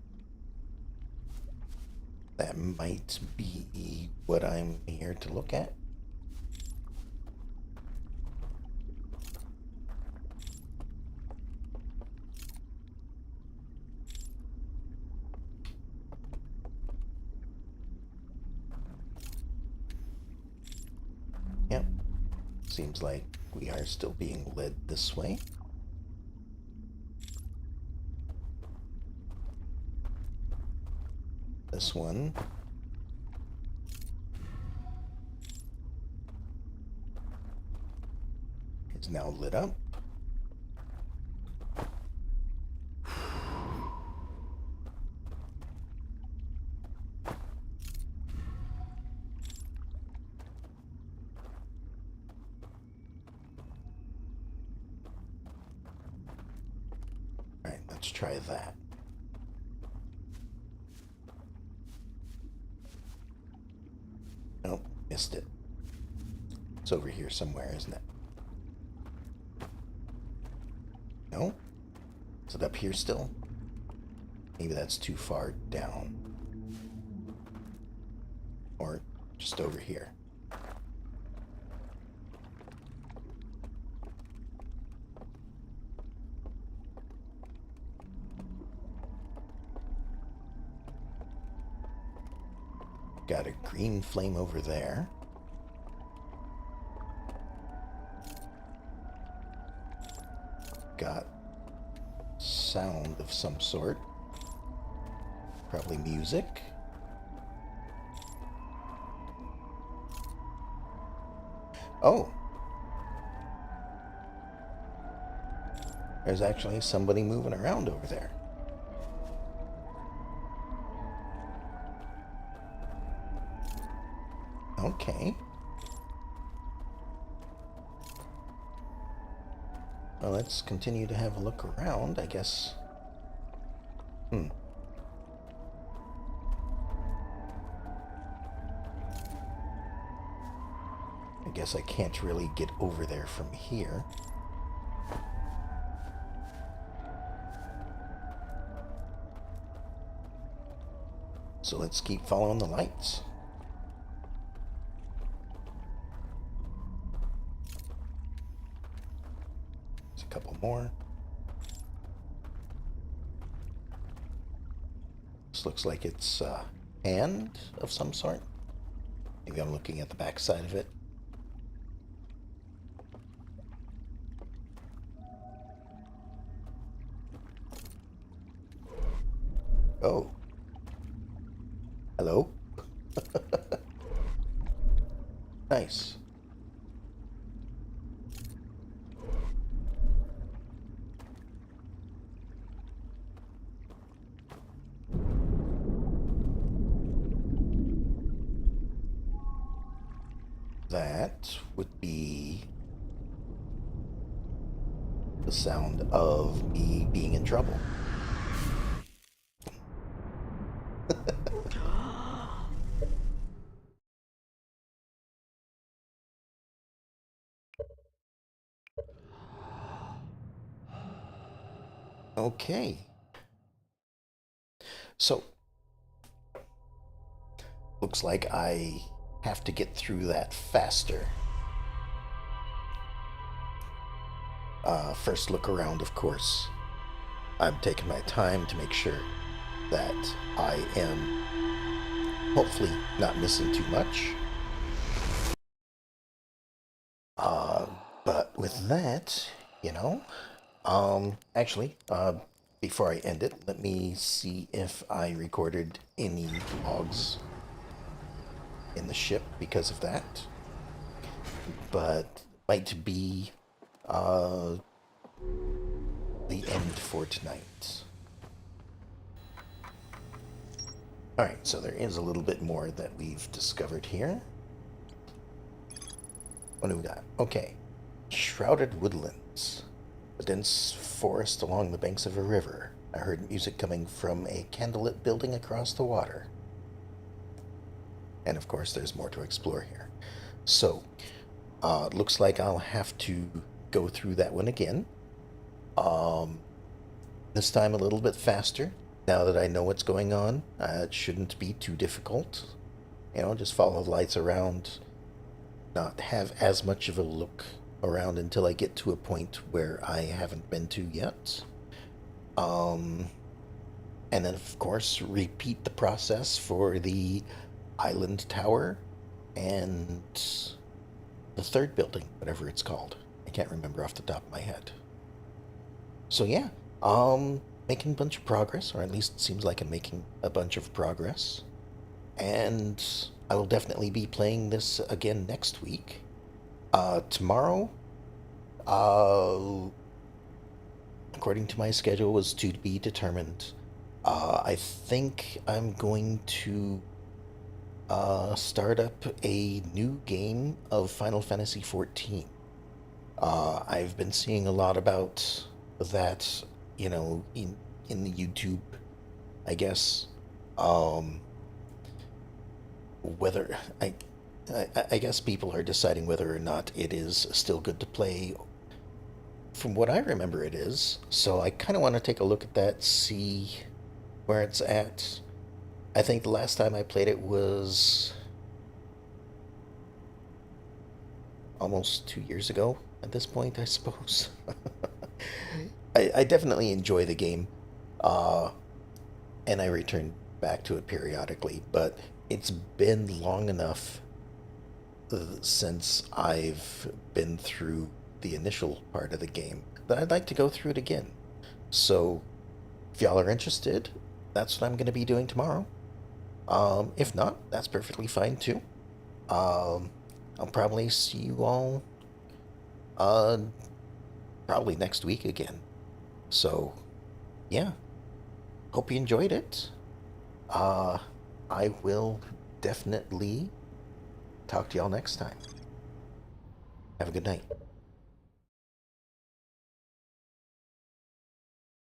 That might be what I'm here to look at. Yep. Seems like we are still being led this way. This one is now lit up. All right, let's try that. Nope, missed it. It's over here somewhere, isn't it? No? Is it up here still? Maybe that's too far down. Or just over here. Got a green flame over there. Got sound of some sort. Probably music. Oh. There's actually somebody moving around over there. Okay. Well, let's continue to have a look around, I guess. I guess I can't really get over there from here. So let's keep following the lights. Couple more. This looks like it's a hand of some sort. Maybe I'm looking at the back side of it. Oh. Hello? Nice. That would be the sound of me being in trouble. Okay. So, looks like I have to get through that faster. First look around, of course. I'm taking my time to make sure that I am hopefully not missing too much. But with that, you know, actually, before I end it, let me see if I recorded any logs in the ship because of that. But might be uh, the end for tonight. Alright, so there is a little bit more that we've discovered here. What do we got? Okay. Shrouded woodlands. A dense forest along the banks of a river. I heard music coming from a candlelit building across the water. And of course, there's more to explore here. So, looks like I'll have to go through that one again. This time a little bit faster. Now that I know what's going on, it shouldn't be too difficult. You know, just follow the lights around, not have as much of a look around until I get to a point where I haven't been to yet. And then, of course, repeat the process for the island tower and the third building, whatever it's called. I can't remember off the top of my head. So yeah, making a bunch of progress, or at least it seems like I'm making a bunch of progress. And I will definitely be playing this again next week. Tomorrow, according to my schedule, was to be determined. I think I'm going to start up a new game of Final Fantasy XIV. I've been seeing a lot about that, you know, in the YouTube, I guess. Um, whether I guess people are deciding whether or not it is still good to play. From what I remember, it is. So I kind of want to take a look at that, see where it's at. I think the last time I played it was almost 2 years ago at this point, I suppose. I definitely enjoy the game, uh, and I return back to it periodically, but it's been long enough since I've been through the initial part of the game that I'd like to go through it again. So, if y'all are interested, that's what I'm going to be doing tomorrow. If not, that's perfectly fine too. Um, I'll probably see you all uh, probably next week again. So, yeah, hope you enjoyed it. Uh, I will definitely talk to y'all next time. Have a good night.